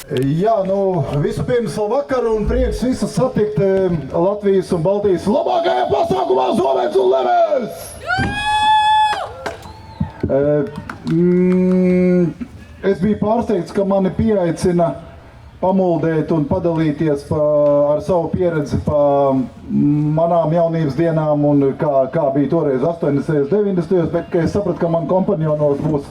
Jā, nu, vispirms labvakar un prieks visus satikt Latvijas un Baltijas labākajā pasākumā Zobens un Levēs! Es biju pārsteigts, ka mani pieaicina pamuldēt un padalīties ar savu pieredzi pa manām jaunības dienām un kā bija toreiz 80. 90. bet es sapratu, ka man kompanionos būs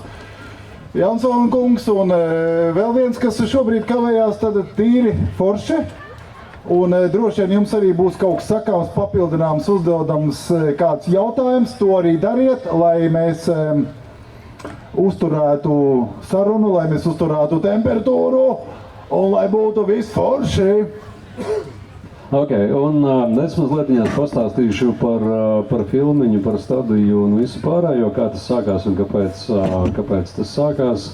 Jansona kungs un vēl viens, kas šobrīd kavējās, tad tīri forši. Un droši vien jums arī būs kaut kas sakāms, papildināms, uzdodams kāds jautājums. To arī dariet, lai mēs uzturētu sarunu, lai mēs uzturētu temperatūru un lai būtu viss forši. Ok, un es mazliet pastāstīšu par filmiņu, par stadiju un visu pārējo, kā tas sākās un kāpēc tas sākās.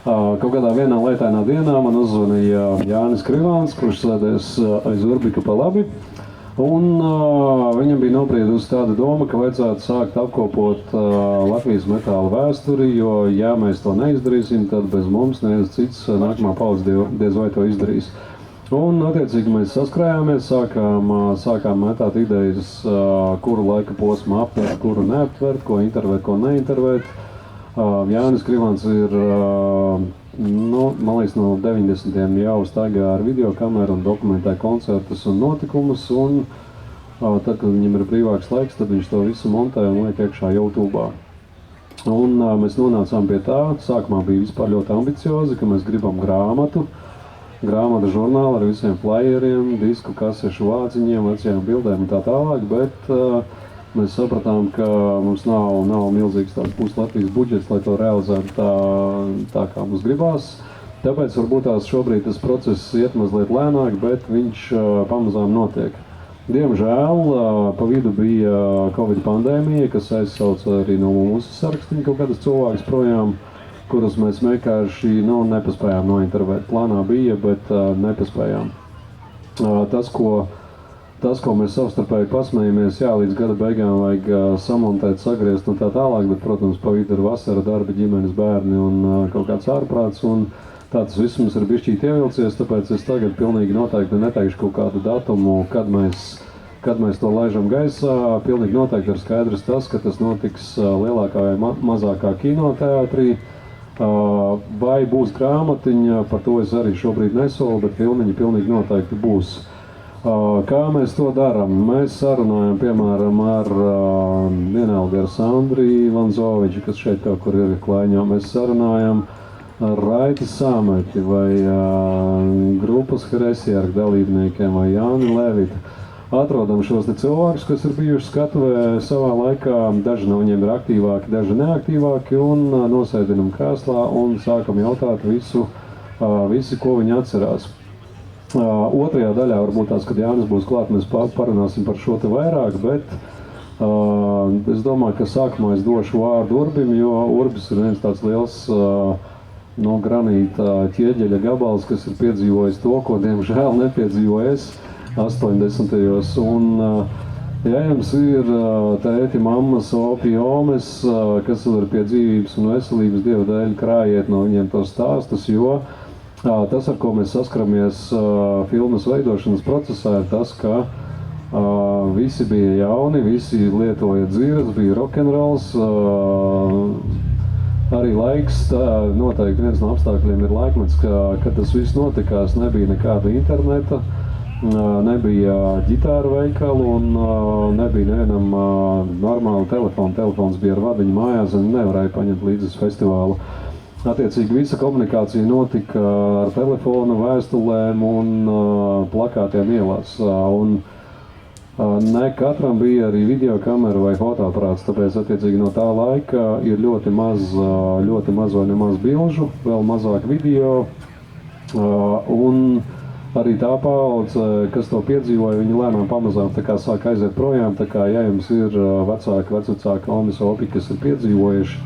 Kaut kādā vienā lietainā dienā man uzzvanīja Jānis Krivāns, kurš sēdēs aiz Urbika pa labi. Un viņam bija nobriedusi tāda doma, ka vajadzētu sākt apkopot Latvijas metāla vēsturi, jo ja mēs to neizdarīsim, tad bez mums neviens cits nākamā paudze diez vai to izdarīs. Un, attiecīgi, mēs saskrējāmies, sākām metāt idejas, kuru laika posmu aptvert, kuru neaptvert, ko intervēt, ko neintervēt. Jānis Krivāns ir, man liekas, no 90. jau staigā ar videokameru un dokumentē koncertus un notikumus. Un tad, kad viņam ir brīvāks laiks, tad viņš to visu montē un liek iekšā YouTube'ā. Un mēs nonācām pie tā, sākumā bija vispār ļoti ambiciozi, ka mēs gribam grāmatu žurnālu ar visiem flyeriem, disku kasešu vāciņiem, vecajām bildēm un tā tālāk, bet mēs sapratām, ka mums nav milzīgs tāds Latvijas budžets, lai to realizētu tā kā mums gribās. Tāpēc varbūt tās šobrīd tas process iet mazliet lēnāk, bet viņš pamazām notiek. Diemžēl pa vidu bija Covid pandēmija, kas aizsauca arī no mūsu sarakstiņa kaut kādas cilvēkus projām, kurus mēs vienkārši nepaspējām nointervēt. Plānā bija, bet nepaspējām. Tas, ko mēs savstarpēji pasmējamies, jā, līdz gada beigām vajag samontēt, sagriezt un tā tālāk, bet, protams, pa vidu ir vasara, darbi, ģimenes, bērni un kaut kāds ārprāts. Un tā tas viss mums ir bišķīt ievilcies, tāpēc es tagad pilnīgi noteikti neteikšu kaut kādu datumu, kad mēs to laižam gaisā. Pilnīgi noteikti ir skaidrs tas, ka tas notiks lielākā vai mazākā kinoteātrī. Vai būs grāmatiņa, par to es arī šobrīd nesolu, bet filmiņi pilnīgi noteikti būs. Kā mēs to darām? Mēs sarunājam, piemēram, ar vienalga ar Sandri Vanzoviču, kas šeit kaut kur ir klaiņā. Mēs sarunājam ar Raiti Sāmeti vai grupas Hresjārga dalībniekiem vai Jāni Levitu. Atrodam šos cilvēkus, kas ir bijuši skatuvē savā laikā, daži no viņiem ir aktīvāki, daži neaktīvāki, un nosēdinam krēslā un sākam jautāt visi, ko viņi atcerās. Otrajā daļā varbūt tās, kad Jānis būs klāt, mēs parunāsim par šo te vairāk, bet es domāju, ka sākumā es došu vārdu Urbim, jo Urbis ir viens tāds liels granīta ķieģeļa gabals, kas ir piedzīvojis to, ko diemžēl nepiedzīvojies 80. Un, ja jums ir tēti, mammas, opi, omes, kas vēl ir pie dzīvības un veselības, Dieva dēļ, krājiet no viņiem tos stāstus, jo tas, ar ko mēs saskaramies filmas veidošanas procesā, ir tas, ka visi bija jauni, visi lietoja dzīves, bija rock'n'rolls, arī laiks, noteikti viens no apstākļiem ir laikmets, kad tas viss notikās, nebija nekāda interneta, nebija ģitāru veikalu un nebija nevienam normāla telefona. Telefons bija ar vadiņu mājās un nevarēja paņemt līdzi uz festivālu. Attiecīgi visa komunikācija notika ar telefonu, vēstulēm un plakātiem ielās. Un ne katram bija arī videokamera vai fotoaparāts, tāpēc attiecīgi no tā laika ir ļoti maz vai nemaz bilžu, vēl mazāk video. Un arī tā paudze, kas to piedzīvoja, viņi lēnām pamazām sāk aiziet projām. Tā kā, ja jums ir vecāki omis opi, kas ir piedzīvojuši,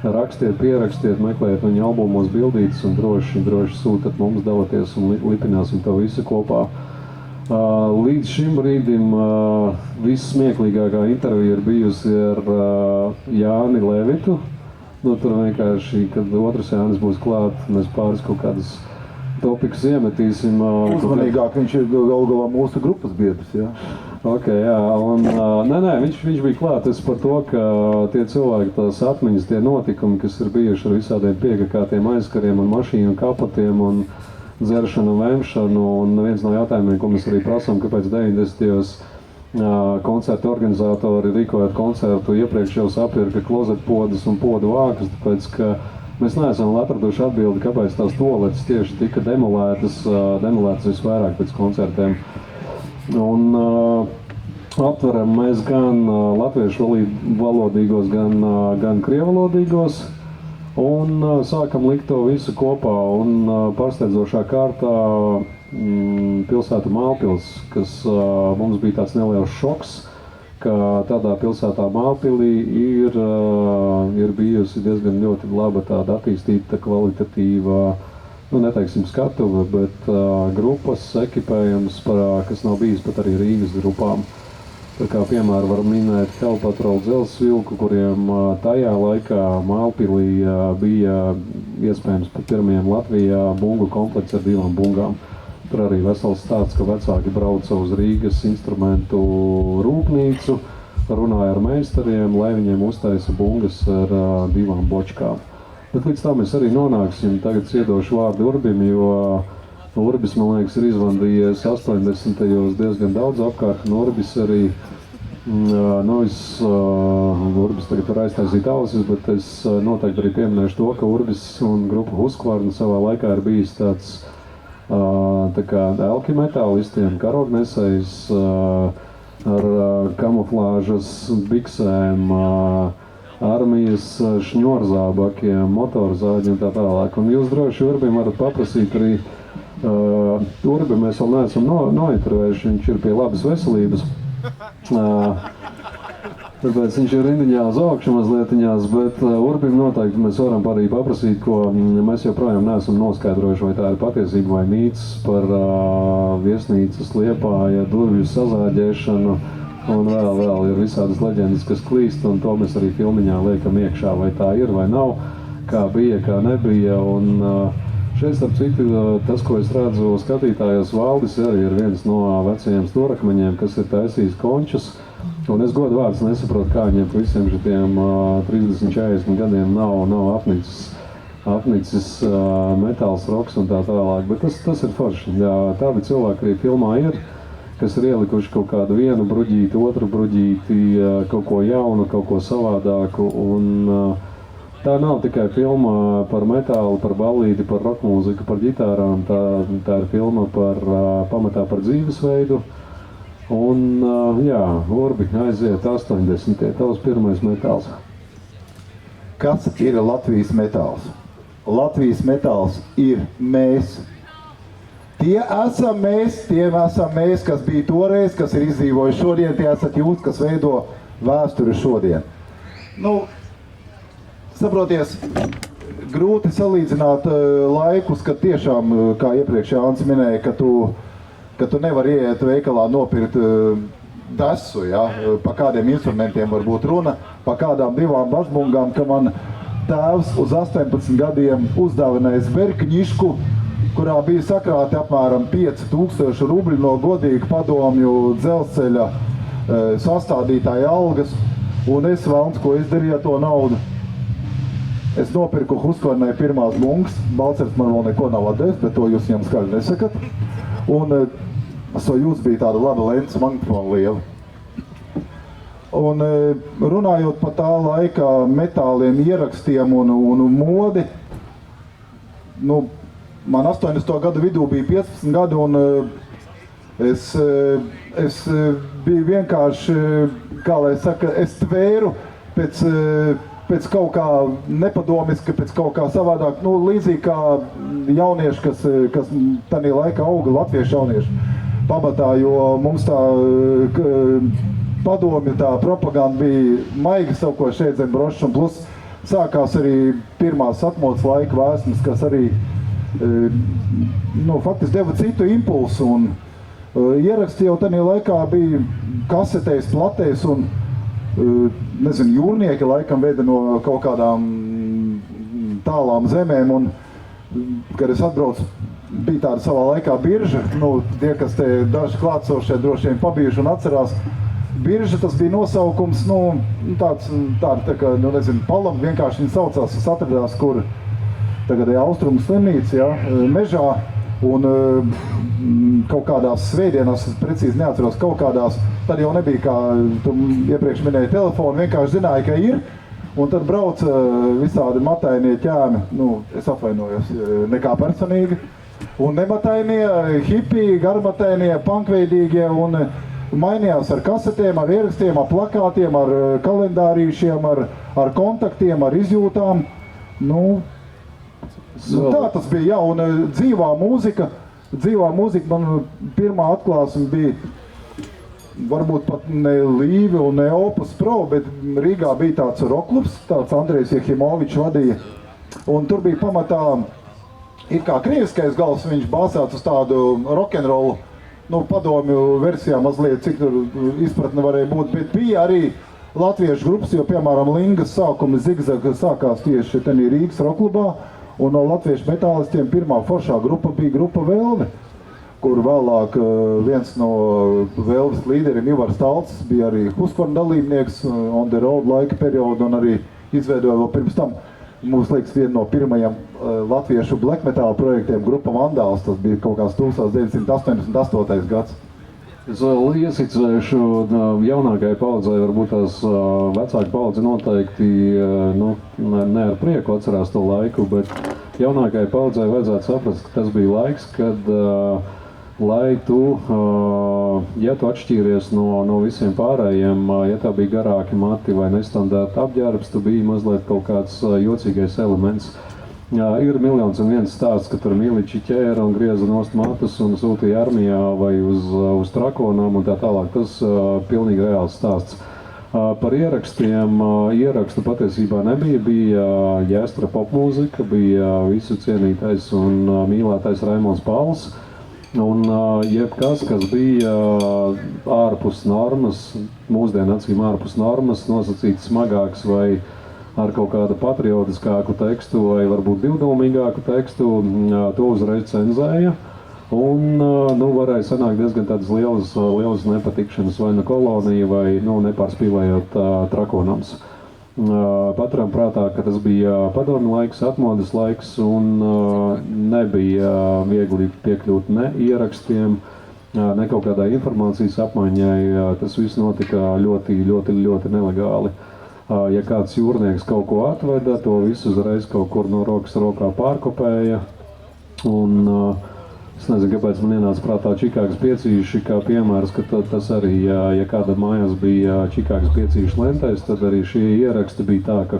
rakstiet, pierakstiet, meklējiet viņu albumos bildītes un droši sūtat mums, dalieties un lipināsim to visu kopā. Līdz šim brīdim vissmieklīgākā intervija ir bijusi ar Jāni Levitu. Tur vienkārši, kad otrs Jānis būs klāt, mēs pāris kaut kādas topikus iemetīsim. Uzmanīgāk viņš ir galu galā mūsu grupas biedrs, jā. Ok, jā, un viņš bija klātes par to, ka tie cilvēki, tās atmiņas, tie notikumi, kas ir bijuši ar visādiem piegakātiem aizkariem un mašīnu kapotiem un dzeršanu un vemšanu, un viens no jautājumiem, ko mēs arī prasām, kāpēc 90. Koncertu organizatori rīkojot koncertu iepriekš jau sapirka klozetpodas un podu vākus, tāpēc, ka mēs neesam atraduši atbildi, kāpēc tās toaletes tieši tika demolētas visvairāk pēc koncertiem. Un aptveram mēs gan latviešu valodīgos, gan krievalodīgos, un sākam likt to visu kopā, un pārsteidzošā kārtā pilsēta Mālpils, kas mums bija tāds neliels šoks, ka tādā pilsētā Mālpilī ir bijusi diezgan ļoti laba tāda attīstīta, kvalitatīva, neteiksim skatuve, bet grupas ekipējums, kas nav bijis pat arī Rīgas grupām. Tā kā piemēram var minēt Hell Patrol dzelzsvilku, kuriem tajā laikā Mālpilī bija iespējams pat pirmajiem Latvijā bungu komplekts ar 2 bungām. Tur arī vesels stāsts, ka vecāki brauca uz Rīgas instrumentu rūpnīcu, runāja ar meistariem, lai viņiem uztaisa bungas ar 2 bočkām. Bet līdz tā mēs arī nonāksim. Tagad iedošu vārdu Urbim, jo Urbis, man liekas, ir izvandījies 80. diezgan daudz apkārt, un Urbis arī, Urbis tagad var aiztaisīt ausis, bet es noteikti arī pieminēšu to, ka Urbis un grupa Husqvarna savā laikā ir bijis tāds tā kā elki metālistiem, karognesējs ar kamuflāžas biksēm, armijas šņorzābakiem, motorzāģi un tā tālāk. Un jūs droši Urbim varat paprasīt arī, Urbi mēs vēl neesam nointervējuši, viņš ir pie labas veselības. Tāpēc viņš ir rindiņā uz augšu mazlietiņās, bet Urbim noteikti mēs varam arī paprasīt, ko mēs joprojām neesam noskaidrojuši, vai tā ir patiesība vai mīts par viesnīcas Liepāja, durvju sazāģēšanu, un vēl ir visādas leģendas, kas klīst, un to mēs arī filmiņā liekam iekšā, vai tā ir vai nav, kā bija, kā nebija, un šeit, starp citu, tas, ko es redzu skatītājos, Valdis arī ir viens no vecajiem stūrakmeņiem, kas ir taisījis končus. Un es godu vārds nesaprotu, kā viņiem visiem šitiem 30-40 gadiem nav apnicis metāls, roks un tā tālāk. Bet tas ir forši. Jā, tādi cilvēki arī filmā ir, kas ir ielikuši kaut kādu vienu bruģīti, otru bruģīti, kaut ko jaunu, kaut ko savādāku. Un tā nav tikai filma par metālu, par ballīti, par rokmūziku, par ģitārām. Tā ir filma pamatā par dzīvesveidu. Un, jā, Urbi, aiziet 80. Tavs pirmais metāls. Kas ir Latvijas metāls? Latvijas metāls ir mēs. Tie esam mēs, kas bija toreiz, kas ir izdzīvojuši šodien, tie esat jūs, kas veido vēsturi šodien. Saproties, grūti salīdzināt laikus, kad tiešām, kā iepriekš Jānis minēja, ka tu nevari ieiet veikalā nopirkt desu, ja? Pa kādiem instrumentiem var būt runa, pa kādām 2 basbungām, ka man tēvs uz 18 gadiem uzdāvinājis berkņišku, kurā bija sakrāti apmēram 5000 rubļu no godīgu padomju dzelzceļa sastādītāja algas, un es valns, ko izdarīju to naudu. Es nopirku Husqvarnai pirmās bungas, Balcers man vēl neko nav atdevis, bet to jūs viņam skaļi nesakat. Un Sojuz bija tāda laba lentes magnetofona liela. Un runājot par tā laika metāliem, ierakstiem un modi, man 80. gadu vidū bija 15 gadi, un es biju vienkārši, kā lai saka, es tvēru pēc kaut kā nepadomiska, pēc kaut kā savādāk, līdzīgi kā jaunieši, kas tādā laikā auga, latviešu jaunieši pamatā, jo mums tā padomja, tā propaganda bija maiga savu, ko šeit zem brošas, un plus sākās arī pirmās atmodas laika vēsmas, kas arī faktiski deva citu impulsu, un ieraksti jau tādā laikā bija kasetēs, platēs, un nezinu, jūrnieki laikam veda no kaut kādām tālām zemēm, un kad es atbraucu bija tāda savā laikā birža, tie, kas te daži klātsošie droši vien pabijuši un atcerās, birža tas bija nosaukums, tāda kā, nezinu, palam, vienkārši viņi saucās, tas atradās, kur tagad Austrumu slimnīca, mežā, un kaut kādās svētdienās, precīzi neatceros, kaut kādās, tad jau nebija, kā tu iepriekš minēji telefonu, vienkārši zināja, ka ir, un tad brauca visādi matainie ķēmi, es atvainojos, nekā personīgi, un nematainie, hipiji, garmatainie, punkveidīgie, un mainījās ar kasetēm, ar ierakstiem, ar plakātiem, ar kalendārīšiem, ar kontaktiem, ar izjūtām. Tā tas bija, un dzīvā mūzika man pirmā atklāsme bija, varbūt pat ne Līvi un ne Opus Pro, bet Rīgā bija tāds rokklubs, tāds Andrejs Jehimovičs vadīja, un tur bija pamatā, ir kā krieviskais gals, viņš bāzēts uz tādu rock'n'rollu, padomju versijā mazliet, cik tur izpratne varēja būt, bet bija arī latviešu grupas, jo, piemēram, Lingas sākumi Zigzaga sākās tieši tenī Rīgas rokklubā, un no latviešu metālistiem pirmā foršā grupa bija grupa Velve, kur vēlāk viens no Velves līderiem, Ivars Talcis, bija arī Husqvarna dalībnieks on the road laika periodu un arī izveidoja vēl pirms tam. Mums liekas, viena no pirmajiem latviešu black metal projektiem grupa Vandāls, tas bija kaut kāds 1988. gads. Es vēl iesicēšu jaunākajai paudzei, varbūt tās vecāka paudze noteikti ne ar prieku atcerās to laiku, bet jaunākajai paudzei vajadzētu saprast, ka tas bija laiks, kad lai tu, ja tu atšķīries no visiem pārējiem, ja tā bija garāki mati vai nestandarta apģērbs, tu biji mazliet kaut kāds jocīgais elements. Ir miljons un viens stāsts, ka tur miliči ķēra un grieza nost matus un sūtīja armijā vai uz trakonām un tā tālāk. Tas pilnīgi reāls stāsts. Par ierakstiem, ierakstu patiesībā nebija, bija Jēstra popmūzika, bija visu cienītais un mīlētais Raimonds Pauls. Un jebkas, kas bija ārpus normas, mūsdienu acīm ārpus normas, nosacīts smagāks vai ar kaut kādu patriotiskāku tekstu vai varbūt divdomīgāku tekstu, to uzreiz cenzēja. Un varēja sanākt diezgan tādas lielas nepatikšanas vai kolonija vai nepārspīlējot trakonams. Paturam prātā, ka tas bija padomju laiks, atmodas laiks un nebija viegli piekļūt ne ierakstiem, ne kaut kādai informācijas apmaiņai. Tas viss notika ļoti nelegāli. Ja kāds jūrnieks kaut ko atveda, to visu uzreiz kaut kur no rokas rokā pārkopēja. Un es nezinu, kāpēc man ienāca prātā Čikāgas piecīši, kā piemērs, ka tas arī, ja kāda mājās bija Čikāgas piecīšu lentēs, tad arī šie ieraksti bija tā, ka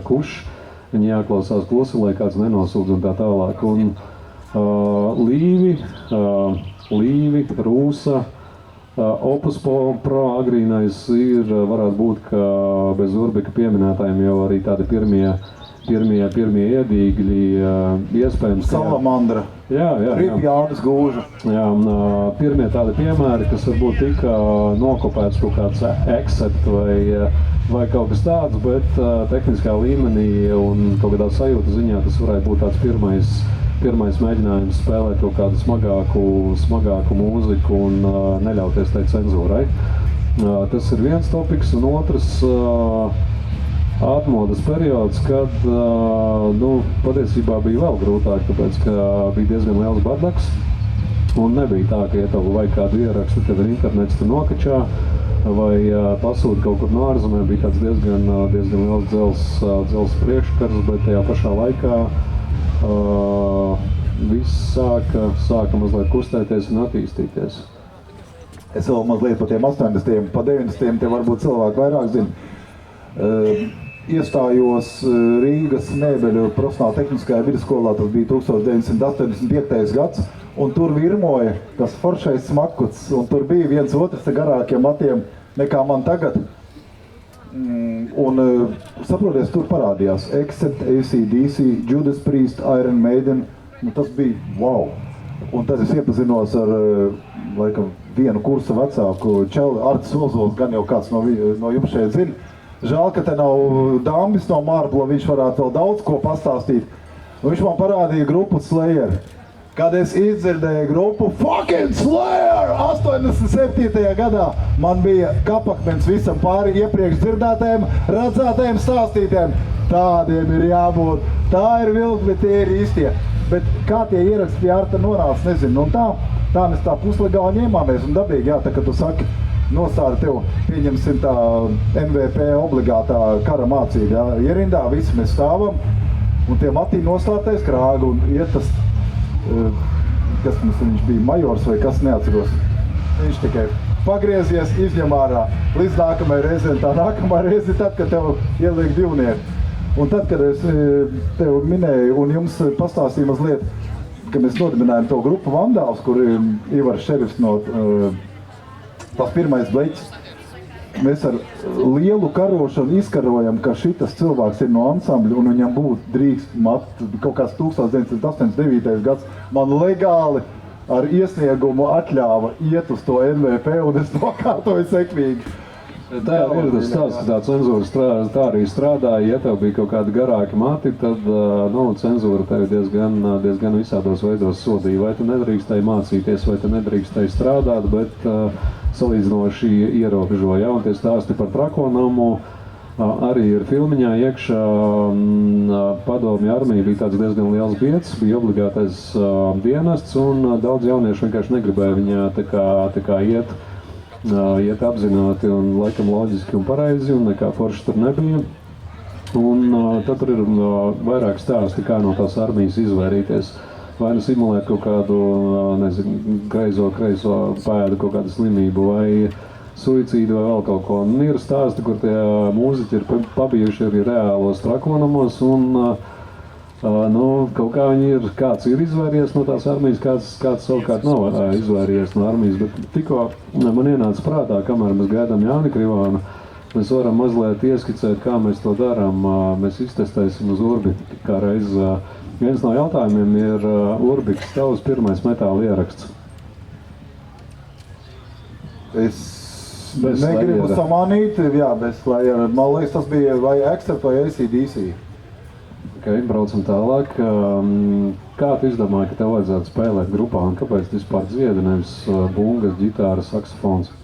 viņi jāklausās klusi, lai kāds nenosūdz un tā tālāk. Un Līvi, Rūsa, Opus Pro agrīnais varētu būt, ka bez Urbika pieminētājiem jau arī tādi pirmie iedīgļi, iespējams. Salamandra, Ripjānas Gūža. Jā, pirmie tādi piemēri, kas varbūt tika nokopēts kaut kāds accept vai kaut kas tāds, bet tehniskā līmenī un kaut kādā sajūta ziņā tas varētu būt tāds pirmais mēģinājums spēlēt kaut kādu smagāku mūziku un neļauties tai cenzūrai. Tas ir viens topiks, un otrs atmodas periods, kad patiesībā bija vēl grūtāk, tāpēc, ka bija diezgan liels bardaks, un nebija tā, ka ja tev vajag kādu ierakstu, tev ir internets, tu nokačā, vai pasūti kaut kur no ārzemēm, bija tāds diezgan liels dzels priekškars, bet tajā pašā laikā viss sāka mazliet kustēties un attīstīties. Es vēl mazliet pa tiem 80. pa 90. te varbūt cilvēki vairāk zina. Iestājos Rīgas mēbeļu profesionāla tehniskajā vidusskolā, tas bija 1985. gads, un tur virmoja tas foršais smakuts, un tur bija viens otrs ar garākiem matiem nekā man tagad. Un, saproties, tur parādījās Accept, AC/DC, Judas Priest, Iron Maiden, tas bija wow. Un tad es iepazinos ar, laikam, vienu kursu vecāku čeli, Artis Ozols, gan jau kāds no jums šeit zina. Žēl, ka te nav Dambis no Mārpla, viņš varētu vēl daudz ko pastāstīt. Un viņš man parādīja grupu Slayer. kad es izdzirdēju grupu Fucking Slayer 87. gadā, man bija kapakmens visam pāri iepriekš dzirdētājiem, redzētājiem, stāstītājiem. Tādiem ir jābūt. Tā ir vilki, bet tie ir īstie. Bet kā tie ieraksti pie Arta nonāca, nezinu. Un tā mēs tā puslegāli ņēmāmies. Un dabīgi, jā, tā, kad tu saki, nostāda tev, pieņemsim tā MVP obligātā kara mācība, jā. Ierindā visi mēs stāvam. Un tie matīni nostātais krāgu un iet tas, kas mums viņš bija, majors vai kas, neatceros. Viņš tikai pagriezies, izņem ārā līdz nākamajai reizei. Un tā nākamā reize tad, kad tev ieliek divnieki. Un tad, kad es tev minēju un jums pastāstīju mazliet, ka mēs nodibinājām to grupu Vandāls, kur Ivars Šerifs no tās pirmais bleķis. Mēs ar lielu karošanu izkarojam, ka šitas cilvēks ir no ansambļa un viņam būtu drīkst kaut kāds 1989. gads man legāli ar iesniegumu atļāva iet uz to MVP un es nokārtoju sekmīgi. Tā ir tas stāsts, ka tā cenzūra tā arī strādāja. Ja tev bija kaut kādi garāki mati, tad cenzūra tevi diezgan visādos veidos sodīja. Vai tu nedrīkstēji mācīties, vai tu nedrīkstēji strādāt, bet salīdzinoši ierobežoja. Un tie stāsti par Trakonamu arī ir filmiņā iekšā. Padomju armija bija tāds diezgan liels biedrs, bija obligātais dienests, un daudz jauniešu vienkārši negribēja viņā tā kā iet apzināti un laikam loģiski un pareizi, un nekā forši tur nebija. Un tad tur ir vairāk stāsti, kā no tās armijas izvairīties. Vai nu simulēt kaut kādu, nezinu, kreiso pēdu, kaut kādu slimību, vai suicīdu, vai vēl kaut ko. Un ir stāsti, kur tie mūziķi ir pabijuši arī reālos Trakonamos, un kaut kā viņi ir, kāds ir izvairies no tās armijas, kāds savukārt nav izvairies no armijas, bet tikko man ienāca prātā, kamēr mēs gaidām Jāni Krivānu, mēs varam mazliet ieskicēt, kā mēs to darām. Mēs iztestēsim uz Urbi, kā reiz. Viens no jautājumiem ir Urbiks, tavs pirmais metāla ieraksts. Es negribu samanīt, jā, bez Slayera. Man liekas, tas bija vai Accept vai AC/DC. Okay, braucam tālāk. Kā tu izdomāji, ka tev vajadzētu spēlēt grupā un kāpēc tu vispār dziedi, nevis bungas, ģitāra, saksofons?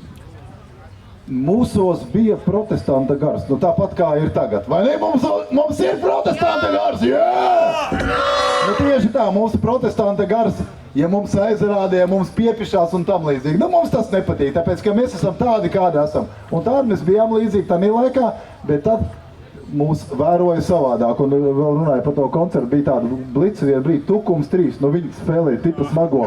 Mūsos bija protestanta gars, tāpat kā ir tagad. Vai ne? Mums ir protestanta gars, jā! Tieši tā, mūsu protestanta gars, ja mums aizrādīja, mums piepišās un tam līdzīgi. Mums tas nepatīk, tāpēc, ka mēs esam tādi, kādi esam. Un tādi mēs bijām līdzīgi tādā laikā, bet tad mūs vēroja savādāk, un vēl runāja par to koncertu, bija tāda blica, viena brīd tukums 3, viņi spēlēja tipa smago.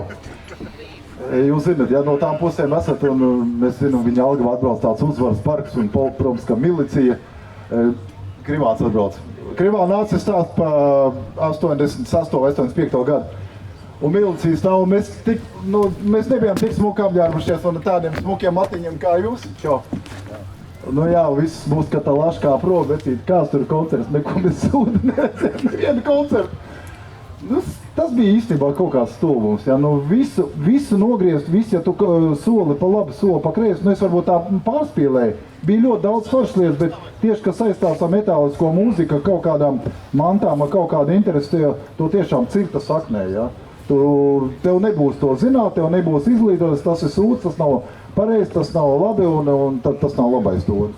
Jūs zināt, ja no tām pusēm esat, un mēs zinām, viņa Algavā atbrauc tāds uzvaras parks, un protams, ka milicija, Krivāns atbrauc. Krivā nāca stāst pa 88. vai 85. gadu. Un milicija stāv, mēs nebijām tik smuki apģērbušies un tādiem smukiem matiņiem kā jūs. Čo? Jā, viss būs kā tā laškā prom, vecīt, kāds tur koncerts, neko mēs sūdi neredzēt, nevienu koncertu. Tas bija īstenībā kaut kāds stulbums, ja, visu nogriezt, ja tu soli pa labi, soli pa kreisi, es varbūt tā pārspīlēju. Bija ļoti daudz foršas lietas, bet tieši, kas saistās ar metālisko mūziku, kaut kādām mantām, ar kaut kādu interesi, to tiešām cirta saknē, ja. Tev nebūs to zināt, tev nebūs izglītoties, tas ir sūds, tas nav pareizi, tas nav labi un tad tas nav labais dod.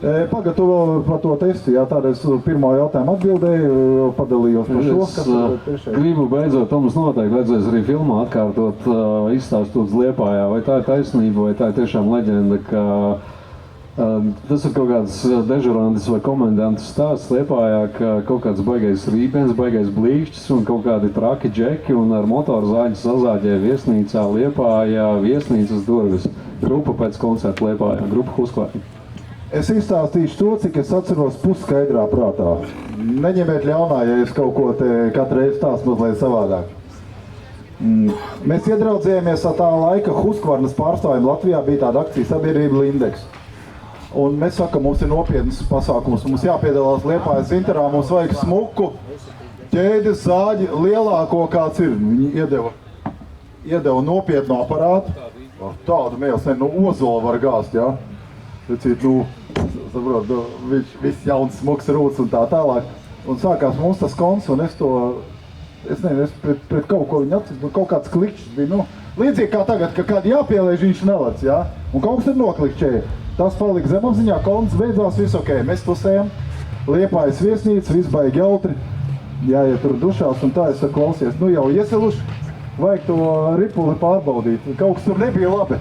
Pagad, tu vēl par to testi, jā, tāda es pirmā jautājumu atbildēju, padalījos par šo. Es gribu beidzot, Tomas noteikti vajadzēs arī filmā atkārtot, izstāstot Liepājā, vai tā ir taisnība, vai tā ir tiešām leģenda, ka tas ir kaut kāds dežurantis vai komendantis stāsts Liepājā, ka kaut kāds baigais rībens, baigais blīšķis un kaut kādi traki džeki un ar motorzāģi sazāģē viesnīcā Liepājā viesnīcas durvis. Grupa pēc koncerta Liepājā, grupa Husklēni. Es izstāstīšu to, cik es atceros pusskaidrā prātā. Neņemiet ļaunā, ja es kaut ko te katru reizi stāstu mazliet savādāk. Mēs iedraudzējāmies ar tā laika Husqvarnas pārstāvjiem Latvijā, bija tāda akcija sabiedrība Lindex. Un mēs sakam, mums ir nopietnas pasākums, mums jāpiedalās Liepājas Interā, mums vajag smuku, ķēdes, zāģi, lielāko kāds ir. Viņi iedeva nopietnu aparātu, tādu mēs, ozolu var gāzt, jā. Vecīt, saprot, viss jauns smuks rūts un tā tālāk. Un sākās mums tas konts, un es to es nezinu, es pret kaut ko viņa atcīm, kaut kāds klikšķis bija, nu, līdzīgi kā tagad, ka kādi jāpielēž, viņš nelec, jā, un kaut kas ir noklikšķēja. Tas palika zemapziņā, konts beidzās, viss ok, mēs pusējam, Liepājas viesnīca, viss baigi jautri, jāiet tur dušās, un tā es saku, klausies, nu jau ieseluši, vajag to ripuli pārbaudīt, kaut kas tur nebija labi.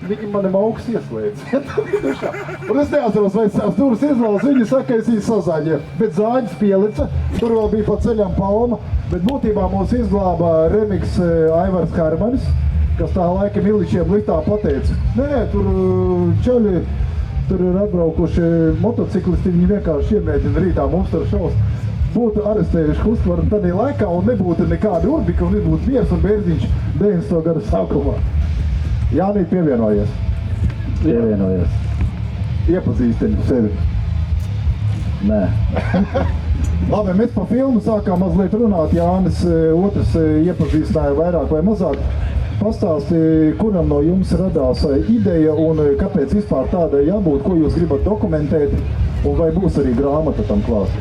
Viņi mani augs ieslēdz. Un es neatceros, vai tās durvis izvēlas, viņi saka, es viņu sazāģēju. Bet zāģis pielica, tur vēl bija pa ceļam palma, bet būtībā mūs izglāba remix Aivars Harmanis, kas tā laika Miličiem liktā pateica. Nē, tur čaļi, tur ir atbraukuši motociklisti, viņi vienkārši iemēģina rītā mums tur šaus. Būtu arestējuši Hustvaru tādā laikā un nebūtu nekāda urbika un nebūtu miers un bērziņš 90. gada sākumā. Jānīt pievienojies. Iepazīstini sevi. Nē. Labi, mēs pa filmu sākām mazliet runāt. Jānis otrs iepazīstināja vairāk vai mazāk. Pastāsti, kuram no jums radās ideja un kāpēc vispār tādai jābūt, ko jūs gribat dokumentēt un vai būs arī grāmata tam klāt?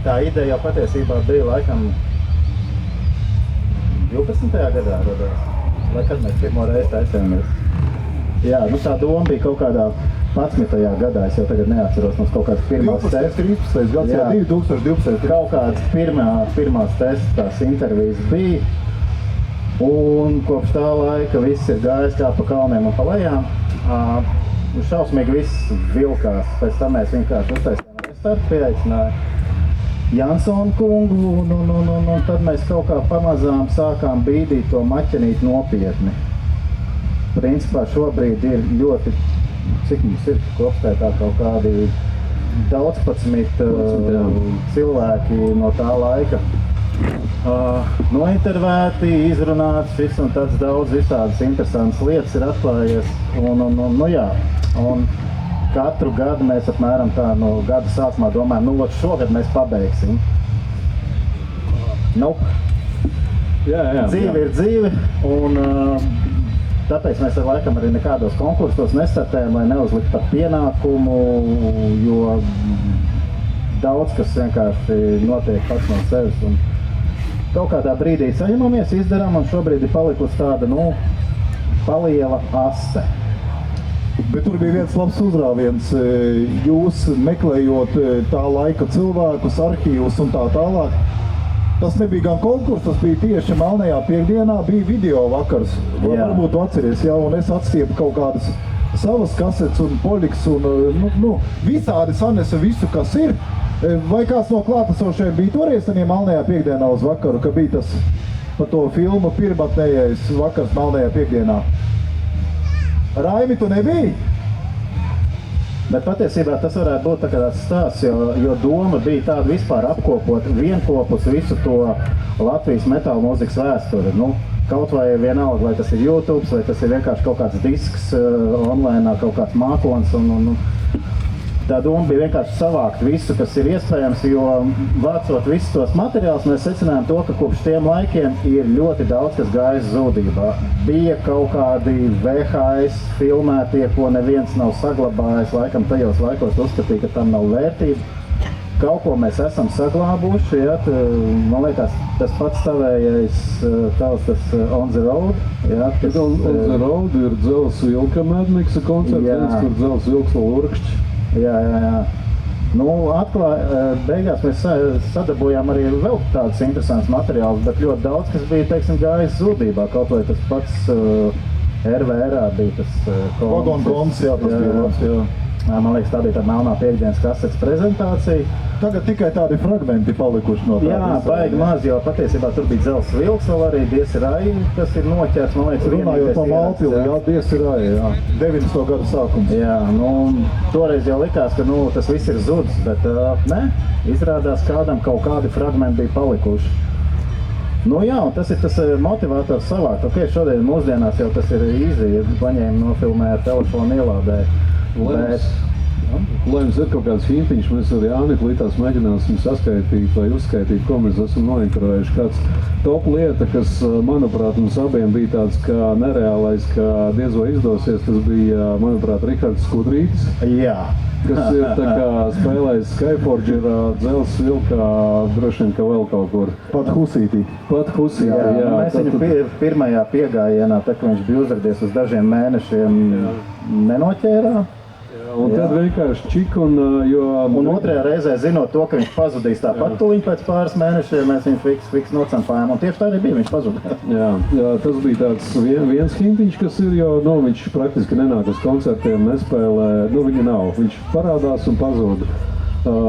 Tā ideja jau patiesībā bija laikam 12. gadā radās, lai kad mēs pirmo reizi taisījāmies. Jā, nu tā doma bija kaut kādā 11. gadā, es jau tagad neatceros, mums kaut kāds pirmās 13. gads, jā, 2012. Kaut kāds pirmās testās intervijas bija. Un kopš tā laika viss ir gājis kā pa kalniem un pa lejām. Šausmīgi viss vilkās, pēc tam mēs vienkārši uztaisījām restartu, pieaicināja Jansonu kungu, un tad mēs kaut kā pamazām sākām bīdīt to maķenīt nopietni. Principā šobrīd ir ļoti, cik mums ir kopskaitā kaut kādi 12 cilvēki no tā laika. Nointervēti, izrunāts, viss un tāds daudz visādas interesantas lietas ir atklājies. Nu jā, un katru gadu mēs apmēram tā no gada sākumā domājam, nu šogad mēs pabeigsim. Nope. Dzīve ir dzīve, un tāpēc mēs ar laikam arī nekādos konkursos nestartējam, lai neuzlikt par pienākumu, jo daudz kas vienkārši notiek pats no sevis. Un kaut kādā brīdī saņemamies, izdarām, un šobrīd ir palikusi tāda, paliela aste. Bet tur bija viens labs uzrāviens, jūs meklējot tā laika cilvēkus, arhīvus un tā tālāk. Tas nebija gan konkurss, tas bija tieši Melnajā piekdienā, bija video vakars. Varbūt tu atceries, jā, un es atstiepu kaut kādas savas kasetes un poliks un visādi sanesa visu, kas ir. Vai kāds no klātesošiem bija toreiz tajā Melnajā piekdienā uz vakaru, ka bija tas par to filmu pirmatnējais vakars Melnajā piekdienā? Raimi, tu nebija? Bet patiesībā tas varētu būt tā kā tāds stāsts, jo doma bija tāda vispār apkopot vienkopus visu to Latvijas metāla mūzikas vēsturi. Kaut vai vienalga, vai tas ir YouTube, vai tas ir vienkārši kaut kāds disks online, kaut kāds mākons. Tā doma bija vienkārši savākt visu, kas ir iespējams, jo vācot visus tos materiālus, mēs secinājām to, ka kopš tiem laikiem ir ļoti daudz, kas gājis zudībā. Bija kaut kādi VHS filmētie, ko neviens nav saglabājis, laikam tajos laikos uzskatīja, ka tam nav vērtība. Kaut ko mēs esam saglābuši, ja, man liekas, tas pats savējais tavs tas On the Road. Ja, kas, On the Road ir Dzels Vilka Medmiksa koncerts, tur Dzels Vilks vēl urkšķi. Jā. Beigās mēs sadabūjām arī vēl tādus interesantus materiālus, bet ļoti daudz, kas bija, teiksim, gājis zudībā. Kaut vai tas pats RVR bija tas Vagon Koms, jā, tas bija labs, jā. Man liekas, tā bija tā Melnā piekdienas kasetes prezentācija. Tagad tikai tādi fragmenti palikuši no tā. Jā, baigi maz, jo patiesībā tur bija Dzels Vilks vēl arī, Dies Rai, kas ir noķerts, man liekas, runājot pa Malpilu, jā, Dies Rai, jā, 90. gada sākums. Jā, toreiz jau likās, ka, tas viss ir zudis, bet, ne, izrādās kādam kaut kādi fragmenti bija palikuši. Jā, un tas ir tas motivators savākt. Ok, šodien mūsdienās jau tas ir easy, ja paņēma, nofilmēja ar telefonu, ielādēja. Lai jums ir kaut kāds hintiņš, mēs ar Jāniku līdz mēģināsim saskaitīt vai uzskaitīt, ko mēs esam nointervējuši. Kāds top lieta, kas, manuprāt, mums abiem bija tāds kā nereālais, kā diez vai izdosies, tas bija, manuprāt, Rihards Skudrītis. Jā. kas ir tā kā spēlējis Skyforge, ir Dzels Vilkā, droši vien, ka vēl kaut kur. Pat Husītī. Jā. Mēs viņu pirmajā piegājienā, tā kā viņš bija uzradies uz dažiem mēnešiem, nenoķērām. Un tad vienkārši čik Un otrajā reizē, zinot to, ka viņš pazudīs tāpat tuliņ pēc pāris mēnešiem, mēs viņu fiks nocempājām, un tieši tā arī bija, viņš pazudīja. Jā, tas bija tāds viens hintiņš, kas ir, jo viņš praktiski nenāk uz koncertiem, nespēlē, viņa nav, viņš parādās un pazūda.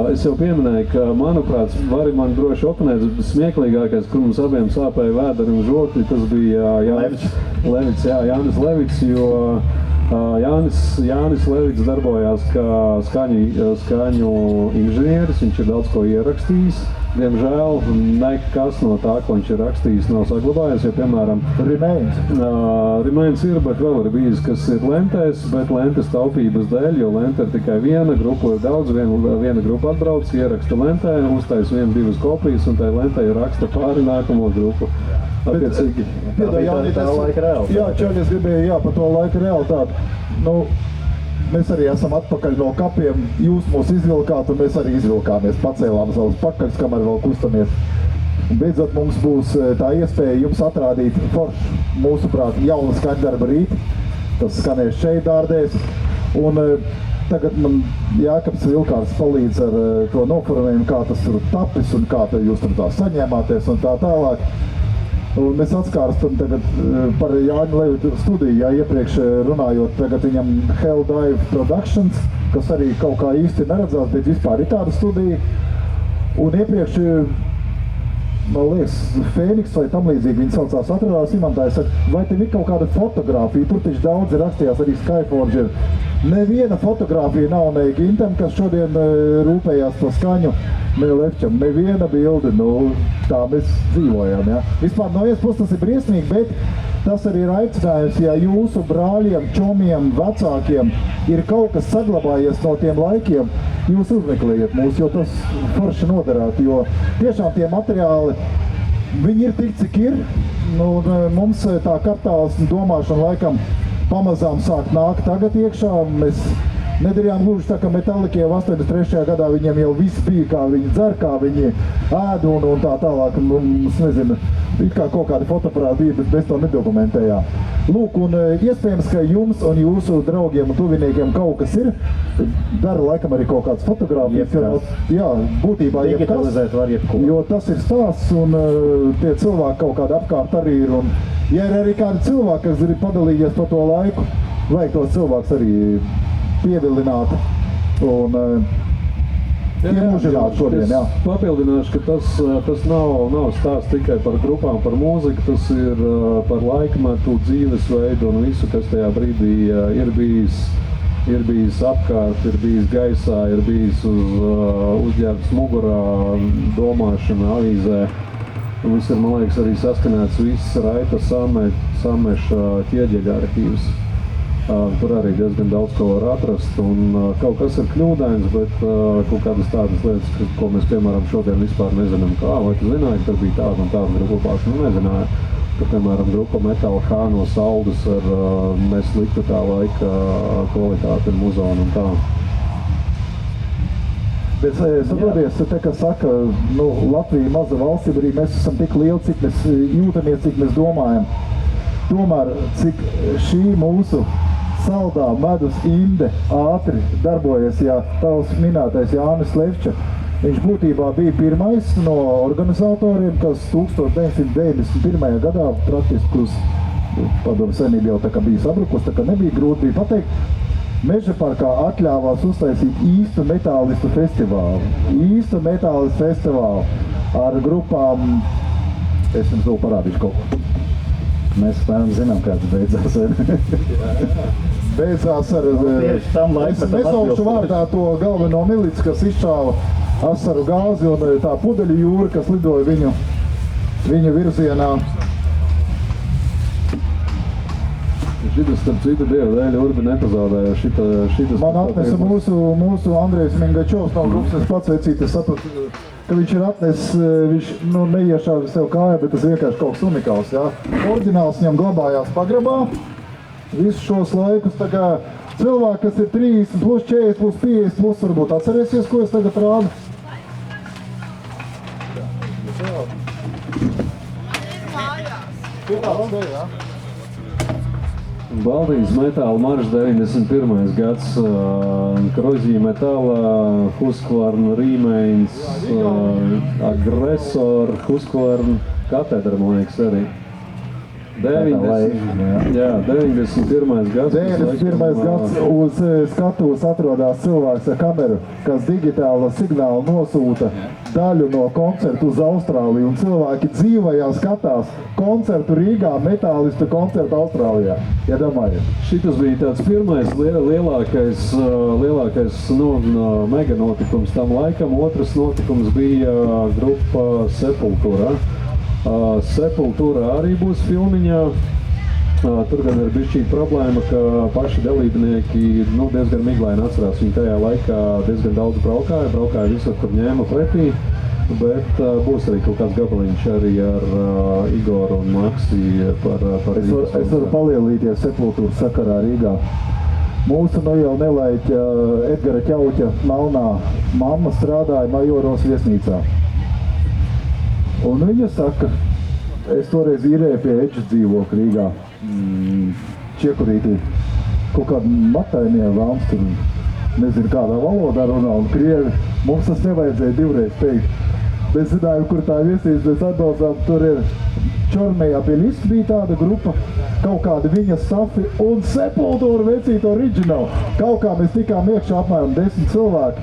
Es jau pieminēju, ka, manuprāt, vari man droši oponēt, smieklīgākais, kur mums abiem sāpēja vēderi un žokļi, tas bija Jānis Levits, jo Jānis Levits darbojās kā skaņu inženieris, viņš ir daudz ko ierakstījis. Diemžēl nekas no tā, ko viņš ir rakstījis, nav saglabājies, jo, piemēram, Remains ir, bet vēl ir bijis, kas ir lentēs, bet lentes taupības dēļ, jo lente ir tikai viena, grupu ir daudz, viena grupa atbrauc, ieraksta lentē, uztais 1-2 kopijas, un tai lentē raksta pāri nākamo grupu. Attiecīgi. Jā, Čaļi, es gribēju, par to laika realitāti. Mēs arī esam atpakaļ no kapiem, jūs mūs izvilkāt, un mēs arī izvilkāmies, pacēlām savus pakaļus, kamēr vēl kustamies. Un beidzot mums būs tā iespēja jums atrādīt foršu, mūsuprāt, jaunu skaņdarba rīti. Tas skanēs šeit dārdēs. Un tagad man Jākaps Vilkārs palīdz ar to noformējumu, kā tas tur tapis un kā jūs tur tā saņēmāties un tā tālāk. Un mēs atskārstam tagad par Jāņu Levitu studiju, iepriekš runājot, tagad viņam Hell Dive Productions, kas arī kaut kā īsti neredzās, bet vispār ir tāda studija. Un iepriekš, man liekas, Fēniks vai tam līdzīgi viņi saucās, atradās Imantā, es saku, vai tev ir kaut kāda fotogrāfija, tur taču daudzi rakstījās, arī Skyforge ir. Neviena fotogrāfija nav ne Gintam, kas šodien rūpējās par skaņu, ne Levčam, neviena bilde, tā mēs dzīvojam, ja. Vispār no vienas puses tas ir briesmīgi, bet tas arī ir aicinājums, ja jūsu brāļiem, čomiem, vecākiem ir kaut kas saglabājies no tiem laikiem, jūs uzmeklējiet mūs, jo tas forši noderētu, jo tiešām tie materiāli, viņi ir tik, cik ir, mums tā kartāls domāšana laikam pamazām sāk nākt tagad iekšā, mēs nedarījām gluži tā, ka Metallikiem 83. gadā viņiem jau viss bija, kā viņi dzer, kā viņi ēd un tā tālāk, es nezinu, it kā kaut kādi fotoaparāti bija, bet mēs to nedokumentējām. Lūk, un iespējams, ka jums un jūsu draugiem un tuviniekiem kaut kas ir, dara laikam arī kaut kāds fotogrāfijas, jā, būtībā digitalizēt var jebko. Jo tas ir stāsts un tie cilvēki kaut kādi apkārt arī ir, un ja ir arī kādi cilvēki, kas ir padalījies par to laiku, vajag tos cilvēks arī pievilināt un iemūžināt šodien, jā. Es papildināšu, ka tas nav stāsts tikai par grupām, par mūziku, tas ir par laikmetu, dzīvesveidu un visu, kas tajā brīdī ir bijis apkārt, ir bijis gaisā, ir bijis uzģērbts mugurā, domāšana, avīzē. Un viss ir, man liekas, arī saskanēts viss Raita Sameša ķieģeļa arhīvs. Tur arī diezgan daudz ko var atrast, un kaut kas ir kļūdains, bet kaut kādas tādas lietas, ko mēs, piemēram, šodien vispār nezinām, vai tu zināji, ka tur bija tāda un tāda grupa pārs, nezināju, ka, piemēram, grupa Metal H no Saldus ar nesliktu tā laika kvalitāti un muzonu un tā. Bet saproties, te, kas saka, Latvija maza valsts, arī mēs esam tik lieli, cik mēs jūtamies, cik mēs domājam. Tomēr, cik šī mūsu saldā medus inde ātri darbojas, tavs minētais Jānis Levča, viņš būtībā bija pirmais no organizatoriem, kas 1991. gadā praktiski uz padomu senību jau tā kā bija sabrukus, tā kā nebija grūti bija pateikt, Meža parkā atļāvās uztaisīt īstu metālistu festivālu ar grupām, es jums vēl parādīšu kaut ko. Mēs zinām, kā tas beidzās. Beidzās ar... Es nesaukšu vārdā to galveno milici, kas izšāva asaru gāzi un tā pudeļu jūra, kas lidoja viņu virzienā. Šitas, starp citu, Dieva dēļ Urbi nepazaudēja šitas... Man atnesa mūsu Andrejs Mingačovs no grupas, es pats vecīt, es sapratu, ka viņš ir atnesis, viņš neiešāva sev kājā, bet tas vienkārši kaut kas unikāls, jā. Oriģināls viņam glabājās pagrabā visus šos laikus, tā kā, cilvēki, kas ir 30, plus 40, plus 50, plus varbūt atcerēsies, ko es tagad rādu? Baltijas metāla marš 91. gads, Krozīja metāla, Husqvarna, Rīmeins, Agresor, Husqvarna, Katedra, man liekas, arī. 91. gads. 91. gads uz skatuves atrodas cilvēks ar kameru, kas digitāla signālu nosūta daļu no koncertu uz Austrāliju, un cilvēki dzīvajā skatās koncertu Rīgā, metālistu koncertu Austrālijā. Iedomājiet. Šitas bija tāds pirmais lielākais mega notikums tam laikam. Otrs notikums bija grupa Sepultura. Sepultura arī būs filmiņā. Tur gan ir bišķī problēma, ka paši dalībnieki diezgan miglaini atcerās. Viņi tajā laikā diezgan daudz braukāja visur, kur ņēma pretī. Bet būs arī kaut kāds gabaliņš arī ar Igoru un Maksi par Es varu palielīties Sepultūras sakarā Rīgā. Mūsu jau nelaiķa Edgara Ķauķa melnā mamma strādāja Majoros viesnīcā. Un viņa saka, es toreiz īrēju pie Edža dzīvokļa Rīgā, Čiekurītī, kaut kādu matainie vēlms tur, nezinu kādā valodā runā, un krievi, mums tas nevajadzēja divreiz teikt. Mēs zinājām, kur tā viesnīca, mēs atbalstām, tur ir Čormejā pie Lisk bija tāda grupa, kaut kādi viņa safi un Sepultura vecīt original. Kaut kā mēs tikām iekšā apmēram 10 cilvēki.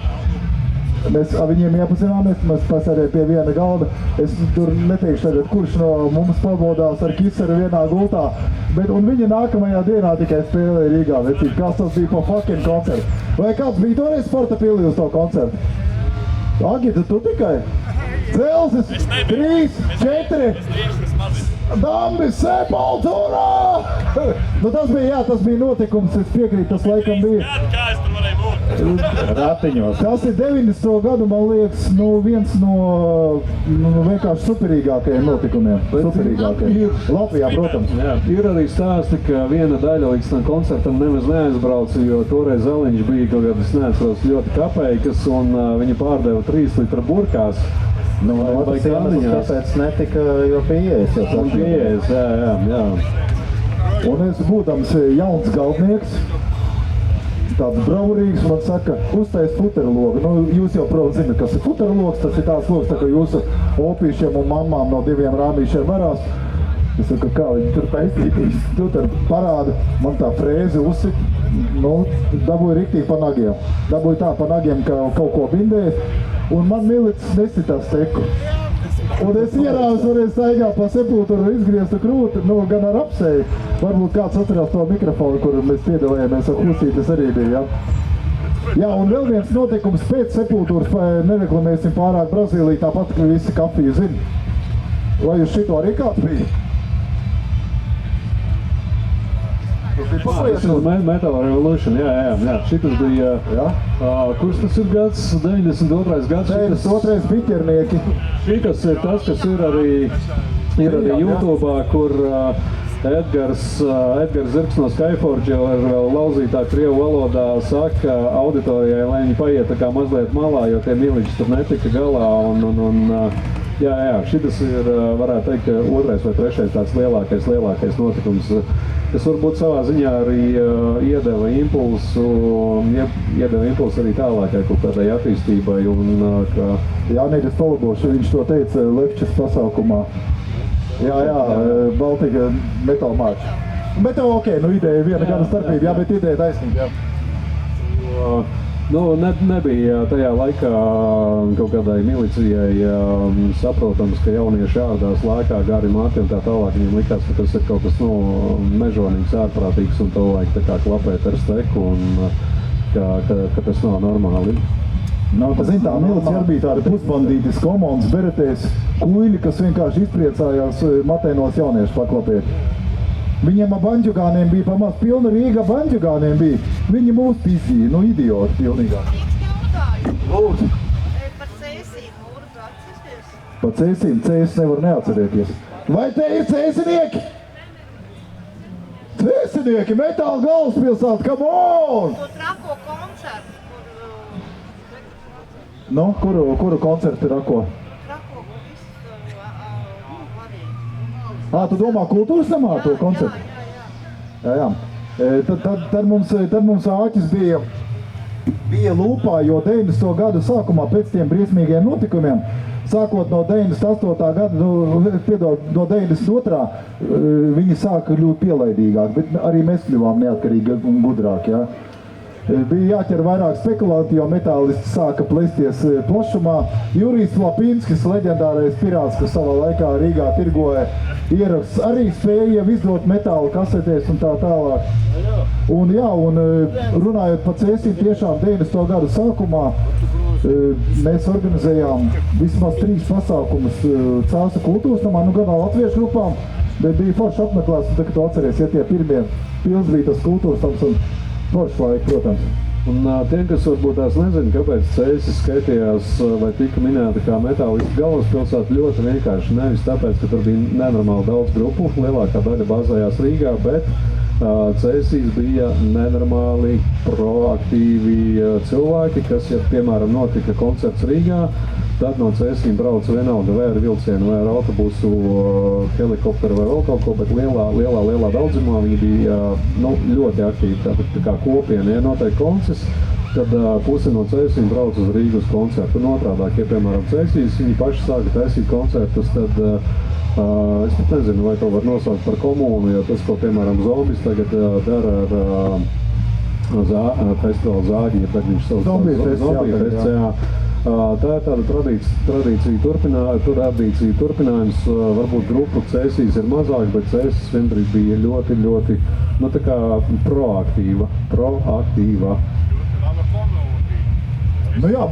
Mēs ar viņiem iepazināmies, mēs pasēdējām pie viena galda. Es tur neteikšu tagad, kurš no mums pabodās ar Kiseru vienā gultā. Un viņa nākamajā dienā tikai spēlēja Rīgā vecīt. Kas tas bija pa fucking koncertu? Vai kāds bija toreiz sporta pilī uz to koncertu? Agita, tu tikai? Celsis, 3, 4, Dambi, Sepulturā! Tas bija notikums, es piekrītu, tas laikam bija. Ratiņos. Tas ir 90. gadu, man liekas, viens no vienkārši superīgākajiem notikumiem. Superīgākajiem. Latvijā, protams. Jā, ir arī stāsti, ka viena daļa līdz tam koncertam nemaz neaizbrauca, jo toreiz Zaliņš bija kaut kādas neatceros ļoti kapeikas, un viņi pārdeva 3 litra burkās. Vai kādiņās? Tāpēc netika, jo pieejas jau un pieejas, jā. Un es būdams jauns galdnieks, tāds braurīgs, man saka, uztais futerlogu. Jūs jau, protams, zināt, kas ir futerlogs, tas ir tāds logs, tā kā jūsu opīšiem un mammām no 2 rāmīšiem varās. Es saku, kā viņi tur taisītīs, tu tur parāda, man tā frēzi uzsit, dabūja riktīgi pa nagiem. Dabūja tā pa nagiem, ka kaut ko bindēja, un man milicis nesitās teku. Un es ierāvis varēju staigā pa Sepulturu izgrieztu krūti, gan ar apseju. Varbūt kāds atcerās to mikrofonu, kur mēs piedalījāmies ar Husītes arī bija, ja? Jā, un vēl viens notikums pēc Sepulturas, nereklamēsim pārāk Brazīliju, tāpat, ka visi kafiju zina. Vai uz šito arī kāds bija? Metal Revolution, jā. Šitas bija, kurš tas ir gads? 92. gads. 92. biķernieki. Šitas ir tas, kas ir arī YouTube'ā, kur Edgars Zirgs no Skyforge ar lauzītā krievu valodā saka auditorijai, lai viņi paiet tā kā mazliet malā, jo tie miliķi tur netika galā. Jā, šitas ir, varētu teikt, 2. vai 3. tāds lielākais notikums, kas varbūt savā ziņā arī iedeva impulsu arī tālākai kaut kādai attīstībai. Jānis Tolobošs, viņš to teica Levčas pasaukumā. Jā, Baltika metāla mārča. Bet ideja viena gada starpība, jā, bet ideja taisnība, jā. Nebija tajā laikā kaut kādai milicijai saprotams, ka jaunieši ārdās lēkā gari mati un tā tālāk. Viņiem likās, ka tas ir kaut kas mežonīgs, ārprātīgs un to vajag tā kā klapēt ar steku un ka tas nav normāli. Tā milicija arī bija tāda pusbandītis komandas beretēs, kuļi, kas vienkārši izpriecājās matēnos jauniešu paklapēt. Viņiem ar banģugāniem bija pamaz, pilna Rīga banģugāniem bija. Viņi mūs pisīja, idioti pilnīgā. Lūdzu. Par cēsīm, Mūru atcerieties? Par cēsīm, cēs nevar neatcerēties. Vai te ir cēsinieki? Cēsinieki! Svešinieki, metāla galvaspilsēta, come on! To trako koncertu, kur... Nu, kuru koncertu rako? Trako visu varīju. Tu domā kultūras namā to koncertu? Jā. Tad mums āķis bija lūpā, jo 90. gadu sākumā pēc tiem briesmīgiem notikumiem, sākot no 98. gada, no 92. Viņi sāka ļoti pielaidīgāk, bet arī mēs kļuvām neatkarīgi un gudrāk, jā. Bija jāķer vairāk spekulanti, jo metālisti sāka plesties plašumā. Jurijs Lapinskis, leģendārais pirāts, kas savā laikā Rīgā tirgoja ieraksts, arī spēja izdot metāla kasetēs un tā tālāk. Un runājot par Cēsīm, tiešām 90. gadu sākumā mēs organizējām vismaz 3 pasākumus Cēsu kultūras namā, gan latviešu grupām, bet bija forši apmeklēts, un tagad tu atceries, ja tie pirmie pils bija tas kultūras nams un forši laiki, protams. Un tiem, kas varbūt tās nezina, kāpēc Cēsis skaitījās vai tika minēta kā metālistu galvaspilsēta, ļoti vienkārši nevis tāpēc, ka tur bija nenormāli daudz grupu, lielākā daļa bazējās Rīgā, bet Cēsīs bija nenormāli proaktīvi cilvēki, kas, ja piemēram notika koncerts Rīgā, tad no Cēsīm brauca vienalga vai ar vilcienu, vai ar autobusu, helikopteru vai vēl kaut ko, bet lielā daudzumā viņi bija ļoti aktīvi, tātad tā kā kopiena, ja notiek koncerts, tad puse no Cēsīm brauc uz Rīgas koncertu. Un otrādāk, ja piemēram Cēsīs, viņi paši sāka taisīt koncertus, tad es pat nezinu, vai to var nosaukt par komūnu, jo tas, ko piemēram Zombis tagad dara ar festivālu Zāģi, ja tad viņš sauc Zombiju festivālu. Tā ir tāda tradīcija turpinājums, varbūt grupu Cēsīs ir mazāk, bet Cēsis vienbrīd bija ļoti, tā kā proaktīva. Jā,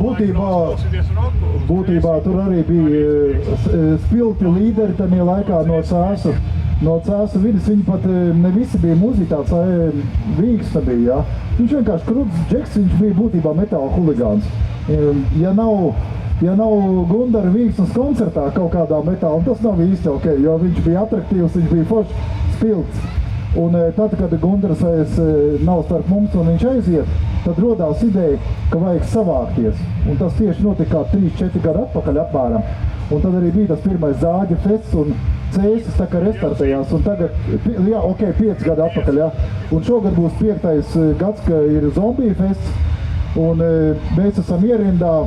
būtībā tur arī bija spilti līderi tajā laikā no Cēsu vidas. Viņi pat ne visi bija muzitāts, Vīgsna bija, jā. Viņš vienkārši kruds džeks, viņš bija būtībā metāla huligāns. Ja nav Gundara Vīgsnas koncertā kaut kādā metāla, tas nav īsti ok, jo viņš bija atraktīvs, viņš bija forši spilts. Un tad, kad Gundars vairs nav starp mums un viņš aiziet, tad rodās ideja, ka vajag savākties. Un tas tieši notika 3-4 gadu atpakaļ apmēram. Un tad arī bija tas pirmais Zāģa fests un Cēsis tā kā restartējās. Un tagad, 5 gadu atpakaļ, jā. Un šogad būs 5. gads, ka ir Zombiju fests. Un mēs esam ierindā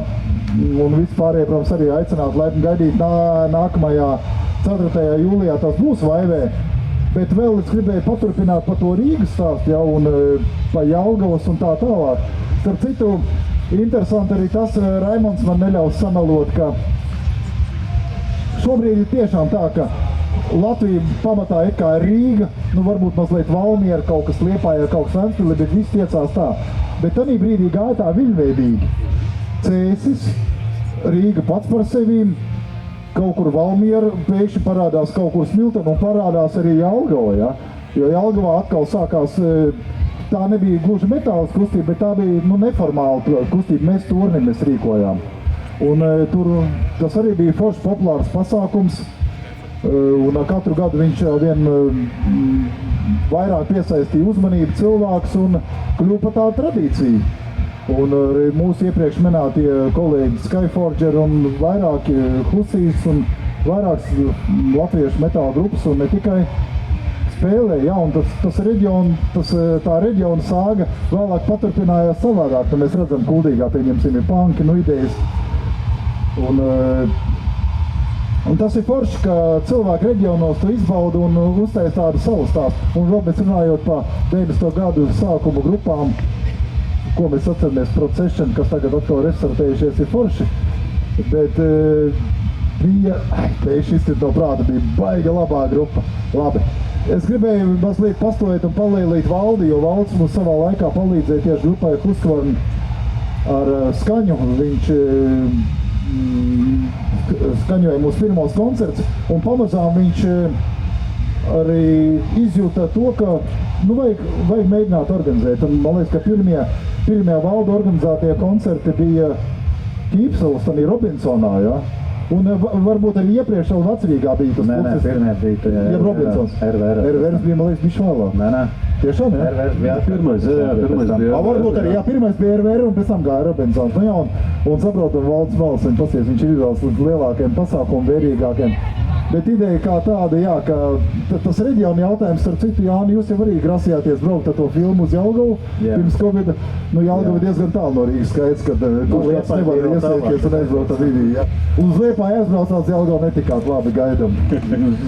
un vispārējie, protams, arī aicināt laipni gaidīt nākamajā 4. jūlijā. Tas būs Vaivē. Bet vēl es gribēju paturpināt par to Rīgas stāstu, ja, un pa Jelgavas un tā tālāk. Starp citu, interesanti arī tas, Raimonds man neļaus samelot, ka šobrīd ir tiešām tā, ka Latvija pamatā ir kā Rīga, varbūt mazliet Valmiera, kaut kas Liepājā, kaut kas Ventspilī, bet viss tiecās tā. Bet tanī brīdī gāja tā viļveidīgi. Cēsis, Rīga pats par sevīm, kaut kur Valmiera, pēkšņi parādās kaut kur Smiltena un parādās arī Jelgava, ja? Jo Jelgavā atkal sākās, tā nebija gluži metālas kustība, bet tā bija neformāla kustība, mēs turni mēs rīkojām. Un tur tas arī bija forši populārs pasākums, un katru gadu viņš vien vairāk piesaistīja uzmanību cilvēks un kļuva par tādu tradīciju. Un mūsu iepriekš minētie kolēģi Skyforger un vairāki Husīs un vairākas latviešu metāla grupas un ne tikai spēlē, jā, un tā reģiona sāga vēlāk paturpinājās savādāk, tad mēs redzam Kuldīgā, pieņemsim, ir punki, idejas. Un tas ir forši, ka cilvēki reģionos to izbauda un uztais tādu savu stāstu. Un vēl mēs runājot par 90. gadu sākumu grupām, ko mēs atceramies Procession, kas tagad atkal restartējušies, ir forši. Bet bija, pēkšņi izkrīt no prāta, bija baiga labā grupa. Labi. Es gribēju mazliet pastāvēt un palīlīt Valdi, jo Valds mums savā laikā palīdzēja tieši grupai Husqvarna ar skaņu. Viņš skaņoja mūsu pirmos koncerts, un pamazām viņš arī izjūta to, ka vajag mēģināt organizēt. Un man liekas, ka pirmie Valda organizētie koncerti bija Kīpsalas, tam ir Robinsonā, ja? Un varbūt arī iepriekš vēl Vecrīgā bija tas pirmie bija Robinsons. RVRs bija, man liekas, bišķi vēlāk. Tiešām, jā? Pirmais bija. Varbūt arī, jā, pirmais bija RVR un pēc tam gāja Robinsons. Nu jā, un saprotam, Valds Mals, viņš ir izvēles līdz lielākiem pasākumiem, vērīgākiem. Bet ideja kā tāda, jā, ka tas reģiona jautājums, starp citu, Jāni, jūs jau arī grasījāties braukt ar to filmu uz Jelgavu pirms Covid. Nu, Jelgava diezgan tālu no Rīgas skaits, kad kurš nevar iesēties un aizbraukt ar Rīgī, jā. Un uz Liepāju aizbraucās Jelgavu netikāt, labi gaidam.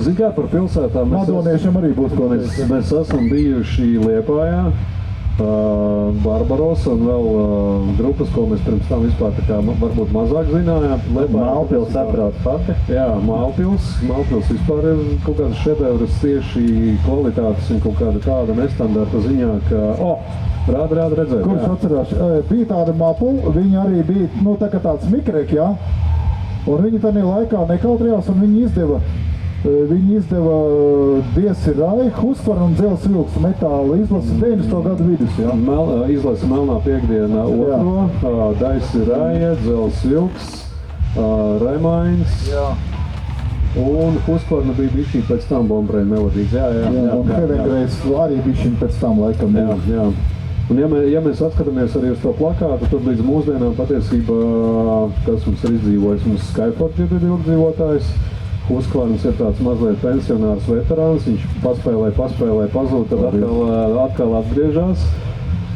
Zin kā par pilsētām? Madoniešiem arī būs ko mēs esam bijuši Liepājā, Barbarosa un vēl grupas, ko mēs pirms tam vispār tā kā varbūt mazāk zinājām. Mālpils saprāt pati? Jā, Mālpils vispār ir kaut kāds šedevrs tieši kvalitātes un kaut kāda tāda nestandarta ziņā, ka, rāda redzēt. Kurš atcerās, bija tāda mapula, viņi arī bija, nu tā kā tāds mikreki, jā, un viņi tādā laikā nekautrējās un viņi izdeva Diesi Rai, Husqvarna un Dzels Vilks metāla izlasi 90. gadu vidus, jā. Izlasi Melnā piekdiena otro, Daisi Raja, Dzels Vilks, Remains. Jā. Un Husqvarna bija bišķī pēc tam Bombrain melodijas. Jā, un Hevengrejs arī bišķiņ pēc tam laikam. Jā. Un ja mēs atskatāmies arī uz to plakātu, tad līdz mūsdienām patiesībā tas mums ir izdzīvojis. Mums Skyforge ir ilgdzīvotājs. Husqvarnas ir tāds mazliet pensionārs veterāns, viņš paspēlē, pazūd, tad atkal atgriežas.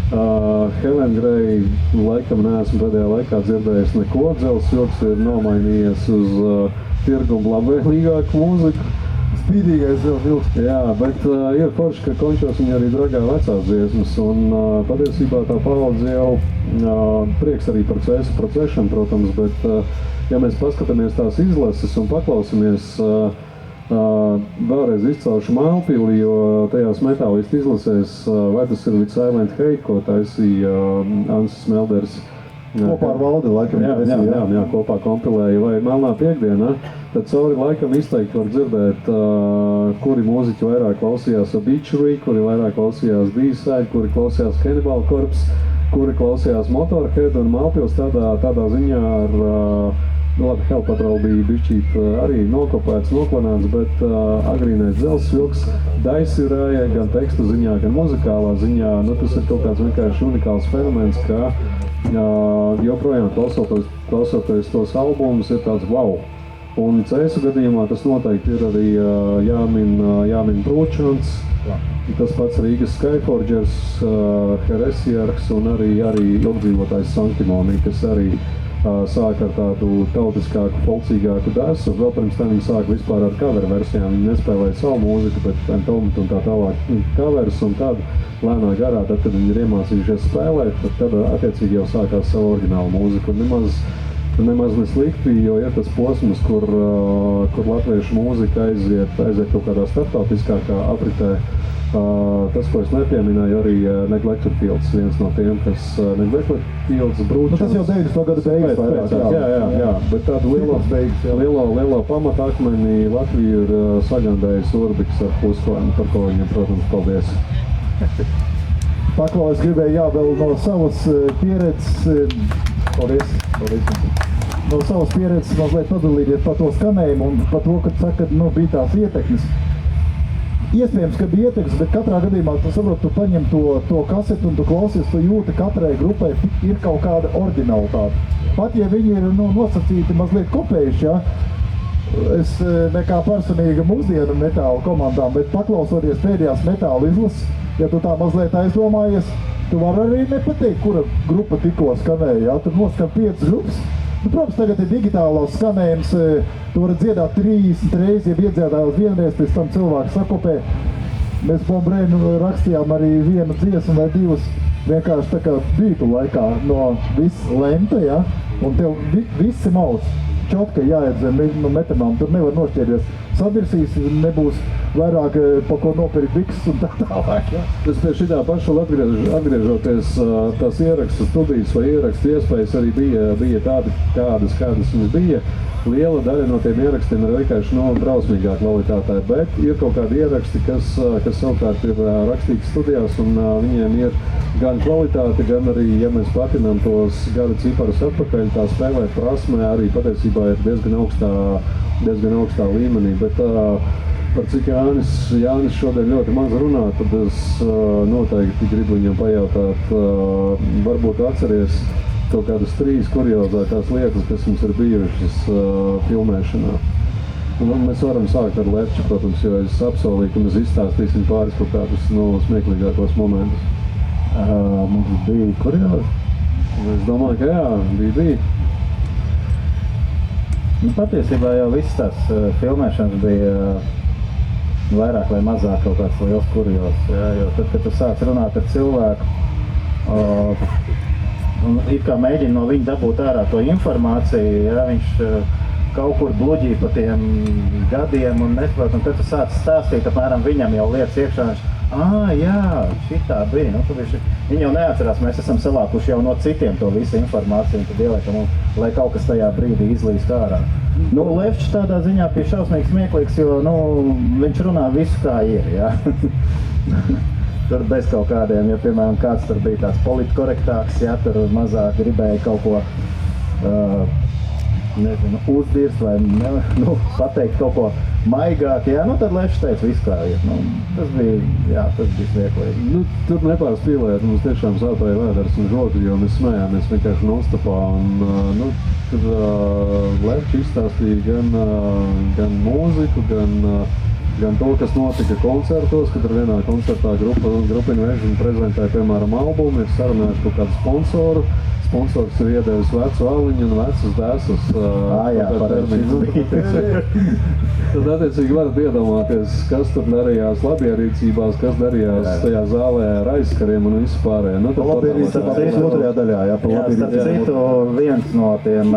Hevengrey laikam neesmu pēdējā laikā dzirdējis neko. Dzels Vilks ir nomainījies uz tirgumu labvēlīgāku mūziku. Spīdīgais Dzels Vilks. Jā, bet ir forši, ka končos viņi arī dragā vecās dziesmas, un patiesībā tā paudze jau prieks arī par cēšanu, protams, bet ja mēs paskatāmies tās izlases un paklausamies, vēlreiz izcelšu Mālpili, jo tajās metālistu izlasēs, vai tas ir With Silent Hate, ko taisīja Ansis Melders. Kopā ar Valdi laikam. Jā, kopā kompilēja, vai Melnā piekdiena, tad cauri laikam izteikti var dzirdēt, kuri mūziķi vairāk klausījās Obituary, kuri vairāk klausījās D-Side, kuri klausījās Cannibal Corpse, kuri klausījās Motorhead un Mālpils tādā ziņā ar labi, Hell Patrol bija bišķīt arī nokopēts, noklanāts, bet agrīnais Dzels Vilks, Daisi Raja gan tekstu ziņā, gan muzikālā ziņā, nu tas ir kaut kāds vienkārši unikāls fenomens, ka joprojām klausoties tos albumus ir tāds wow. Un Cēsu gadījumā tas noteikti ir arī jāmin Brūčants, tas pats Rīgas Skyforgers, Heresiarks un arī ilgdzīvotājs Sanktimonī, kas arī sāk ar tādu tautiskāku, folcīgāku desu. Vēl pirms tam viņi sāk vispār ar cover versijām. Viņi nespēlēja savu mūziku, bet Antomat un tā tālāk covers un tad lēnā garā, tad, kad viņi ir iemācījušies spēlēt, tad attiecīgi jau sākās savu oriģinālu mūziku. Un nemaz neslikti, jo ir tas posms, kur latviešu mūzika aiziet kaut kādā starptautiskākā apritē. Tas, ko es nepieminēju, arī Neglected Fields, viens no tiem, kas Neglected Fields, Brūčans. Nu, tas jau 90. gadu beigas vairāk. Jā, bet tādu lielo pamatakmeni Latviju ir sagandējis Urbiks ar Husqvarnu, par ko viņam, protams, paldies. Paklau, es gribēju vēl no savas pieredzes, paldies. No savas pieredzes mazliet padalīties par to skanējumu un par to, kad saka, bija tās ietekmes. Iespējams, ka bija ietekmes, bet katrā gadījumā, tu saproti, tu paņem to kaseti un tu klausies, tu jūti, katrai grupai ir kaut kāda oriģinalitāte. Pat, ja viņi ir nosacīti mazliet kopējuši, ja? Es nekā personīga mūsdienu metāla komandām, bet paklausoties pēdējās metāla izlases, ja tu tā mazliet aizdomājies, tu vari arī nepateikt, kura grupa tikko skanēja, ja? Tur noskan 5 grupas. Nu, protams, tagad ir digitālās skanējums, tu vari dziedāt 30 reizes, ja iedziedājot vienreiz, pēc tam cilvēki sakopē. Mēs Bombrainu rakstījām arī vienu dziesmu vai divas vienkārši tā kā bītu laikā no viss lenta, ja? Un tev visi maus. Čotka jāiedzem no metamām, tur nevar nošķēries. Sadirsīs, nebūs vairāk pa ko nopirkt biks un tā tālāk. Ja? Tas pie šitā paša atgriežoties, tās ierakstu studijas vai ierakstu iespējas arī bija tādas, kādas viņas bija. Liela daļa no tiem ierakstiem ir vienkārši drausmīgā kvalitātē, bet ir kaut kādi ieraksti, kas savukārt ir rakstīti studijās un viņiem ir gan kvalitāte, gan arī, ja mēs patinām tos gada ciparus atpakaļ, tā spēlēt prasmē arī patiesībā ir diezgan augstā līmenī, bet par cik Jānis šodien ļoti maz runā, tad es noteikti gribu viņam pajautāt, varbūt atceries kaut kādas 3 kuriozākās lietas, kas mums ir bijušas filmēšanā. Mēs varam sākt ar Lefču, protams, jo es apsolīju, ka mēs izstāstīsim pāris kaut kādus smieklīgākos momentus. Mums bija kuriozi? Es domāju, ka jā, bija. Patiesībā jau viss tās filmēšanas bija vairāk vai mazāk kaut kāds liels kurios. Jo tad, kad tu sāc runāt ar cilvēku, un it kā mēģina no viņa dabūt ārā to informāciju, viņš kaut kur bluģī pa tiem gadiem un nesaprot, un tad tu sāc stāstīt, apmēram viņam jau lietas iekšā, viņš jā, šitā bija, viņi jau neatcerās, mēs esam savākuši jau no citiem to visu informāciju, un tad ieliekam, lai kaut kas tajā brīdī izlīst ārā. Lefčs tādā ziņā bija šausmīgi smieklīgs, jo, viņš runā visu kā ir, jā. Tur bez kaut kādiem, ja, piemēram, kāds tur bija tāds politkorektāks, ja, tur mazāk gribēja kaut ko, uzdirst vai pateikt kaut ko maigāk, jā, tad Lefčs teica visu kā ir. Tas bija smieklīgi. Tur nepārspīlēt, mums tiešām sāpēja vēders un žogi, jo mēs smējāmies vienkārši nonstopā. Tur Lefčs izstāstīja gan mūziku, gan to, kas notika koncertos, kad ar vienā koncertā Grupina Veža prezentēja, piemēram, albumu, ir sarunājuši kaut kādu sponsoru. Sponsors ir iedevis vecu aliņu un vecas dēsas. Tad attiecīgi varat iedomāties, kas tur darījās labierīcībās, kas darījās tajā zālē ar aizskariem un visu pārējo. Labierīcības otrajā daļā, jā, par labierīcībām. Starp citu, viens no tiem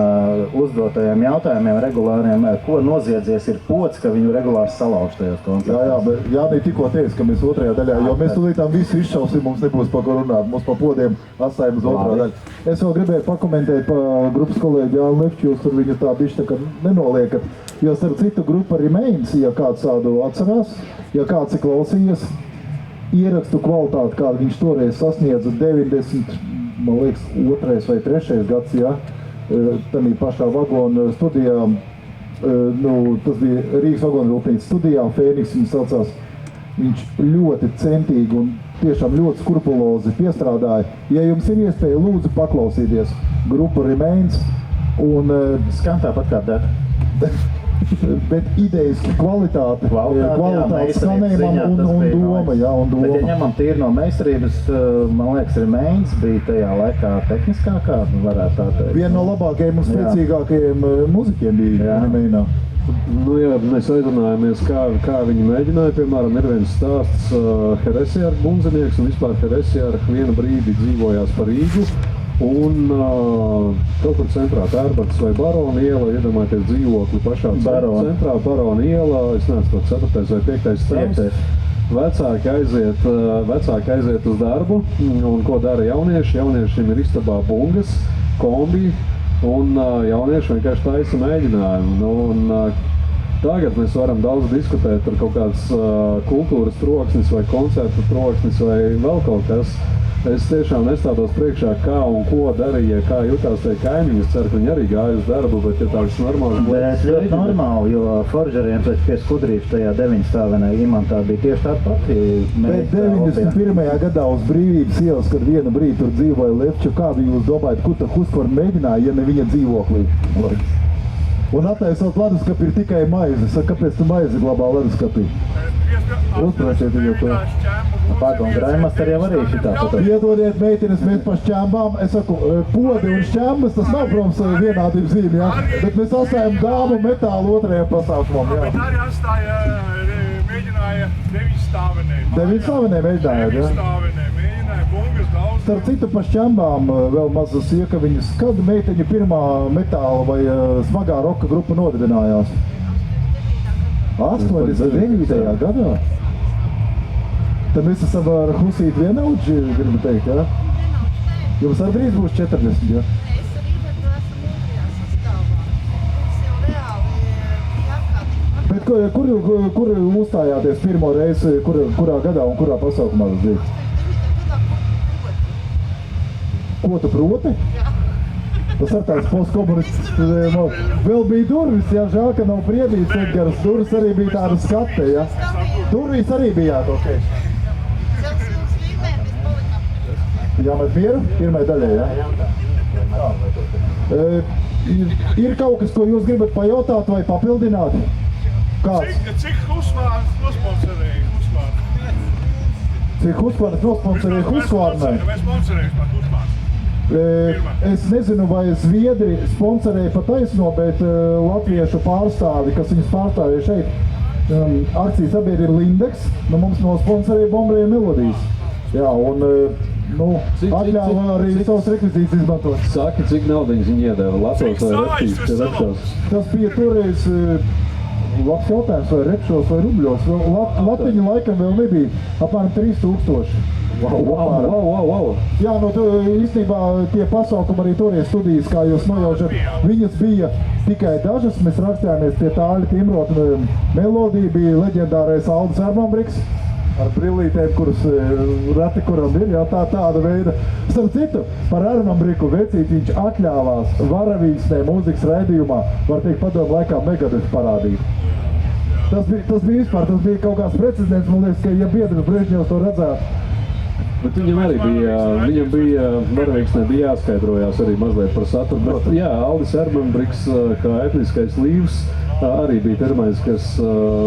uzdotajiem jautājumiem regulāriem, ko noziedzies ir pods, ka viņu regulāri salauž tajos koncertos. Jā, bet Jānī tikko teica, ka mēs otrajā daļā, jo mēs tūlītām visu izšausim, mums nebūs par ko runāt, mums pa podiem atstājam uz otrā daļu. Es vēl gribēju pakomentēt pa grupas kolēģi Jānu Lefču, jūs tur viņu tā bišķi tā kā nenoliekat. Jo starp citu grupa Remains, ja kāds tādu atcerās, ja kāds ir klausījies, ierakstu kvalitāti, kādu viņš toreiz sasniedza 90, man liekas, 2. vai 3. gads, ja, tamī pašā vagona studijā, tas bija Rīgas vagona rūpnīcas studijā, Fēniks viņu saucās, viņš ļoti centīgi un tiešām ļoti skrupulozi piestrādāja. Ja jums ir iespēja, lūdzu paklausīties grupu Remains un skan tāpat kā bet idejiski kvalitāte skanējumam un doma, jā, un doma. Bet, ja ņemam tīri no meistarības, man liekas, Remains bija tajā laikā tehniskākā, varētu tā teikt. Viena no labākajiem un spēcīgākajiem muziķiem bija Remainā. Jā, mēs aizrunājāmies, kā viņi mēģināja. Piemēram, ir viens stāsts, Heresijārka bundzinieks un vispār Heresijārka vienu brīdi dzīvojās par Rīgu. Un kaut kur centrā Tērbatas vai Barona iela, iedomājieties dzīvokli pašā centrā, Barona iela, es nezinu, 4. vai 5. stāvs. Vecāki aiziet uz darbu, un ko dara jaunieši? Jauniešiem ir istabā bungas, kombi, un jaunieši vienkārši taisa mēģinājumu. Tagad mēs varam daudz diskutēt par kaut kādas kultūras troksnis vai koncertu troksnis vai vēl kaut kas. Es tiešām nestādos priekšā, kā un ko darīja, kā jutās tie kaimiņi. Es ceru, ka viņi arī gāja uz darbu, bet ja tāds normāls... Bet ļoti normāli, jo Forgeriem pie Skudrīša tajā 9-stāvenē imantā bija tieši tāda pati. Bet 91. gadā uz Brīvības ielas, kad vienu brīdi tur dzīvoja Lefču, kādu jūs domājat, kur tā Huskvarna mēģināja, ja ne viņa dzīvoklī? Un attaisot leduskapi ir tikai maize. Saka, kāpēc tu maizi glabā leduskapī? Uzprašiet viņu to. Pagam, Graimaster jau arī šitā. Piedodiet, meitenes, mēs pa šķēmbām. Es saku, podi un šķēmbas, tas nav, protams, vienādība zīme, jā. Bet mēs atstājam dāmu metālu otrajam pasākumam, jā. Bet arī atstāja, mēģināja 9-stāvenē. 9-stāvenē mēģinājāt, jā? 9-stāvenē mēģināja, bungas daudz. Starp citu pa šķēmbām vēl mazas iekaviņas. Kad meiteņa pirmā metāla vai smagā roka grupa nodibinājās? 89. gadā? Tad mēs esam ar Husīti vienaudži, gribu teikt, jā? Jums ar drīz būs 40, jā? Es arī esmu otrajā sastāvā. Es jau reāli jākādīgi. Bet kur uzstājāties pirmo reizi, kurā gadā un kurā pasaukumā tas bija? Gadā, ko tu proti? Ko tu proti? Jā. Tas ar tāds postkomunists vēl bija durvis, jā, žēl, ka nav priedīts Edgars. Durvis arī bija tāda skate, jā. Durvis arī bijāt, ok. Celsījums līmē, mēs palikām. Jāmet mieru? Pirmai daļai, jā? Ir kaut kas, ko jūs gribat pajautāt vai papildināt? Kāds? Cik Husvārds nosponsorēja Husvārdu? Cik Husvārds nosponsorēja Husvārdu? Mēs sponsorējam par Husvārdu. Es nezinu, vai Zviedri sponsorēja pa taisno, bet latviešu pārstāvi, kas viņus pārstāvēja šeit, akcijas sabiedrība Lindex, mums nosponsorēja Bombrēja melodijas. Jā, un atļāva arī savus rekvizītus izmantot. Saki, cik naudiņas viņi iedeva Latvijas vai repšos? Tas bija toreiz labs jautājums, vai repšos vai rubļos. Latviņu laikam vēl nebija, apmēram 3000. Wow. Jā, īstenībā tie pasaukumi arī toreiz studijas, kā jūs nojaušat, viņas bija tikai dažas, mēs rakstījāmies pie Tāļa Timrota melodija, bija leģendārais Aldis Ermanbriks ar brillītēm, kuras reti kuram ir, jā, tāda veida. Starp citu, par Ermanbriku vecīt viņš atļāvās Varavīksnē mūzikas raidījumā, var teikt, padomu laikā Megadeth parādīt. Tas bija vispār, tas bija kaut kāds precedents, man liekas, ka ja Biedrs Brežņevs to redzētu. Bet viņam arī bija, Varavīksnē bija jāskaidrojās arī mazliet par saturu, bet jā, Aldis Ermanbriks kā etniskais līvs arī bija pirmais, kas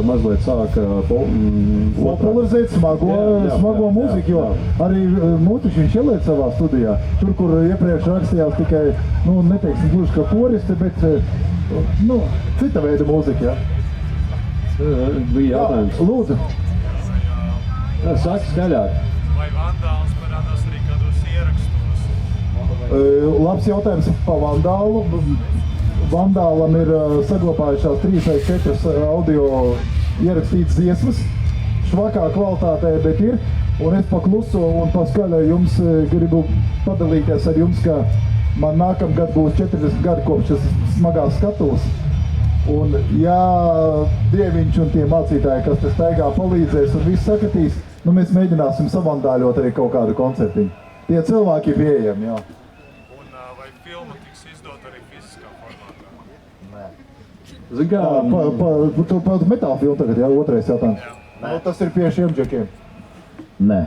mazliet sāka popularizēt smago mūziku, jo arī Mūtiši viņš ieliet savā studijā, tur, kur iepriekš rakstījās tikai, neteiksim gluži kā koristi, bet, cita veida mūzika, jā. Bija jautājums. Lūdzu. Saki skaļāk. Vai Vandāls parādās arī kādos ierakstos? Labs jautājums par Vandālu. Vandālam ir saglabājušās 3 vai 4 audio ierakstītas dziesmas. Švakā kvalitātē, bet ir. Un es pakluso un paskaļai jums gribu padalīties ar jums, ka man nākamgad būs 40 gadi kopš šis smagās skatuves. Un ja Dieviņš un tie mācītāji, kas te staigā palīdzēs un viss sakatīs, mēs mēģināsim savandāļot arī kaut kādu koncertiņu. Tie cilvēki ir pieejami, jā. Un vai filma tiks izdot arī fiziskā formātā? Zin kā... Par metāla filmu tagad, jā, otrais jautājums. Tas ir pie šiem džekiem. Nē.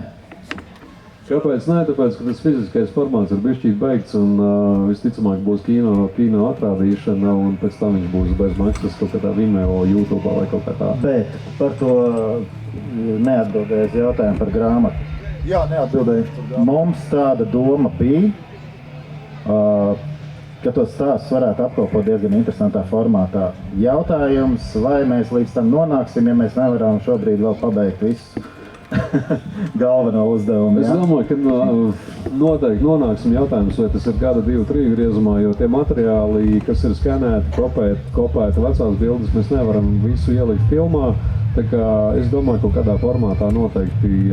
Kāpēc nē? Tāpēc, ka tas fiziskais formāts ir bišķīt beigts un visticamāk būs kino atrādīšana un pēc tam viņš būs bez maksas kaut kādā Vimeo, YouTube vai kaut kā tā. Bet par to neatbildēs jautājumu par grāmatu. Jā, neatbildēju. Mums tāda doma bija, ka tos stāstus varētu apkopot diezgan interesantā formātā. Jautājums, vai mēs līdz tam nonāksim, ja mēs nevaram šobrīd vēl pabeigt visu galveno uzdevumu. Es domāju, ka noteikti nonāksim jautājums, vai tas ir gada 2-3 griezumā, jo tie materiāli, kas ir skanēti, kopēti vecās bildes, mēs nevaram visu ielikt filmā. Tā kā es domāju, ka kādā formātā noteikti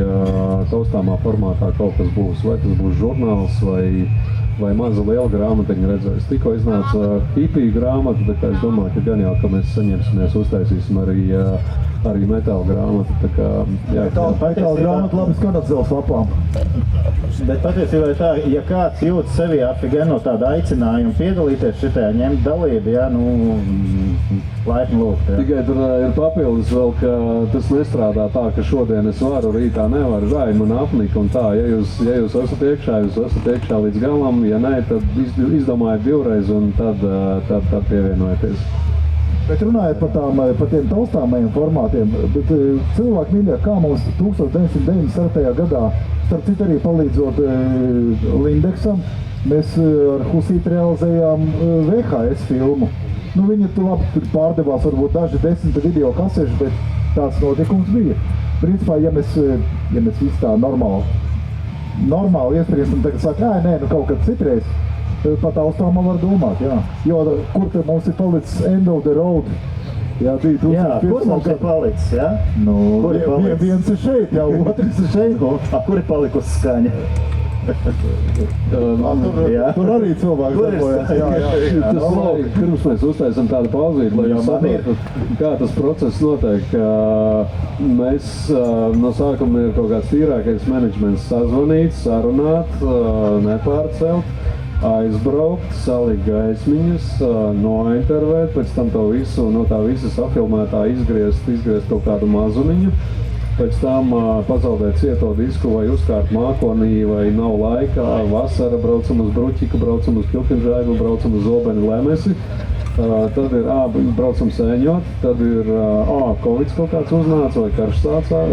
taustāmā formātā kaut kas būs. Vai tas būs žurnāls vai maza liela grāmatiņa redzēs. Tikko iznāca hipiju grāmata, tā kā es domāju, ka gan jau, ka mēs saņemsimies, uztaisīsim arī metāla grāmatu. Tā kā, jā, metāla grāmata labi skanat zels lapām. Bet patiesībā ir tā, ja kāds jūt sevi afigēn no tāda aicinājuma piedalīties šitajā, ņemt dalību, jā, laipni lūgt. Tikai tur ir papildus vēl, ka tas nestrādā tā, ka šodien es varu, rītā nevaru, vai man apnika un tā. Ja jūs esat iekšā līdz galam, ja nē, tad izdomājiet 2 reizes un tad pievienojieties. Bet runājot par tiem taustāmajiem formātiem, bet cilvēki mīļāk, kā mums 1997. gadā, starp citu arī palīdzot Lindexam, mēs ar Husīti realizējām VHS filmu. Viņi labi tur pārdevās varbūt daži 10 video kasešu, bet tāds notikums bija. Principā, ja mēs visu tā normāli iespriesim, tagad saka, nē, kaut kad citreiz, pat taustāmā var domāt, jā. Jo kur te mums ir palicis End of the Road? Jā, kur mums ir palicis, jā? Viens ir šeit, jā, otrs ir šeit. Kur ir palikusi skaņa? Tur arī cilvēki darbojas. Tas labi, pirms mēs uztaisam tādu pauzīti, lai jūs saprotu, kā tas process notiek. Mēs no sākuma ir kaut kāds tīrākais menedžments sazvanīt, sarunāt, nepārcelt. aizbraukt, salikt gaismiņas, nointervēt, pēc tam to visu, no tā visa safilmētā izgriezt kaut kādu mazumiņu, pēc tam pazaudēt cieto disku vai uzkārt mākonī, vai nav laika, vasara braucam uz Bruķiku, braucam uz Kļukinžaibu, braucam uz Zobeni Lemesi, tad ir, braucam sēņot, tad ir, Covids kaut kāds uznāca vai karš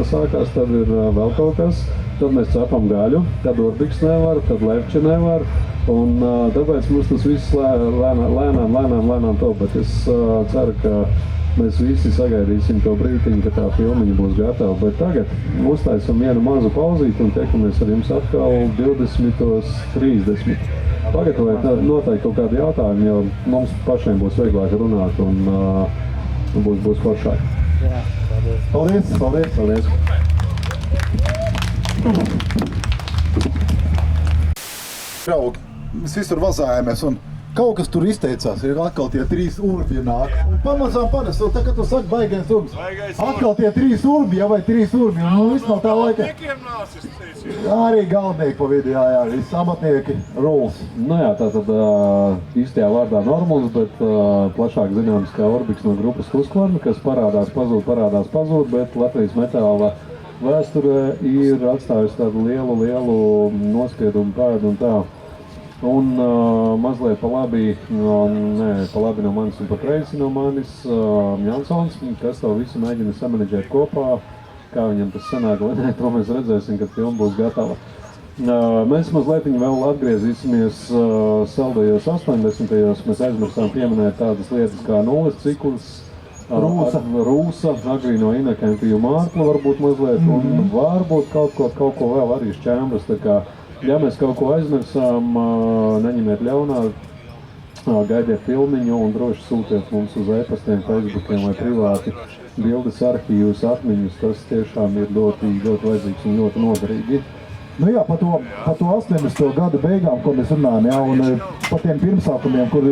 sākās, tad ir vēl kaut kas, tad mēs cepam gaļu, tad Urbiks nevar, tad Levči nevar, un tāpēc mums tas viss lēnām top, bet es ceru, ka mēs visi sagaidīsim to brītiņu, ka tā filmiņa būs gatava, bet tagad uztaisam vienu mazu pauzīti un tiekamies ar jums atkal 20:30. Pagatavojiet noteikti kaut kādu jautājumu, jo mums pašiem būs vieglāk runāt un būs foršāk. Paldies! Draugi, mēs visur vazājāmies un kaut kas tur izteicās, ir atkal tie 3 urbi nāk. Un pamazām panesu, tā kā tu saki baigais urbs. Atkal tie 3 urbi, vai 3 urbi, un viss no tā laika. Arī galvenieki pa vidu, jā, visi amatnieki, rules. Nu jā, tātad īstajā vārdā Normals, bet plašāk zināms kā Urbiks no grupas Husqvarna, kas parādās pazūd, bet Latvijas metāla vēsturē ir atstājusi tādu lielu nospiedumu pēdu un tā. Un mazliet pa labi no manis un pa kreisi no manis Jansons, kas to visu mēģina samanedžēt kopā. Kā viņam tas sanāk, vai ne, to mēs redzēsim, kad filma būs gatava. Mēs mazliet vēl atgriezīsimies saldajos 80. Mēs aizmirsām pieminēt tādas lietas kā nulles cikls, Rūsa, agrīno Inakempiju Mārklu varbūt mazliet, un varbūt kaut ko vēl arī šķēmbas, tā kā ja mēs kaut ko aizmirsām, neņemiet ļaunā, gaidiet filmiņu un droši sūtiet mums uz e-pastiem, Facebookiem vai privāti bildes, arhīvus, atmiņus. Tas tiešām ir ļoti vajadzīgs un ļoti noderīgi. Nu jā, pa to 80. gada beigām, ko mēs runājam, jā, un pa tiem pirmsākumiem, kur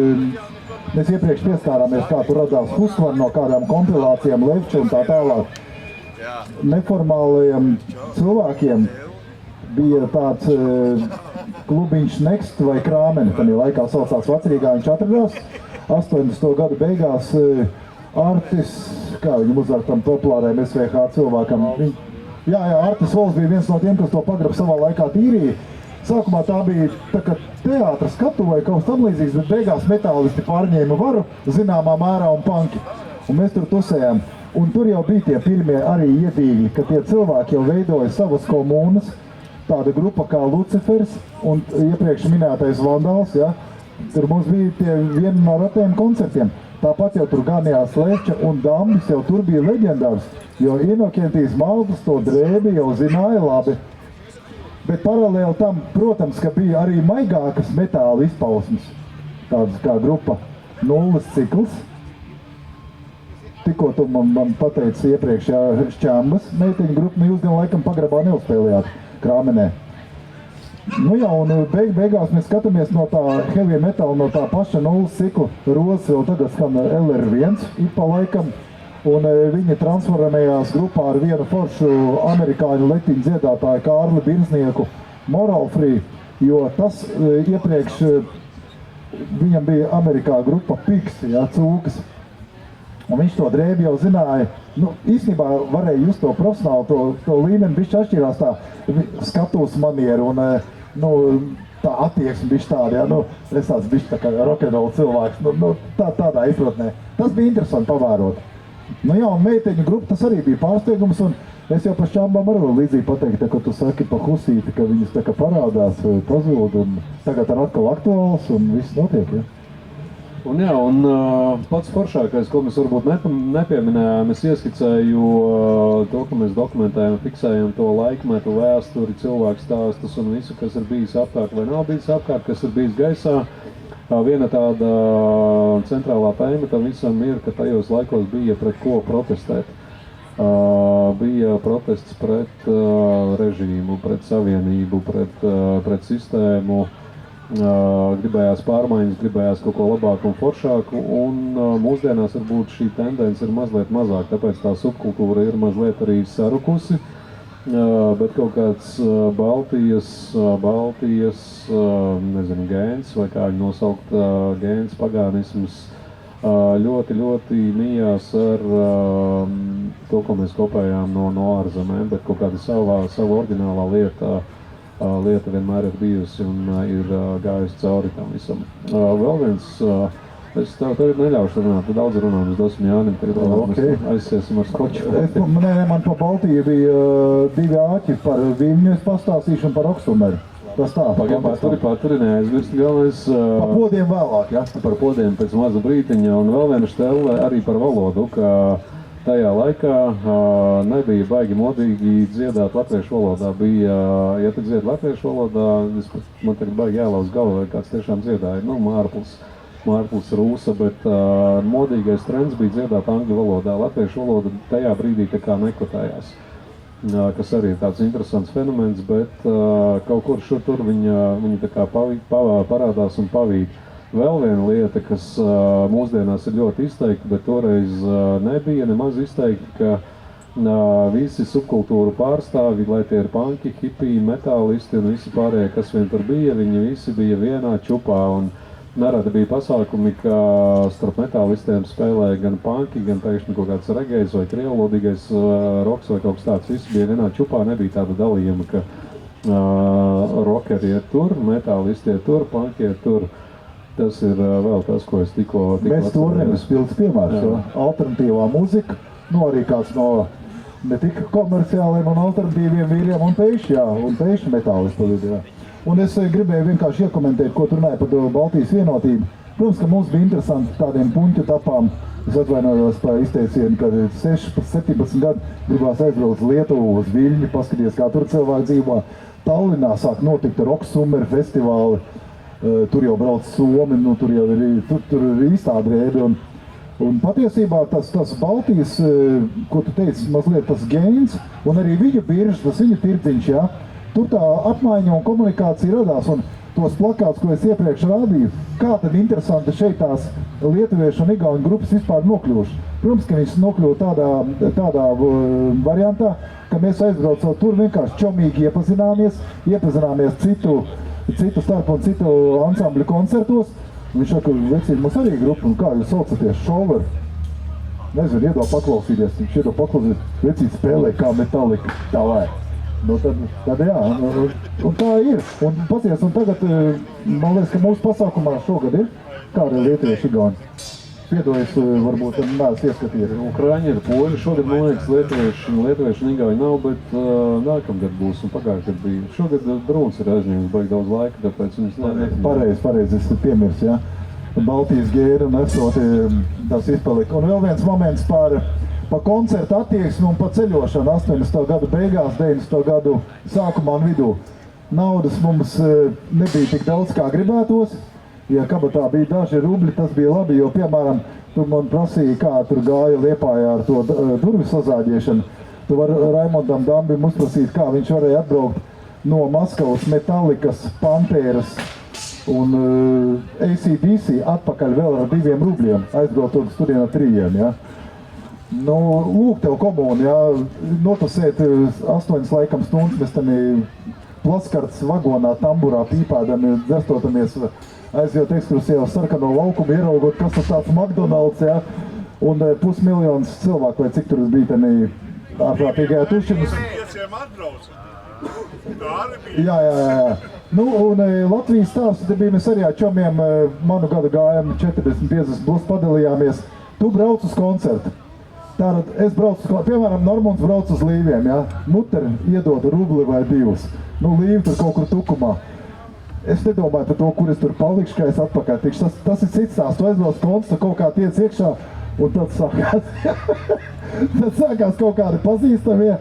mēs iepriekš pieskārāmies, kā tur radās Husqvarna no kādām kompilācijām, Levči un tā tālāk. Neformālajiem cilvēkiem bija tāds klubiņš Next vai Krāmeni, tajā laikā saucās Vecrīgā, viņš atradās 80. gada beigās Artis, kā viņam uzvar tam populārajam SVH cilvēkam. Jā, Artis Vols bija viens no tiem, kas to pagrabu savā laikā tīrīja. Sākumā tā bija tā kā teātra skatu vai kaut kas tam līdzīgs, bet beigās metālisti pārņēma varu zināmā mērā un punki. Un mēs tur tusējām. Un tur jau bija tie pirmie arī iedīgļi, ka tie cilvēki jau veidoja savas komunas, tāda grupa kā Lucifers un iepriekš minētais Vandals, ja? Tur mums bija tie viena no ratiem koncertiem. Tāpat jau tur ganījās Levča un Dambis, jau tur bija leģendārs, jo Inokentijas Maltas to drēbi jau zināja labi. Bet paralēli tam, protams, ka bija arī maigākas metāla izpausmes, tādas kā grupa Nulles cikls. Tikko tu man pateici iepriekš, jā, šķēmbas meitiņu grupu, jūs gan laikam pagrabā neuzspēlējāt Krāmenē. Nu jā, un beigās mēs skatāmies no tā heavy metal, no tā paša Nulles cikla Rozes, vēl tagad skan LR1 pa laikam, un viņi transformējās grupā ar vienu foršu amerikāņu letiņu dziedātāju Kārli Birznieku Moral Free, jo tas iepriekš viņam bija Amerikā grupa Pigs, jā, Cūkas. Un viņš to drēbi jau zināja, nu, īstenībā varēja just to profesionāli, to līmeni bišķi atšķirās tā skatūs manieru un, nu, tā attieksme bišķi tāda, jā, nu, es tāds bišķi tā kā rock'n'roll cilvēks, nu, tādā izpratnē. Tas bija interesanti pavērot. Nu jā, un meiteņu grupa tas arī bija pārsteigums, un es jau pa šķāmbām arī līdzīgi pateiktu, ka tu saki pa Husīti, ka viņas tā kā parādās, pazūd, un tagad ir atkal aktuāls, un viss notiek, jā. Un jā, un pats foršākais, ko mēs varbūt nepieminējām, es ieskicēju to, ka mēs dokumentējam, fiksējam to laikmetu, vēsturi, cilvēku stāstus un visu, kas ir bijis apkārt vai nav bijis apkārt, kas ir bijis gaisā. Viena tāda centrālā tēma tam visam ir, ka tajos laikos bija pret ko protestēt. Bija protests pret režīmu, pret savienību, pret sistēmu. Gribējās pārmaiņas, gribējās kaut ko labāku un foršāku, un mūsdienās varbūt šī tendence ir mazliet mazāk, tāpēc tā subkultūra ir mazliet arī sarukusi, bet kaut kāds Baltijas, nezinu, gēns, vai kā viņi nosaukt, gēns, pagānisms, ļoti mijās ar to, ko mēs kopējām no ārzemēm, bet kaut kāda sava oriģinālā lieta vienmēr ir bijusi un ir gājusi cauri tam visam. Vēl viens, es tev tagad neļaušu runāt, tu daudz runāt, es dosim Jānim, tagad mēs aizsiesim ar skoču. Man pa Baltiju bija 2 āķi par Viļņu, es pastāstīšu un par Oksumeru. Tas tā, Tur neaizmirst galvenais. Par podiem vēlāk, ja? Par podiem pēc maza brītiņa, un vēl viena štelle arī par valodu, ka tajā laikā nebija baigi modīgi dziedāt latviešu valodā. Bija, ja tu dziedi latviešu valodā, man tagad baigi jālauz galva, vai kāds tiešām dziedāja, Mārpils Rūsa, bet modīgais trends bija dziedāt angļu valodā. Latviešu valoda tajā brīdī tā kā nekotājās. Kas arī ir tāds interesants fenomens, bet kaut kur šur tur viņa tā kā parādās un pavīd. Vēl viena lieta, kas mūsdienās ir ļoti izteikta, bet toreiz nebija nemaz izteikta, ka visi subkultūru pārstāvi, lai tie ir punki, hipiji, metālisti un visi pārējie, kas vien tur bija, viņi visi bija vienā čupā. Un nerada bija pasākumi, ka starp metālistiem spēlēja gan punki, gan pēkšņi kaut kāds regejs vai krievlodīgais roks vai kaut kas tāds. Visi bija vienā čupā, nebija tāda dalījuma, ka rockeri ir tur, metālisti ir tur, punki ir tur. Tas ir vēl tas, ko es tikko Mēs Turnenes pilns piemērs, alternatīvā muzika, arī kāds no ne tik komerciāliem un alternatīviem vīriem un pēkšņi metālistu vidē. Un es gribēju vienkārši iekomentēt, ko tu runāji par Baltijas vienotību. Protams, ka mums bija interesanti tādiem puņķu tapām. Es atvainojos par izteicienu, ka 17 gadu gribās aizbraukt uz Lietuvu, uz Viļņu, paskaties, kā tur cilvēki dzīvo. Tallinā sāk notikt Roksumera festivāli. Tur jau brauc Somi, tur jau ir īstā drēbe. Un patiesībā tas Baltijas, ko tu teici, mazliet tas gēns, un arī viņu birža, tas viņu tirdziņš, jā. Tur tā apmaiņa un komunikācija radās, un tos plakātus, ko es iepriekš rādīju, kā tad interesanti šeit tās lietuviešu un igauņu grupas vispār nokļūši. Protams, ka viņš nokļuva tādā variantā, ka mēs aizbraucot tur vienkārši čomīgi iepazināmies citu starp un citu ansambļu koncertos. Viņš saka, vecīt, mums arī grupa, un kā jūs saucaties, Šover? Nezinu, iedod paklausīties, viņš iedod paklausīties, vecīt spēlē kā Metallica, tā vai. Tad jā, un tā ir. Un pasies, un tagad, man liekas, ka mūsu pasākumā šogad ir kāda lietuvieši igauni. Piedodies, varbūt neesmu ieskatījies. Ukraiņi ir poļi, šogad, man liekas, lietuvieši un igauņi nav, bet nākamgad būs un pagājušajā gadu bija. Šogad Bruns ir aizņēmis baigi daudz laika, tāpēc viņas nevar. Pareizi, es piemirsu, jā. Baltijas gēra un esot tas izpalika. Un vēl viens moments par koncertu attieksmi un par ceļošanu 80. gadu beigās, 90. gadu sākumā un vidū. Naudas mums nebija tik daudz, kā gribētos. Ja kabatā bija daži rubļi, tas bija labi, jo, piemēram, tu man prasīja, kā tur gāja Liepājā ar to durvju sazāģiešanu. Tu vari Raimondam Dambim uzprasīt, kā viņš varēja atbraukt no Maskavas, Metallikas, Pantēras un AC/DC atpakaļ vēl ar 2 rubļiem, aizbraukt uz turienu ar 3, ja. Nu, lūk tev komuni, ja, notasēt 8 laikam stundas, mēs tam plaskarts vagonā, tamburā, pīpādami, dzerstotamies, aizjot ekskursijā uz sarkano laukumu, ieraugot, kas tas tāds McDonald's, ja, un 500 000 cilvēku, vai cik tur bija tenī ārprātīgajā tušinas. Jā. Nu, un Latvijas stāsts, te bija mēs arī ar čomiem, manu gadu gājām 40-50 plus padalījāmies. Tu brauc uz koncertu. Tātad es braucu, piemēram, Normons brauc uz Līviem, ja? Muteri iedod rubli vai 2. Nu, Līvi tur kaut kur tukumā. Es nedomāju par to, kur es tur palikšu, ka es atpakaļ tikšu. Tas ir cits tās. Tu aizbrauc koncertu, kaut kā tiec iekšā, un tad sākās kaut kādi pazīstamie.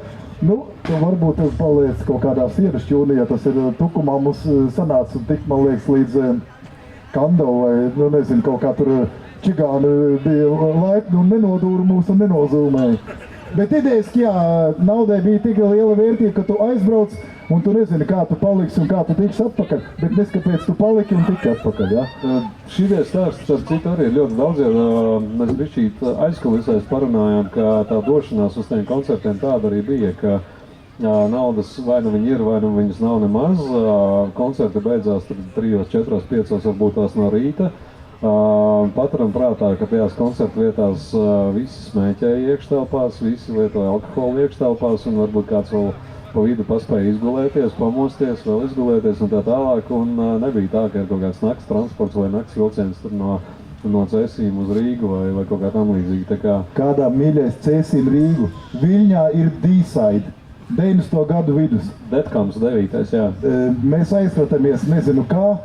Nu, tu varbūt paliec kaut kādā sievišķu jūnijā, tas ir tukumā mums sanāca un tik, man liekas, līdz Kandau vai, nu, nezinu, kaut kā tur čigāni bija laipni un nenodūra mūs un nenozūmēja. Bet idejiski, jā, naudai bija tik liela vērtība, ka tu aizbrauc un tu nezini, kā tu paliksi un kā tu tiksi atpakaļ, bet nes, kāpēc tu paliki un tiki atpakaļ, jā. Šīdie stāsts, starp citu, arī ir ļoti daudz, jo mēs bišķīt aizkulisēs parunājām, ka tā došanās uz tiem koncertiem tāda arī bija, ka naudas vai nu viņi ir, vai nu viņas nav nemaz. Koncerti beidzās 3, 4, 5, varbūt tās no rīta. Paturam prātā, ka tajās koncertu vietās visi smēķēja iekštelpās, visi lietoja alkoholu iekštelpās un varbūt kāds vēl pa vidu paspēja izgulēties, pamosties, vēl izgulēties un tā tālāk. Un nebija tā, ka ir kaut kāds nakts transports vai nakts vilciens tur no Cēsīm uz Rīgu vai kaut kā tam līdzīgi. Tā kā... Kādā mīļais Cēsīm Rīgu? Viļņā ir D-side, 90. gadu vidus. Detkams 9. jā. Mēs aizkratamies, nezinu kā.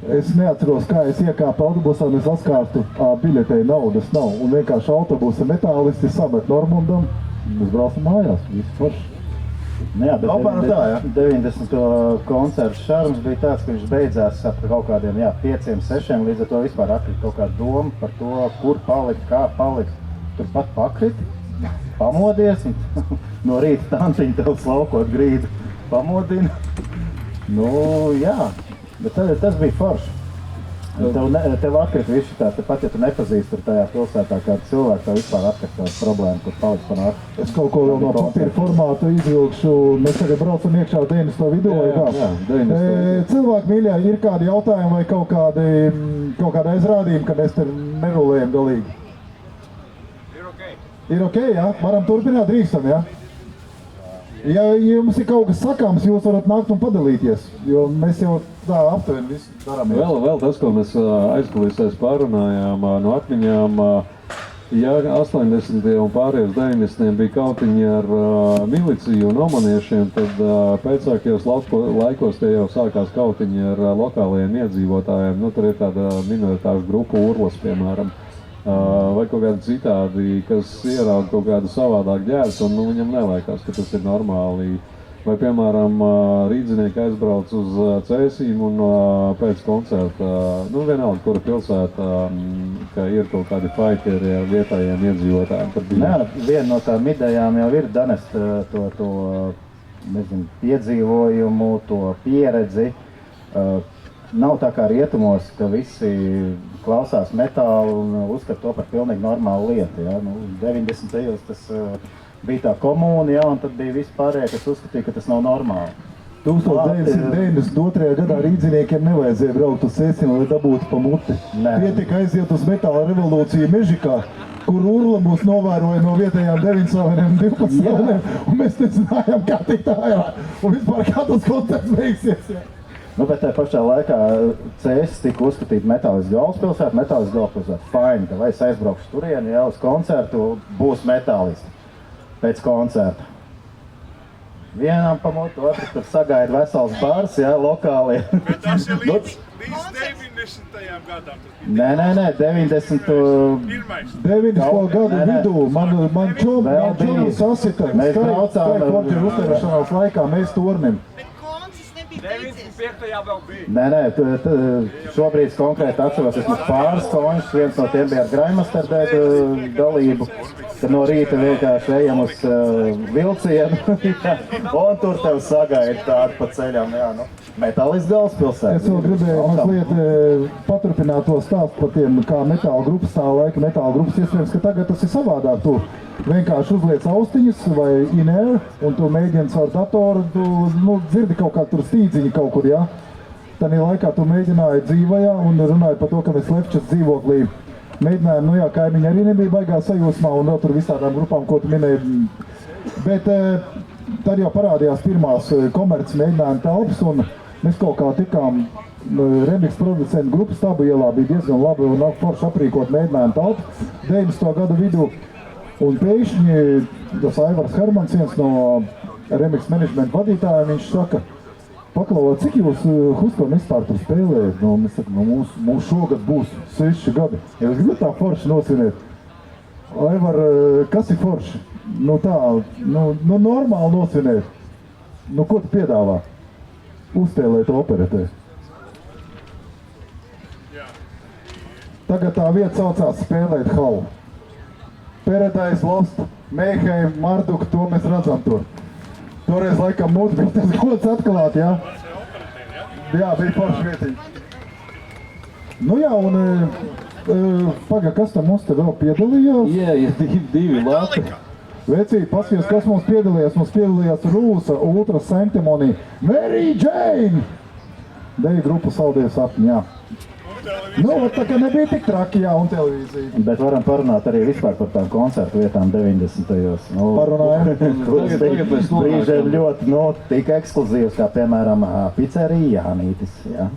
Es neatceros, kā es iekāpu autobusā un es atkārtu, biļetei naudas nav. Un vienkārši autobusa metālisti samet Normundam, mēs braucam mājās, viss forši. Jā, bet 90. koncertu šarms bija tāds, ka viņš beidzās ap kaut kādiem 5, 6, līdz ar to vispār atkrīt kaut kāda doma par to, kur palikt, kā palikt. Turpat pakrit, pamodies un no rīta tantiņa tev slaukot grīdu pamodina. Nu, jā, bet tas bija forši. Tev atkrīt visu tā, pat ja tu nepazīsti tur tajā pilsētā kādu cilvēku, tev vispār atkrīt tās problēmas, kur paliks panāk. Es kaut ko vēl no papīra formātu izvilkšu, mēs tagad braucam iekšā 90. vidū vai kā? Jā, 90. Cilvēki mīļā, ir kādi jautājumi vai kaut kādi aizrādījumi, ka mēs te nerulējam galīgi? Ir ok, jā? Varam turpināt, drīkstam, jā? Ja jums ir kaut kas sakāms, jūs varat nākt un padalīties, jo mēs jau tā aptuveni visu darām. Vēl tas, ko mēs aizkulisēs pārunājām no atmiņām, ja 80. un pārējos 90. bija kautiņi ar miliciju un omaniešiem, tad pēcākajos laikos tie jau sākās kautiņi ar lokālajiem iedzīvotājiem. Nu, tur ir tāda minoritāšu grupa Urlas, piemēram. Vai kaut kādi citādi, kas ierauga kaut kādu savādāku ģērbtu, un viņam neliekas, ka tas ir normāli. Vai, piemēram, rīdzinieki aizbrauc uz Cēsīm un pēc koncerta, nu vienalga, kura pilsēta, ka ir kaut kādi fighteri ar vietējiem iedzīvotājiem. Jā, viena no tām idejām jau ir danest to nezinu, piedzīvojumu, to pieredzi. Nav tā kā rietumos, ka visi klausās metālu un uzskata to par pilnīgi normālu lietu. Ja? Nu, 90. tas bija tā komūna, ja? Un tad bija visi pārējie, kas uzskatīja, ka tas nav normāli. 1992. gadā rīdziniekiem nevajadzēja braukt uz Cēsīm, lai dabūtu pa muti. Pietika aiziet uz metāla revolūciju Mežikā, kur Urla mūs novēroja no vietējām 9 un 12, un mēs nezinājām, kā tikt ārā, un vispār kā tas koncerts beigsies. Ja? Nu, bet tajā pašā laikā Cēsis tika uzskatīta metāliska galvaspilsēta, metāliska galvaspilsēta. Fine, ka vai es aizbraukšu turieni, ja uz koncertu būs metālisti pēc koncerta. Vienam pamotu, otrs tur sagaida vesels bars, ja, lokāli. Bet tas ir līdz 90. gadam. Nē, 90. 90. gadu vidū, man čomu sasita, mēs braucām uztveršanās laikā, mēs turnim. 95. vēl bija. Nē, šobrīd konkrēti atceros vismaz pāris končus, viens no tiem bija ar Graimasterdēdu dalību, kad no rīta vienkārši ejam uz vilcienu, un tur tev sagaida tādu pa ceļam, jā, nu, metāliska galvaspilsēta. Es vēl gribēju mazliet paturpināt to stāstu par tiem, kā metāla grupas tā laika, metāla grupas iespējams, ka tagad tas ir savādāk. Tu vienkārši uzliec austiņas vai in-air, un tu mēģini caur datoru, tu dzirdi kaut kā tur stīdziņi kaut kur, jā. Tanī laikā tu mēģināji dzīvajā un runāji par to, ka mēs Lefčas dzīvoklī mēģinājām, nu jā, kaimiņi arī nebija baigā sajūsmā un vēl tur visādām grupām, ko tu minēji. Bet tad jau parādījās pirmās komerces mēģinājuma telpas un mēs kaut kā tikām remix producentu grupas Stabu ielā bija diezgan labi un forši aprīkot mēģinājuma telpa 90. gadu vidū. Un pēkšņi tas Aivars Hermans, viens no remix management vadītājiem, viņš saka, paklausot, cik jūs Huskon vispār tur spēlējat? Nu, mēs sakam, mums šogad būs 6 gadi. Ja jūs gribat tā forši nosvinēt? Aivar, kas ir forši? Nu tā, nu normāli nosvinēt. Nu ko tu piedāvā? Uzspēlēt operetē. Tagad tā vieta saucās spēlēt halu. Paradise Lost, Mayhem, Marduk, to mēs redzam tur. Toreiz laikam mums bija tas gods atklāt, jā? Jā, bija forši vietiņi. Nu jā, un kas tam mums te vēl piedalījās? Jā, ir divi lati. Vecīt, paskaties, kas mums piedalījās. Mums piedalījās Rūsa Ultra Sanctimony. Mary Jane! Deju grupa Saldie sapņi, jā. Nu, tā kā nebija tik traki, jā, un televīzija. Bet varam parunāt arī vispār par tām koncertu vietām 90. Nu, Parunājam. kuras Tagad mēs brīžiem ļoti, tik ekskluzīvas, kā piemēram pizzerija Jānītis, jā.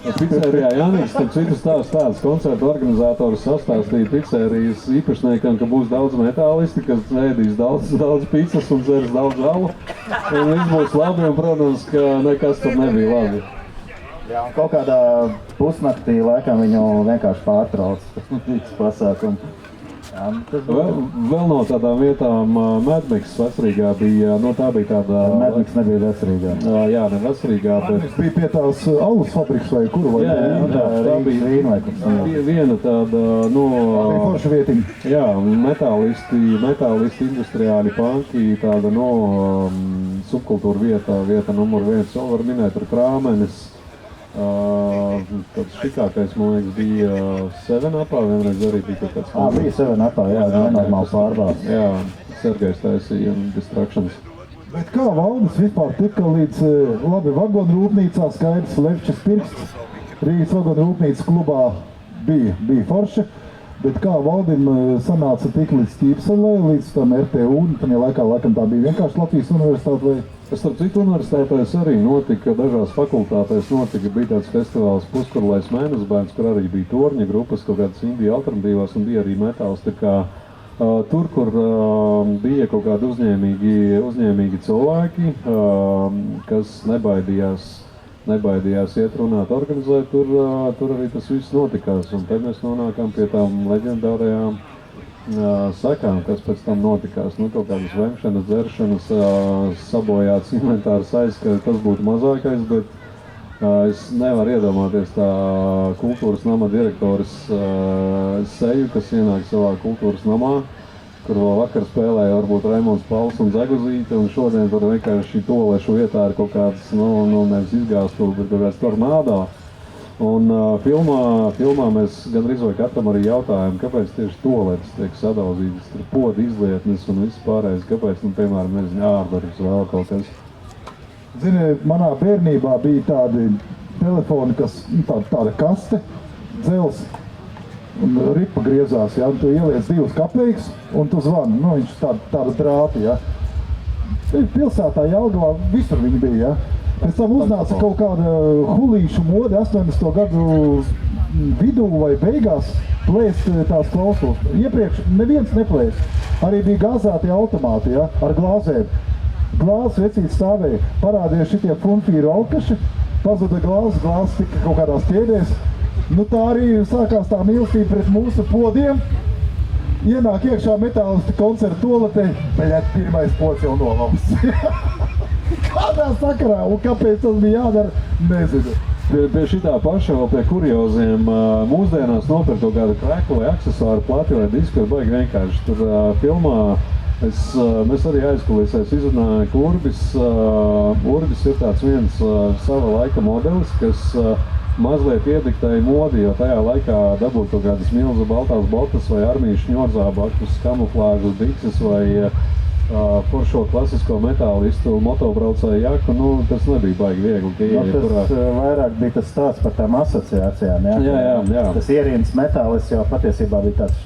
Pizzerijā Jānis, tad citas tāds koncertu organizators sastāstīja pizzerijas īpašniekam, ka būs daudz metālisti, kas ēdīs daudz pizzas un dzers daudz žalu. Un viss būs labi, un, protams, ka nekas tur nebija labi. Jā, un kaut kādā pusnaktī laikam viņu vienkārši pārtrauc visu pasākumu. Jā, tas Vēl no tādām vietām Medmiks Vecrīgā bija, tā bija tāda... Medmiks nebija Vecrīgā. Jā, ne Vecrīgā, bet... Bija pie tās alus fabriks vai kuru vai... Tā bija viena tāda, Bija forša vietiņa. Jā, metālisti, industriāļi, panki, tāda, subkultūra vieta numur 1, vēl var minēt ar Krāmenis. Tāds šikākais, man liekas, bija Seven-Upā, vienreiz arī bija kaut kāds... Bija Seven-Upā, jā, nenormāls pārbārs. Jā, Sergejs taisīja un Distractions. Bet kā Valdis vispār tika līdz, labi, vagonu rūpnīcā skaidrs Levčas pirksts, Rīgas vagonu rūpnīcas klubā bija forša, bet kā Valdim sanāca tik līdz Ķīpselē, līdz tam RTU, un tajā laikam tā bija vienkārši Latvijas universitāte vai... Starp citu universitātēs arī notika, dažās fakultātēs bija tāds festivāls Puskurlais Mēnesbērns, kur arī bija torņa grupas, kaut kādas indiju alternatīvās un bija arī metāls. Tā kā tur, kur bija kaut kādi uzņēmīgi cilvēki, kas nebaidījās iet runāt, organizēt, tur arī tas viss notikās. Un tad mēs nonākām pie tām leģendārajām sekām, kas pēc tam notikās, kaut kādas vemšanas, dzeršanas, sabojāts inventārs aizskari, tas būtu mazākais, bet es nevaru iedomāties tā kultūras nama direktoris seju, kas ienāk savā kultūras namā, kur vēl vakar spēlēja varbūt Raimonds Pauls un Zaguzīte, un šodien tur vienkārši tolešu vietā ir kaut kāds, nevis izgāstu, bet kaut kāds tornādā. Un filmā mēs gandrīz vai katram arī jautājam, kāpēc tieši toaletes tiek sadauzītas, tur poda izlietnes un viss pārējais, kāpēc, piemēram, ārdarbs vēl kaut kas. Zini, manā bērnībā bija tādi telefoni, kas, tāda kaste, dzels, un ripa griezās, ja, un tu ieliec 2 kapeikas, un tu zvani, viņš tāda drāti, ja. Pilsētā Jelgavā visur viņi bija, ja. Pēc tam uznāca kaut kāda hulīšu mode 80. gadu vidū vai beigās plēst tās klausulas. Iepriekš neviens neplēst. Arī bija gāzēti automāti, ja, ar glāzēm. Glāzes vecīt stāvēja, parādīja šitie funfīru alkaši, pazuda glāzes tika kaut kādās ķēdēs. Tā arī sākās tā mīlestība pret mūsu podiem. Ienāk iekšā metālisti koncertu toaletē, beļēt pirmais pods jau nolausts. Kādā sakarā un kāpēc tas bija jādara, nezinu. Pie šitā paša vēl pie kurioziem mūsdienās nopirkt kaut kādu krēku vai aksesuāru plati vai disku ir baigi vienkārši. Tur filmā mēs arī aizkulisēs izrunājām, ka Urbis ir tāds viens sava laika modelis, kas mazliet iediktēja modi, jo tajā laikā dabūt kaut kādas milzu baltās botas vai armijas šņorzābakus, kamuflāžas, bikses vai foršo klasisko metālistu motobraucēju jaku, tas nebija baigi viegli. Tas vairāk bija tas stāsts par tām asociācijām, jā? Jā. Tas ierīnas metālists jau patiesībā bija tāds,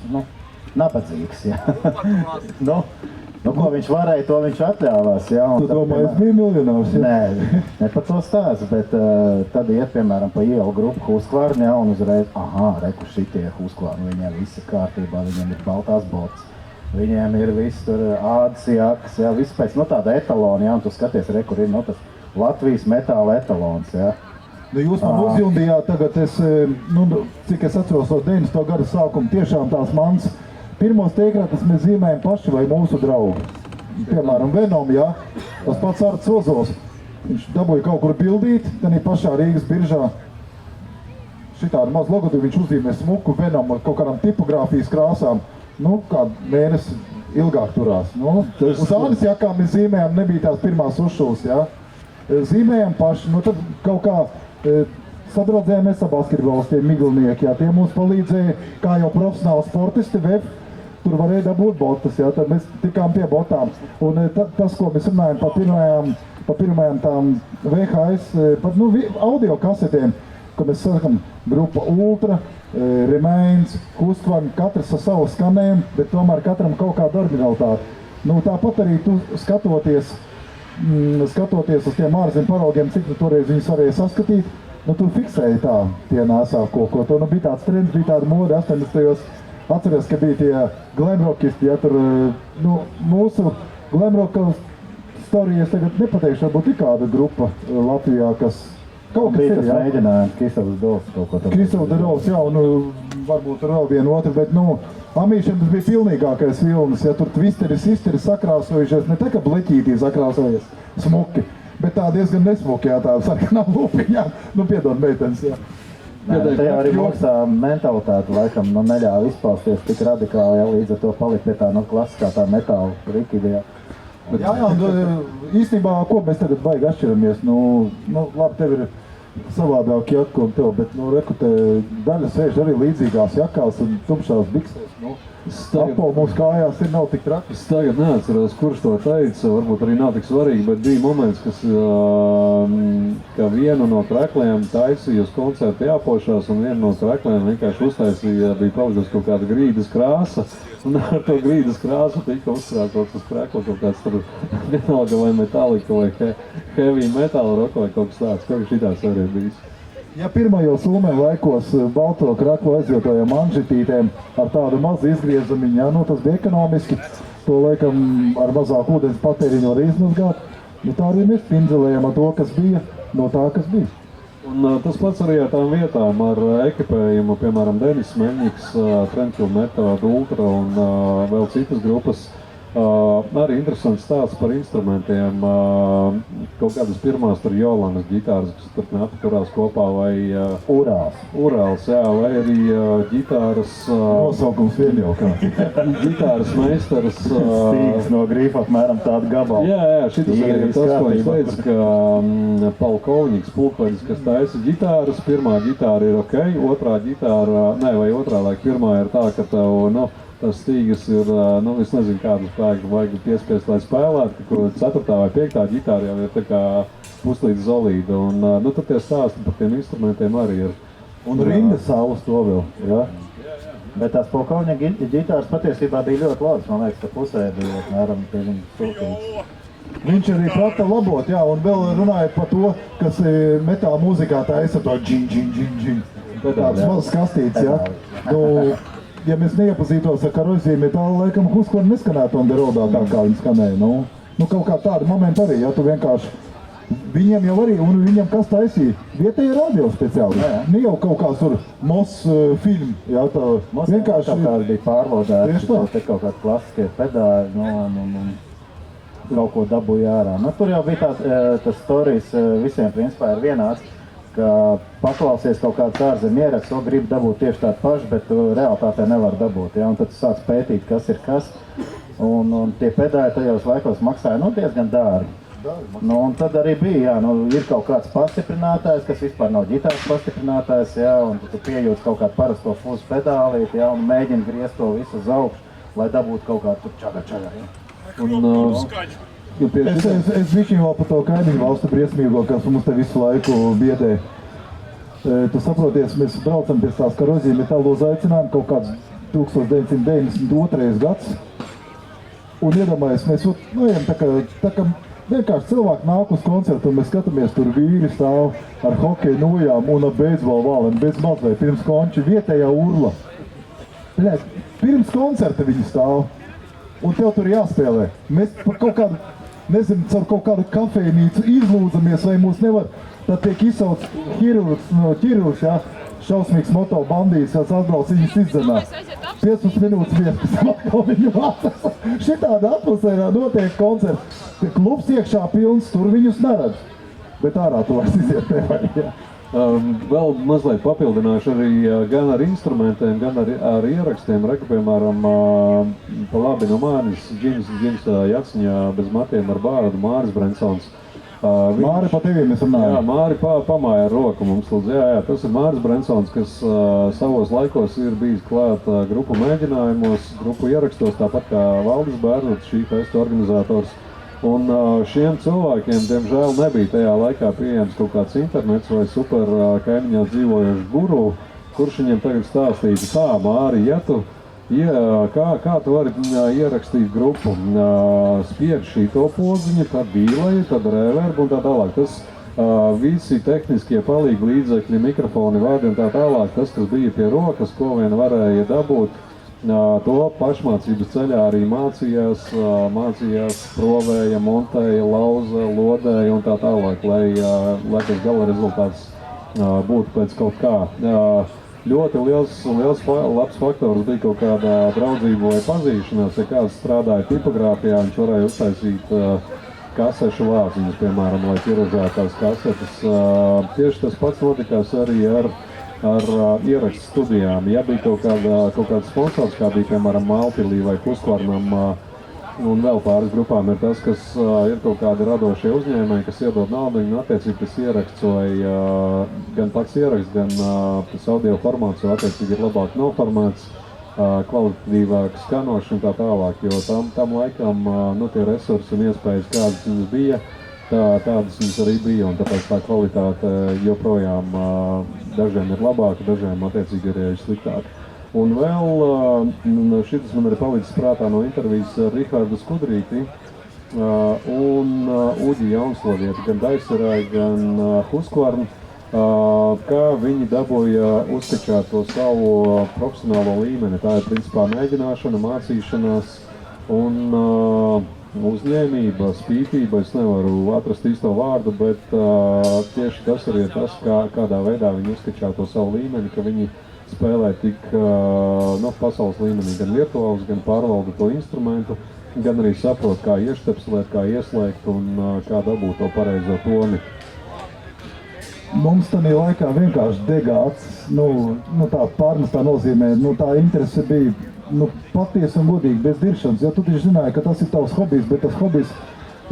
nabadzīgs, jā. Ko viņš varēja, to viņš atļāvās, jā. Tu domā, es biju miljonārs, jā? Ne par to stāstu, bet tad iet, piemēram, pa ielu grupu Husqvarna, jā, un uzreiz, reku šitie Husqvarna, viņiem viss ir kārtībā, viņiem ir baltās botas. Viņiem ir viss tur ādas jakas, jā, viss pēc, tāda etalona, jā, un tu skaties, kur ir, tas Latvijas metāla etalons, jā. Jūs man uzjundījāt tagad, cik es atceros no 90. gada sākuma, tiešām tās mans pirmos tiekrātas mēs zīmējam paši vai mūsu draugi. Piemēram, Venom, jā, tas pats Arts Ozols, viņš dabūja kaut kur bildīt, tad pašā Rīgas biržā. Šitādu maz logotipu viņš uzzīmē smuku Venom ar kaut kādām tipogrāfijas krāsām. Kādu mēnesi ilgāk turās. Uz ādas jakām mēs zīmējām, nebija tās pirmās uzšūs, jā. Zīmējām paši, tad kaut kā sadraudzējāmies ar basketbolisti, miglinieki, jā. Tie mums palīdzēja, kā jau profesionāli sportisti, tur varēja dabūt botas, jā, tad mēs tikām pie botām. Un tas, ko mēs runājam par pirmajām tām VHS, par audio kasetēm, ka mēs sakam grupa Ultra, Remains, Husqvarna, katrs ar savu skanējumu, bet tomēr katram kaut kāda originalitāte. Tāpat arī tu skatoties uz tiem ārzemju paraugiem, cik tu toreiz viņus varēja saskatīt, tu fiksēji tā, tie nēsā ko. Bija tāds trends, bija tāda mode 80. Atceries, ka bija tie glamrockisti, ja tur, mūsu glamrocka storijas tagad nepateikšu, varbūt ir kāda grupa Latvijā, kas kaut kas bija ir, tas mēģinājums, Kristovs Dols kaut ko tādu. Kristovs Dols, jā, un varbūt tur vēl vienu otru, bet, amīšiem tas bija pilnīgākais filmas, ja tur twisteris, isteris sakrāsojušies, ne tā kā bleķītī sakrāsojies, smuki, bet tā diezgan nesmuki, jā, tā sarkanā lūpiņā, piedod meitenes, jā. Tajā arī mūsā mentalitāte laikam neļāva izpausties tik radikāli, ja līdz ar to palika pie tā klasiskā tā metāla rikidijā. Jā, īstenībā, ko mēs tagad baigi atšķiramies, labi, tev ir savādāk jakku un tev, bet, reku, te daļa sēž arī līdzīgās jakās un tumšās biksēs, Apol mūsu kājās nav tik traki. Es tagad neatceros, kurš to teica, varbūt arī nav tik svarīgi, bet bija moments, ka vienu no trekliem taisīja uz koncertu jāpošās, un vienu no trekliem vienkārši uztaisīja, bija palikusi kaut kāda grīdas krāsa, un ar to grīdas krāsu tika uzkrāsots uz trekla kaut kāds tur vienalga vai metalika vai heavy metal rock vai kaut kas tāds, kaut kas šitās arī bijis. Ja pirmajos Ulmēm laikos balto kraklu aizvietojām manžitītēm ar tādu mazu izgriezumiņu, tas bija ekonomiski, to laikam ar mazāku ūdens patēriņu var izmazgāt, tā arī mēs pinzelējām ar to, kas bija, no tā, kas bija. Un tas pats arī ar tām vietām, ar ekipējumu, piemēram, Denis Meņiks, Trendkill Method, Ultra un vēl citas grupas. Arī interesants stāsts par instrumentiem. Kaut kādas pirmās tur Jolanas ģitāras, kas tur knapi turās kopā, vai Urāls, jā, vai arī ģitāras... Nosaukums vien jau kā. Ģitāras meistars... Stīgs no grīfa apmēram tādu gabalu. Jā, šitas arī tas, ko es teicu, ka Palkovņiks, pulkveģis, kas taisa ģitāras, pirmā ģitāra ir ok, otrā ģitāra, pirmā ir tā, ka tev, tas stīgas ir, es nezinu, kādu spēku vajag piespiest, lai spēlētu, ka 4. vai 5. ģitāra jau ir tā kā puslīdz zolīda, un tad tie stāsti par tiem instrumentiem arī ir. Un rinda saules to vēl, jā? Bet tās Polkovņa ģitāras patiesībā bija ļoti labas, man liekas, ka pusē bija apmēram pie viņa stūkītas. Viņš arī prata labot, jā, un vēl runājot par to, kas metāla mūzikā taisa to džin. Tāds mazs kastīts, jā. Ja mēs neiepazītos ar koroziju metālu, laikam Husqvarna neskanētu un derodā tā, kā viņi skanēja. Kaut kā tāda momenta arī, ja tu vienkārši... Viņiem jau arī, un viņiem kas taisīja? Vietēji radio speciāli. Ne jau kaut kāds tur Mos filmu, jā, tā vienkārši... Kaut kāds bija pārlodēts, te kaut kādi klasiskie pedāļi, un kaut ko dabūja ārā. Tur jau bija tas storijas visiem principā ir vienāds, ka paklausies kaut kāds ārzemju ieraksts, to grib dabūt tieši tādu pašu, bet tu realitātē nevar dabūt, ja? Un tad tu sāc pētīt, kas ir kas, un tie pedāļi tajos laikos maksāja diezgan dārgi. Un tad arī bija, ir kaut kāds pastiprinātājs, kas vispār nav ģitāras pastiprinātājs, ja? Un tu pieejūti kaut kādu parasto fūzu pedālīti, ja? Un mēģini griezt to visu uz augšu, lai dabūtu kaut kādu tur čaga. Es bišķiņ vēl par to kaimiņu valstu briesmīgo, kas mums te visu laiku biedē. Tu saproties, mēs braucam pie tās korozija metālu uzaicinājumi kaut kāds 1992. gads. Un iedomājies, mēs ejam tā kā vienkārši cilvēki nāk uz koncertu un mēs skatāmies, tur vīri stāv ar hokeju nojām un ar beisbolu vālēm, bez mazliet, pirms konči vietējā urla. Pirms koncerta viņi stāv. Un tev tur jāspēlē. Mēs par kaut kādu, nezinu, caur kaut kādu kafejnīcu izlūdzamies, vai mūs nevar, tad tiek izsauc ķirurgs, jā, šausmīgs moto bandīs, kāds atbrauc viņus izdzenā. 15 minūtes vien, pēc atkal viņu vācas. Šitāda atmosfērā notiek koncerts. Klubs iekšā pilns, tur viņus neredz. Bet ārā tu vairs iziet nevar, jā. Vēl mazliet papildināšu arī gan ar instrumentiem, gan ar ierakstiem. Piemēram, pa labi no manis Džims Jaciņā bez matiem ar bārdu Māris Brensons. Māri pa tevī mēs runājam. Jā, Māri pamāja ar roku mums lūdzu. Jā, tas ir Māris Brensons, kas savos laikos ir bijis klāt grupu mēģinājumos, grupu ierakstos, tāpat kā Valdis Bērnuts, šī festa organizators. Un šiem cilvēkiem, diemžēl, nebija tajā laikā pieejams kaut kāds internets vai super kaimiņās dzīvojošs guru, kurš viņiem tagad stāstītu tā, Māri, ja tu kā tu vari ierakstīt grupu, spied šito podziņu, tad dīleju, tad reverbu un tā tālāk. Tas visi tehniskie palīgi līdzekļi, mikrofoni, vārdi un tā tālāk, tas, kas bija pie rokas, ko vien varēja dabūt, to pašmācības ceļā arī mācījās, provēja, montēja, lauza, lodēja un tā tālāk, lai tas gala rezultāts būtu pēc kaut kā. Ļoti liels labs faktors bija kaut kāda draudzība vai pazīšanās, ja kāds strādāja tipogrāfijā, viņš varēja uztaisīt kasešu vāciņus, piemēram, lai tiražētās kasetes. Tieši tas pats notikās arī ar ierakstu studijām. Ja bija kaut kāds sponsors, kā bija, piemēram, Malpilī vai Kuskvarnam, un vēl pāris grupām ir tas, kas ir kaut kādi radošie uzņēmēji, kas iedod naudu, un attiecīgi tas ieraksts vai gan pats ieraksts, gan tas audio formāts, jo attiecīgi ir labāk noformēts, kvalitatīvāk skanošs un tā tālāk, jo tam laikam tie resursi un iespējas, kādas viņas bija, tādas viņas arī bija, un tāpēc tā kvalitāte joprojām dažiem ir labāka, dažiem attiecīgi ir sliktāka. Un vēl šitas man arī palicis prātā no intervijas ar Rihardu Skudrīti un Uģi Jaunslavieti, gan Daisarai, gan Huskvarnu, kā viņi dabūja uzskačāt to savu profesionālo līmeni. Tā ir principā mēģināšana, mācīšanās un uzņēmība, spītība. Es nevaru atrast īsto vārdu, bet tieši tas arī ir tas, kādā veidā viņi uzskačā to savu līmeni, ka viņi spēlē tik pasaules līmenī, gan virtuāls, gan pārvalda to instrumentu, gan arī saprot, kā ieštepselēt, kā ieslēgt un kā dabūt to pareizo toni. Mums tādā laikā vienkārši dega acis, tā pārmestā nozīmē, tā interese bija patiesi un godīgi bez diršanas, jo tu taču zināji, ka tas ir tavs hobijs, bet tas hobijs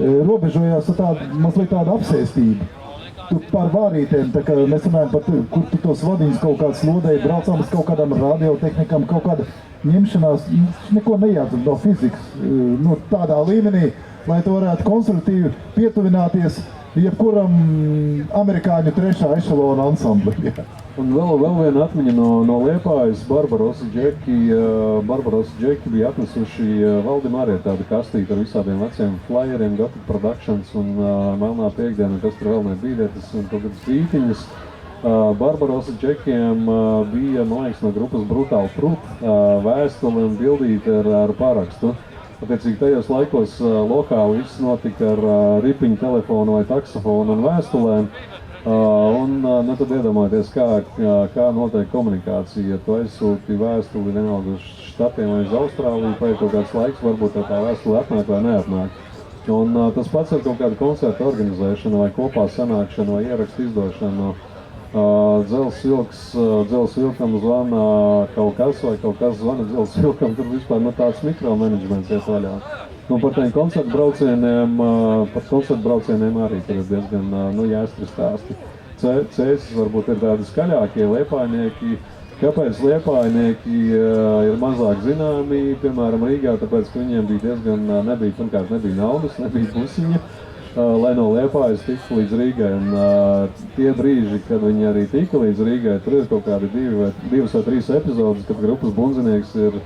robežojās ar mazliet tādu apsēstību. Tu par vārītēm, tā kā mēs runājam par kur tu tos vadiņus kaut kāds lodēji, braucām uz kaut kādām radiotehnikām, kaut kāda ņemšanās, neko nejādzam no fizikas, tādā līmenī, lai tu varētu konstruktīvi pietuvināties jebkuram amerikāņu trešā ešalona ansambli. Un vēl viena atmiņa no Liepājas, Barbarosa Džeki bija atnesuši Valdim arī tādu kastīti ar visādiem veciem flyeriem, Gothic Productions un Melnā piekdiena, kas tur vēl nebīdētas un kaut kādas vītiņas. Barbarosa Džekiem bija, man liekas, no grupas Brutal Truth vēstuli un bildīti ar parakstu. Attiecīgi tajos laikos lokāli viss notika ar ripiņu telefonu vai taksofonu un vēstulēm. Tad iedomājieties, kā notiek komunikācija. Ja tu aizsūti vēstuli vienalga uz štatiem vai uz Austrāliju, paiet kaut kāds laiks, varbūt tā vēstule atnāk vai neatnāk. Un tas pats ar kaut kādu koncertu organizēšanu vai kopā sanākšanu vai ierakstu izdošanu. Dzels vilkam zvana kaut kas vai kaut kas zvana dzels vilkam, tur vispār tāds mikromanagements iet vaļā. Un par tiem koncertu braucieniem arī tur ir diezgan jāstri stāsti. Cēsis varbūt ir tādi skaļākie liepājnieki. Kāpēc liepājnieki ir mazāk zināmi, piemēram, Rīgā, tāpēc, ka viņiem bija diezgan, pirmkārt nebija naudas, nebija busiņa, lai no Liepājas tiktu līdz Rīgai. Un tie brīži, kad viņi arī tika līdz Rīgai, tur ir kaut kādi divas vai trīs epizodes, kad grupas bundzinieks ir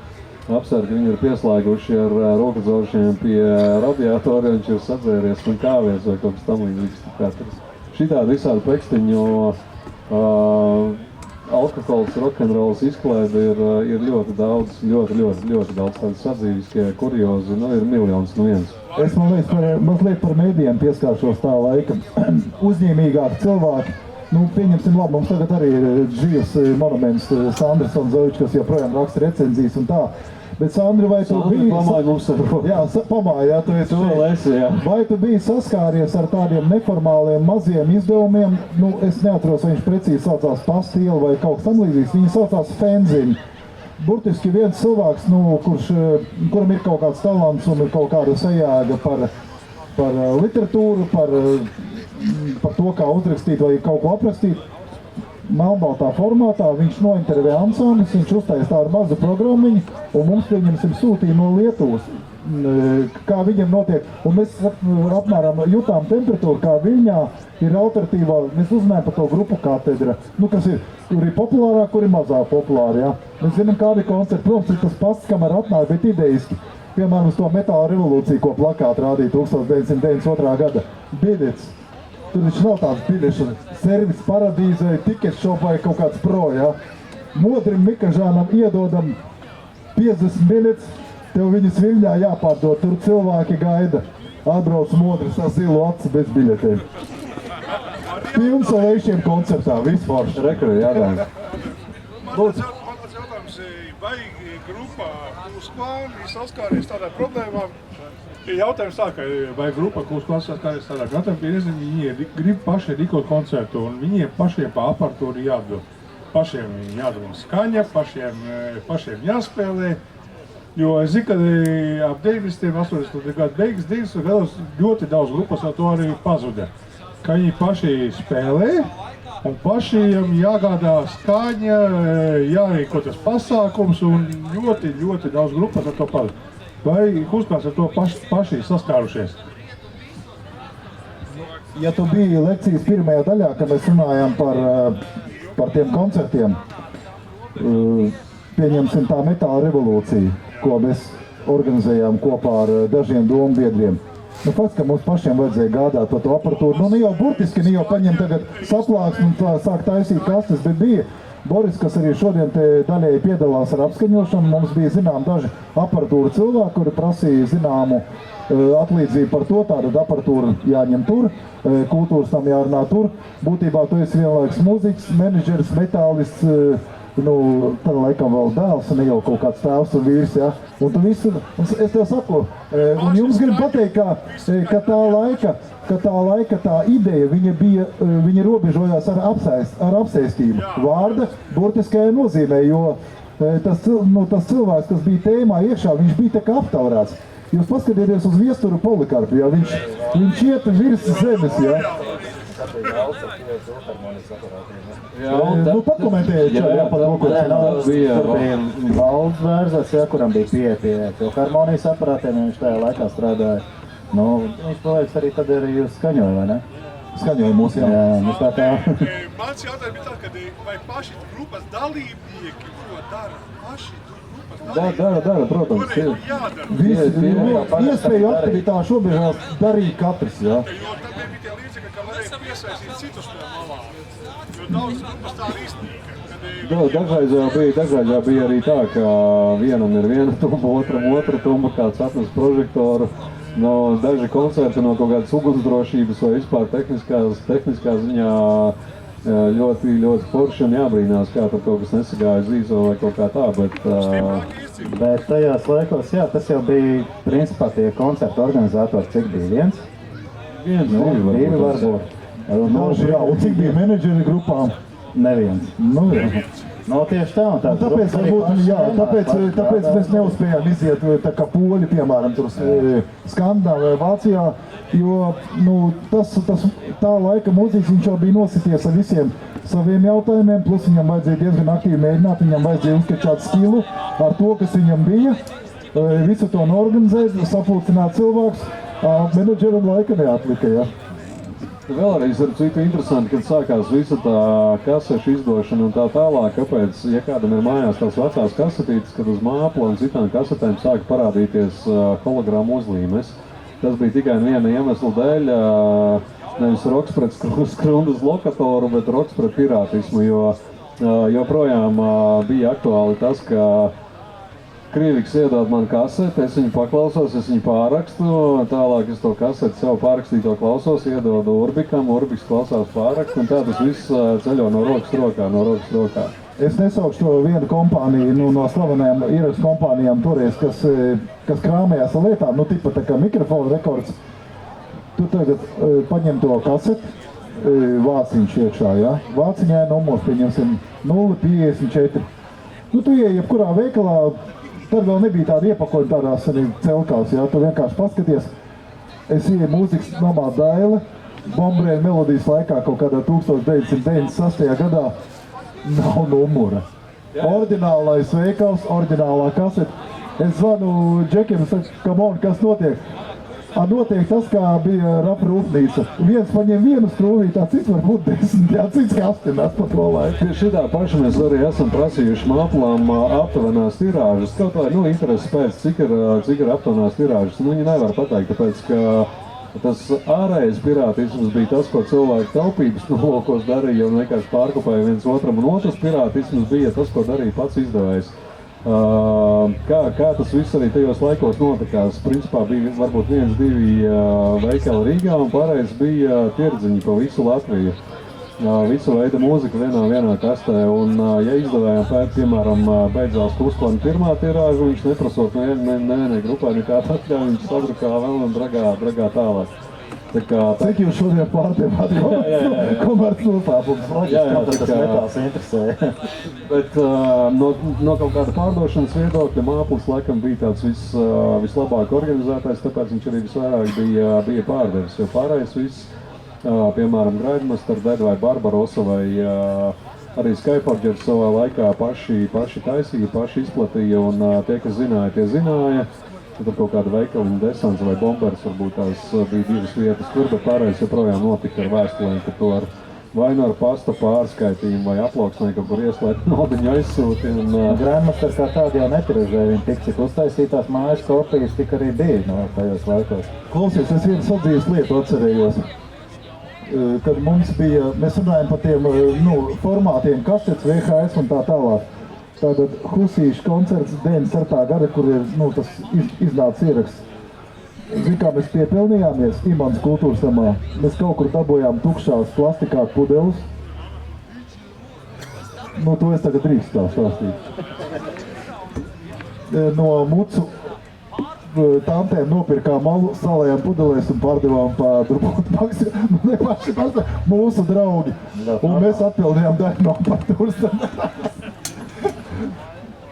apsargi, viņi ir pieslēguši ar rokadzošiem pie radiatora, viņš ir sadzēries un kāvies vai kaut kas tam līdzīgs. Šitādi visādi pekstiņu alkohols, rokenrols izklaide ir ļoti daudz tādas sadzīviskie kuriozi, ir miljons no viens. Es mazliet par mēdījiem pieskāršos tā laika. Uzņēmīgāki cilvēki, pieņemsim labi, mums tagad arī ir dzīves monuments Sandrs un Zovičs, kas joprojām raksta recenzijas un tā. Bet Sandri, vai tu biji... Pamāja mums ar roku. Jā, pamāja, tu esi šeit. Vai tu biji saskāries ar tādiem neformāliem maziem izdevumiem? Es neatceros, vai viņš precīzi saucās Pastila vai kaut kas tam līdzīgs. Viņi saucās Fanzini. Burtiski viens cilvēks, kuram ir kaut kāds talants un ir kaut kāda sajēga par literatūru, par par to, kā uzrakstīt vai kaut ko aprakstīt. Melnbaltā formātā viņš nointervē ansamblis, viņš uztais tādu mazu programmiņu un mums, pieņemsim, sūtīja no Lietuvas, kā viņam notiek. Un mēs apmēram jutām temperatūru, kā Viļņā ir alternatīvā, mēs uzzinājām par to grupu katedra, kas ir, kur ir populārā, kur ir mazāk populāra, jā. Mēs zinām, kādi koncerti, protams, ir tas pasts, kamēr atnāk, bet idejiski. Piemēram, uz to metāla revolūciju, ko plakāti rādīja 1992. gada biļets. Tur viņš nav tāds biļešu servis paradīzē, tiket šopai kaut kāds pro, jā. Modrim Mikažānam iedodam 50 biļets, tev viņas Viļņā jāpārdod, tur cilvēki gaida. Atbrauc Modris ar zilu aci bez biļetēm. Pilns ar ešiem koncertā, vispār. Rekurē, jādāk. Mans jautājums, vai grupā Kūskvāni saskāries tādā problēmām? Jautājums tā, ka vai grupa Kūskvāni saskāries tādā gatavā, ka viņi grib paši rīkot koncertu un viņiem pašiem pa aparatūru jādod. Pašiem jādod skaņa, pašiem jāspēlē. Jo es zinu, ka ap 90. 80. gadu beigas dienas vēl ļoti daudz grupas ar to arī pazuda. Ka viņi paši spēlē un pašiem jāgādā skaņa, jārīko tas pasākums un ļoti, ļoti daudz grupas ar to pazuda. Vai Kūskvāns ar to paši saskārušies? Ja tu biji lekcijas pirmajā daļā, kad mēs runājām par tiem koncertiem, pieņemsim tā metāla revolūcija, ko mēs organizējām kopā ar dažiem domu biedriem. Fakts, ka mums pašiem vajadzēja gādāt par to aparatūru. Ne jau burtiski, ne jau paņem tagad saplāksni un sāk taisīt kastes, bet bija Boris, kas arī šodien te daļēji piedalās ar apskaņošanu. Mums bija zinām daži aparatūra cilvēki, kuri prasīja zināmu atlīdzību par to, tātad aparatūra jāņem tur, kultūras tam jārunā tur. Būtībā tu esi vienlaiks mūziķis, menedžeris, metālists, tad laikam vēl dēls, ne jau kaut kāds tēvs un vīrs, ja. Un tu visu, es tev saku, un jums gribu pateikt, ka tā laika tā ideja, viņa robežojās ar apsēstību. Vārda burtiskajā nozīmē, jo tas cilvēks, kas bija tēmā iekšā, viņš bija tā kā aptaurēts. Jūs paskatieties uz Viesturu Polikarpu, ja, viņš iet virs zemes, ja. Pakomentējiet, par to, ko tur bija valdes vērzas, kuram bija pieeja pie filharmonijas aparātiem, viņš tajā laikā strādāja. Viņš paliekas arī tad arī jūs skaņoja, vai ne? Skaņoja mūs, jā. Viņš tā kā... Mans jautājums bija tā, ka vai paši grupas dalībnieki to dara? Paši grupas dalībnieki? Dara, protams. Ko jādara? Iespēju aktivitāšu robežās darīja katrs, jā. Jo tad nebija tie līdzekļi, ka varēja piesaistīt citus to malā. Jo daudz grupas tā arī iztīka. Dažreiz jau bija arī tā, ka vienam ir viena tumba, otram otra tumba, kāds atnes prožektoru. Daži koncerti no kaut kādas ugunsdrošības vai vispār tehniskā ziņā ļoti, ļoti forši un jābrīnās, kā tur kaut kas nesagāja zīzo vai kaut kā tā, Bet tajās laikos, jā, tas jau bija, principā, tie koncertu organizatori, cik bija? Divi varbūt. Un cik bija menedžeri grupām? Neviens. Tieši tā, un tā. Tāpēc mēs neuzspējām iziet tā kā poļi, piemēram, tur Skandināvijā, Vācijā, jo tā laika mūziķis viņš jau bija nosities ar visiem saviem jautājumiem, plus viņam vajadzēja diezgan aktīvi mēģināt, viņam vajadzēja uzskatīt stilu ar to, kas viņam bija, visu to norganizēt, sapulcināt cilvēks, menedžeram laika neatlika, ja. Vēlreiz ar citu interesanti, kad sākās visa tā kasešu izdošana un tā tālāk, kāpēc, ja kādam ir mājās tās vecās kasetītes, kad uz māpla un citām kasetēm sāka parādīties hologramu uzlīmes. Tas bija tikai viena iemesla dēļ, nevis roks pret skrundas lokatoru, bet roks pret pirātismu, jo joprojām bija aktuāli tas, ka Krīviks iedod man kaseti, es viņu paklausos, es viņu pārakstu, tālāk es to kaseti sev pārakstīto klausos, iedodu Urbikam, Urbiks klausās pārakstu, un tā tas viss ceļo no rokas rokā. Es nesaukšu to vienu kompāniju, no slavenajām ierakstu kompānijām toreiz, kas krāmējās ar lietām, tipa tā kā mikrofona rekords. Tu tagad paņem to kaseti, vāciņš iekšā, ja? Vāciņai numurs, pieņemsim 054. Tu ieej jebkurā veikalā, tad vēl nebija tāda iepakojuma tādās celkās, ja? Tu vienkārši paskaties, es ieeju mūzikas namā Daile, Bombrēna melodijas laikā kaut kādā 1996. gadā nav numura. Oriģinālais veikals, oriģinālā kasete. Es zvanu Džekiem, saku, come on, kas notiek? Notiek tas, kā bija Rapa rūpnīca. Viens paņem vienu strūvī, tā cits var būt 10, jā, cits kastinās pa to laiku. Pie šitā paša mēs arī esam prasījuši māplām aptuvenās tirāžas. Kaut vai, intereses pēc, cik ir aptuvenās tirāžas. Viņi nevar pateikt, tāpēc, ka tas ārējais pirātisms bija tas, ko cilvēki taupības nolūkos darīja un vienkārši pārkopēja viens otram, un otrs pirātisms bija tas, ko darīja pats izdevējs. Kā tas viss arī tajos laikos notikās? Principā bija varbūt 1-2 veikali Rīgā un pārējais bija tirdziņi pa visu Latviju. Visu veidu mūzika vienā kastē, un ja izdevējām piemēram beidzās Kuskona pirmā tirāža, viņš neprasot nevienai grupai nekādu atļauju, viņš sadrukā vēl un dragā tālāk. Cik jūs šodien pārtēmāt komerc noslēpums? Jā, tas metāls interesē. Bet no kaut kāda pārdošanas viedokļa māplis laikam bija tāds vislabāk organizētais, tāpēc viņš arī visvairāk bija pārdevis, jo pārējais viss, piemēram, Graidmaster, Dead vai Barbarossa vai arī Skyforgers savā laikā paši taisīja, paši izplatīja, un tie, kas zināja, tie zināja. Tur kaut kāda veikaliņa Desants vai Bombers, varbūt tās bija 2 vietas tur, bet pārējais joprojām notika ar vēstulēm, ka to vai nu ar pasta pārskaitījumu vai aploksnē kaut kur ieslēgt naudiņu aizsūti. Grandmaster kā tādi jau netiražēja, viņi tik cik uztaisītās mājas kopijas tik arī bija tajos laikos. Klausies, es vienu sadzīves lietu atcerējos. Kad mums bija, mēs runājam par tiem formātiem, kasets, VHS un tā tālāk. Tātad Husīša koncerts 94. gada, kur ir tas iznāca ieraksts. Zin kā mēs piepelnījāmies Imants kultūras namā. Mēs kaut kur dabojām tukšās plastikā pudeles. To es tagad drīkst tā stāstīt. No mucu tantēm nopirkām malu, salējām pudelēs un pārdevām pa drupot maksi. Ne paši mūsu draugi. Un mēs atpildījām daļu no apatūras.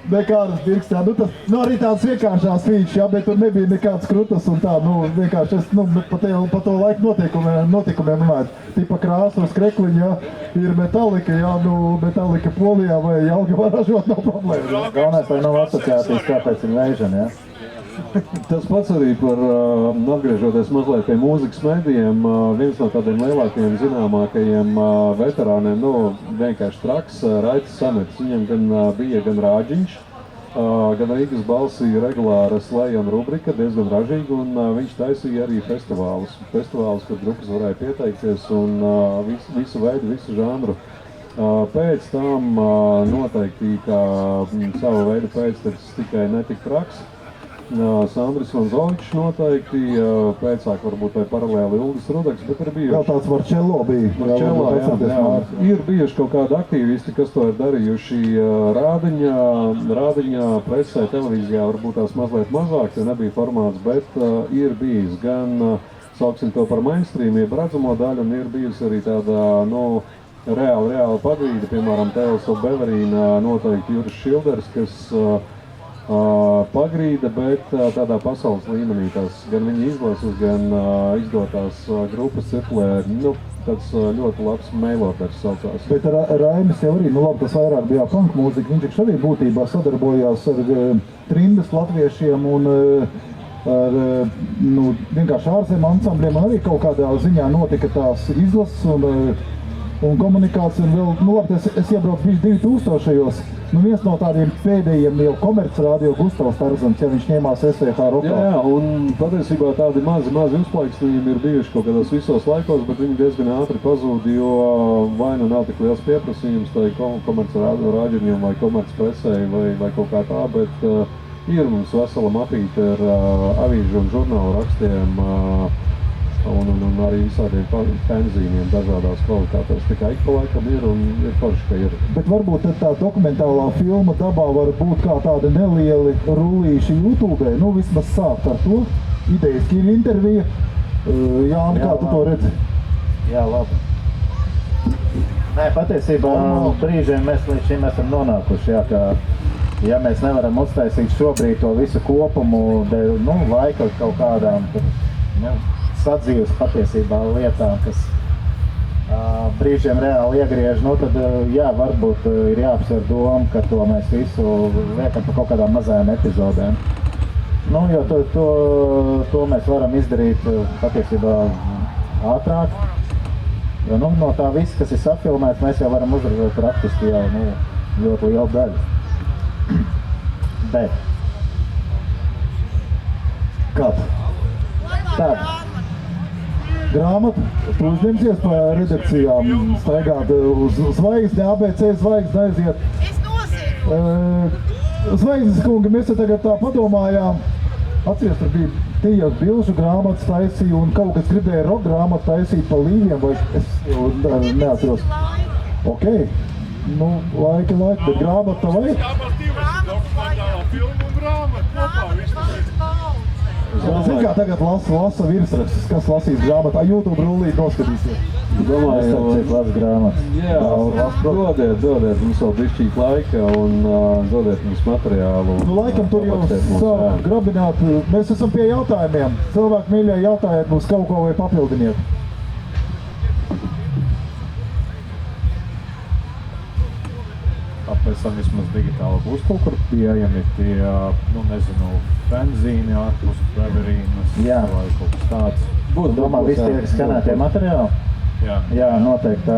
Nekādas dirkstā, arī tāds vienkāršās fīčs, bet tur nebija nekāds krutas un tā, vienkārši es, pa to laiku notikumiem runājot. Tipa krāsa uz krekliņa, ir Metallica, Metallica Polijā vai Jelgavā ražot nav problēma. Galvenais, lai nav asociācijas, kāpēc ir veižani, ja? Tas pats arī par, atgriežoties mazliet pie mūzikas medijiem, viens no tādiem lielākajiem zināmākajiem veterāniem, vienkārši traks, Raitis Samets. Viņam gan bija gan rāģiņš, gan Rīgas balsī regulāra slējana rubrika, diezgan ražīga, un viņš taisīja arī festivālus, kur grupas varēja pieteikties, un visu veidu, visu žanru. Pēc tam noteikti, kā sava veida pēctecis tikai netika traks. Sandris Vanzovičs noteikti, pēcāk varbūt vai paralēli Uldis Rudaks, bet ir bijuši. Vēl tāds Marčello bija. Marčello, jā. Ir bijuši kaut kādi aktīvisti, kas to ir darījuši rādiņā, presē, televīzijā, varbūt tās mazliet mazāk, jo nebija formāts, bet ir bijis gan, sauksim to par mainstream, jeb redzamo daļu, un ir bijusi arī tāda, reāli pagrīda, piemēram, Tales of Beverīna, noteikti Juris Šilders, kas pagrīda, bet tādā pasaules līmenī tās gan viņa izlases, gan izdotās grupas cirkulē, tāds ļoti labs mailorders saucās. Bet Raimis jau arī, labi, tas vairāk bija punk mūzika, viņš arī būtībā sadarbojās ar trindas latviešiem un ar vienkārši ārzem ansambliem, arī kaut kādā ziņā notika tās izlases un komunikācija, un vēl, labi, es iebraucu viņš 2000-ajos, viens no tādiem pēdējiem jau komercrādio Gustavs Tarzans, ja viņš ņēmās SVH rokā. Jā, un patiesībā tādi mazi uzplaiksnījumi ir bijuši kaut kādos visos laikos, bet viņi diezgan ātri pazūd, jo vai nav tik liels pieprasījums tai komercrādioņiem vai komercpresē vai kaut kā tā, bet ir mums vesela mapīte ar avīžu un žurnālu rakstiem, un arī visādiem fanzīniem dažādās kvalitātēs. Tikai ik pa laikam ir un ir forši, ka ir. Bet varbūt tā dokumentālā filma dabā var būt kā tāda nelieli rullīši YouTube, vismaz sākt ar to. Idejaski ir intervija. Jāni, kā tu to redzi? Jā, labi. Nē, patiesībā brīžiem mēs līdz šim esam nonākuši, jā, ka ja mēs nevaram uztaisīt šobrīd to visu kopumu, laika kaut kādām sadzīves patiesībā lietām, kas brīžiem reāli iegriež, nu tad, jā, varbūt ir jāapsver doma, ka to mēs visu liekam pa kaut kādām mazajām epizodēm. Nu, jo to mēs varam izdarīt patiesībā ātrāk, jo nu, no tā viss, kas ir safilmēts, mēs jau varam uzrādīt praktiski jau ļoti lielu daļu. Bet. Kāda? Tāda. Grāmatu, tu uzņemsies pa redakcijām staigāt uz zvaigzni, ABC zvaigzni aiziet. Es nosieku. Zvaigznes kungi, mēs te tagad tā padomājām. Atceries, tur bija Tijas bilžu grāmatas taisīja un kaut kas gribēja rock grāmatu taisīt pa līviem, vai es neatceros. Ok, nu laika, bet grāmata vai? Jābūt divas dokumentālā filmu un grāmatu kopā, viss tas ir. Zin kā tagad lasa virsrakstus, kas lasīs grāmatā, YouTube rullīt noskatīsies. Domāju, Lasu grāmatas. jā, dodiet mums vēl bišķīt laika un dodiet mums materiālu. Nu, laikam tur jau sāk grabināt. Mēs esam pie jautājumiem. Cilvēki mīļie jautājiet mums kaut ko vai papildiniet. Pēc tam vismaz digitāli būs kaut kur pieejami tie, nu nezinu, benzīni, ārpus preverīnas vai kaut kas tāds. Domā, visi tie skanētie materiāli? Jā, noteikti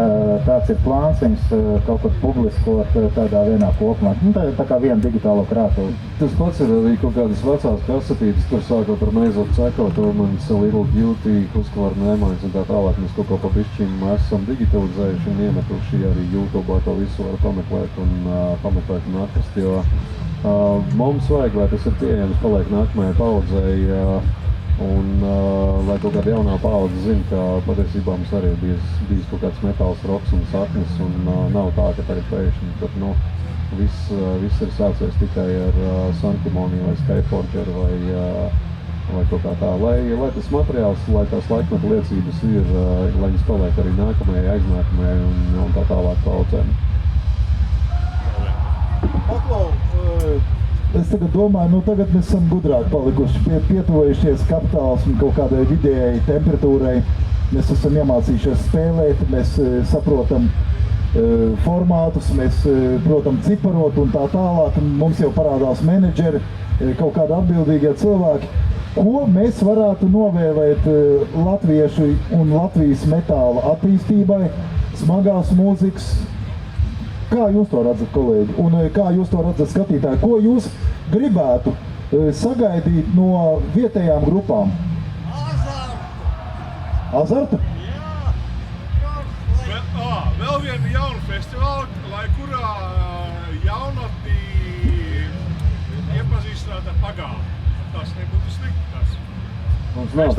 tāds ir plāns, viņus kaut kur publiskot tādā vienā kopumā. Nu, tā kā viena digitālo krātuvi. Tas pats ir arī kaut kādas vecās kasetītes, tur sākot ar Maze Ceko, Tormans, Little Beauty, Husqvarna Nemains un tā tālāk. Mēs kaut ko pa bišķīm esam digitalizējuši un iemetuši arī YouTube, to visu var pameklēt un atrast, jo mums vajag, lai tas ir pieejams, paliek nākamajai paudzei. Un lai kaut kāda jaunā paudze zina, ka patiesībā mums arī bijis kaut kāds metāls, roks un saknes, un nav tā, ka tagad pēkšņi tur, nu, viss ir sācies tikai ar Sankimoniju vai Skyforger vai kaut kā tā. Lai tas materiāls, lai tās laikmeta liecības ir, lai viņas paliek arī nākamajai, aiznākamajai un tā tālāk paudzēm. Es tagad domāju, nu tagad mēs esam gudrāki palikuši, pietuvojušies kapitālismu kaut kādai vidējai temperatūrai. Mēs esam iemācījušies spēlēt, mēs saprotam formātus, mēs protam ciparot un tā tālāk. Un mums jau parādās menedžeri, kaut kādi atbildīgie cilvēki. Ko mēs varētu novēlēt latviešu un Latvijas metāla attīstībai, smagās mūzikas? Kā jūs to redzat, kolēģi? Un kā jūs to redzat, skatītāji? Ko jūs gribētu sagaidīt no vietējām grupām? Azarta? Jā. Vēl viena jauna festivāla, lai kurā jaunatī iepazīstināt ar pagātni. Tas nebūtu slikti tas. Mums nav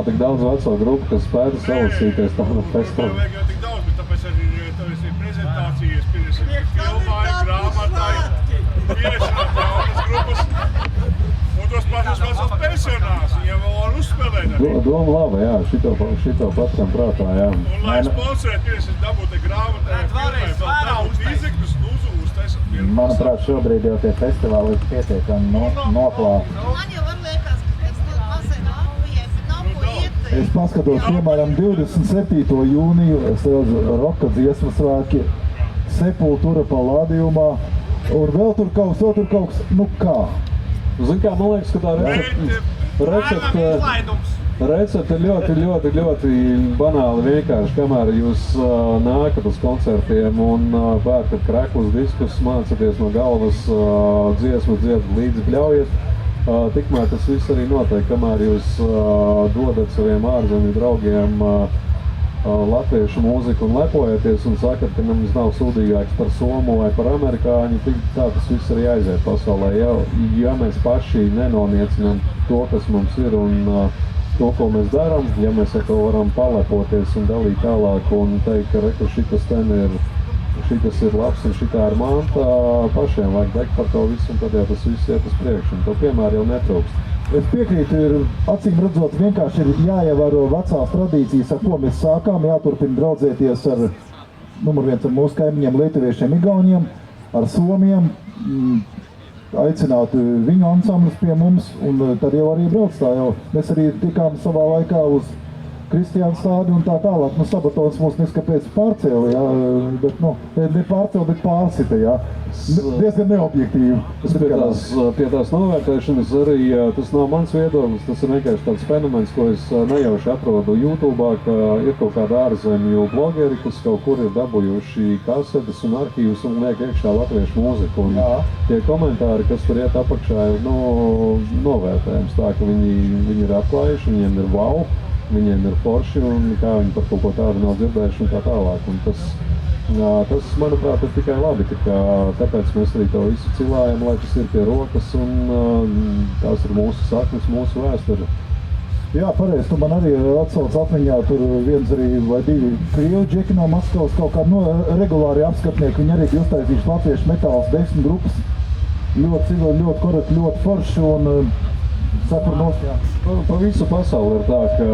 tik daudz veco grupu, kas spētu salasīties tādā festivālā. Nevajag jau tik daudz, bet tāpēc arī ir prezentācijas, filmai, grāmatai, piešķirat jaunas grupas un tos pašus vecos pensionās, viņiem vēl var uzspēlēt arī. Doma laba, jā, šito paturam prātā, jā. Un lai sponsorēt, piešķirat dabūtai grāmatai, filmai, vēl daudz līdzekļus, lūdzu, uztaisat pirms. Manuprāt, šobrīd jau tie festivāli ir pietiekami noklāti. Man jau var liekas, ka es tur mazai Latvijai, bet nav ko iet. Es paskatos, piemēram, 27. jūniju, es redzu roka dziesmu svēki, Sepultura Palladiumā, un vēl tur kaut kas, nu kā? Zin kā, man liekas, ka tā recepte ir ļoti banāli vienkārši, kamēr jūs nākat uz koncertiem un pērkat kreklus diskus, mācaties no galvas dziesmu dziedat līdzi bļaujiet. Tikmēr tas viss arī notiek, kamēr jūs dodat saviem ārzemju draugiem latviešu mūziku un lepojaties un sakat, ka mums nav sūdīgāks par somu vai par amerikāņu, tā tas viss arī aiziet pasaulē. Ja mēs paši nenoniecinām to, kas mums ir un to, ko mēs darām, ja mēs ar to varam palepoties un dalīt tālāk un teikt, ka reku šitas ir labs un šitā ir manta, pašiem vajag degt par to visu un tad jau tas viss iet uz priekšu un to piemēr jau netrūkst. Es piekrītu, acīm redzot, vienkārši ir jāievēro vecās tradīcijas, ar ko mēs sākām, jāturpina draudzēties ar numur 1 ar mūsu kaimiņiem, lietuviešiem, igauniem, ar somiem. aicināt viņu ansamblis pie mums, un tad jau arī brauc tā jau. Mēs arī tikām savā laikā uz Kristiāna stādi un tā tālāk. Sabatons mūs neskapēc pārcēla, jā, bet, ne pārcēla, bet pārsita, jā. Diezgan neobjektīvi. Pie tās novērtēšanas arī tas nav mans viedoklis, tas ir vienkārši tāds fenomens, ko es nejauši atrodu YouTube'ā, ka ir kaut kāda ārzemju blogeri, kas kaut kur ir dabūjuši kasetes un arhīvus un liek iekšā latviešu mūziku. Un tie komentāri, kas tur iet apakšā, ir novērtējums tā, ka viņi ir atklājuši, viņiem ir wow, viņiem ir forši un kā viņi par kaut ko tādu nav dzirdējuši un tā tālāk. Un tas, manuprāt, ir tikai labi, tāpēc mēs arī to visu cilājam, lai tas ir pie rokas un tās ir mūsu saknes, mūsu vēsture. Jā, pareizi, tu man arī atsauc atmiņā, tur viens arī vai divi krievu džeki no Maskavas kaut kādi regulāri apskatnieki, viņi arī bija uztaisījuši latviešu metāls 10 grupas, ļoti korekti, ļoti forši un sakur nostājā. Pa visu pasauli ir tā, ka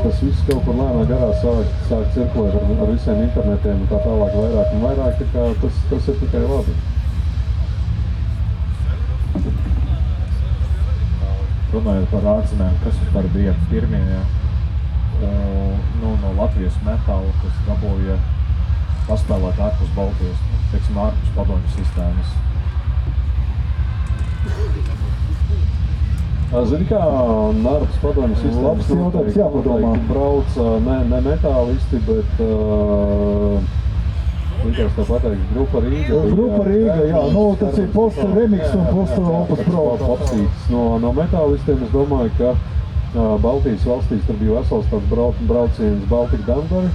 tas viss kaut kur lēnā garā sāk cirkulēt ar visiem internetiem un tā tālāk vairāk un vairāk, tā kā tas ir tikai labi. Runājot par ārzemēm, kas vispār bija pirmie no Latvijas metāla, kas dabūja paspēlēt ārpus Baltijas, teiksim, ārpus padomju sistēmas? Zini kā, ārpus padomju sistēmas labs jautājums, jāpadomā. Brauca ne metālisti, bet likās tā pateikt, Grupa Rīga. Grupa Rīga, jā, tas ir posta remix un posta opus pro. Popsītis. No metālistiem es domāju, ka Baltijas valstīs tur bija vesels tāds brauciens Baltic Dandari,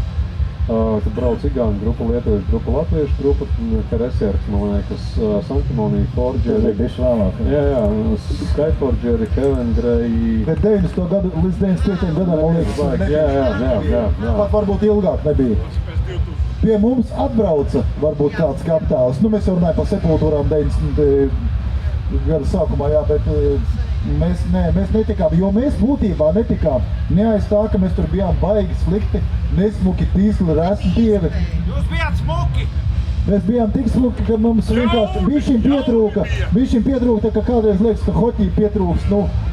kad brauc igāņu grupa, lietuviešu grupa, latviešu grupa, Keresierks, man liekas, Sanktimonija, Forgeri. Jā, Skyforgeri, Kevin Grey. Bet 90. gadu līdz 95. gadam, man liekas, Jā. Pat varbūt ilgāk nebija. Pie mums atbrauca varbūt kāds kapitāls. Mēs jau runājam par sepultūrām 90. gada sākumā, jā, bet mēs netikām, jo mēs būtībā netikām. Neaiz tā, ka mēs tur bijām baigi slikti, nesmuki, tīsli, resni dievi. Jūs bijāt smuki! Mēs bijām tik smuki, ka mums vienkārši bišķiņ pietrūka, ka kādreiz liekas, ka hoķī pietrūks.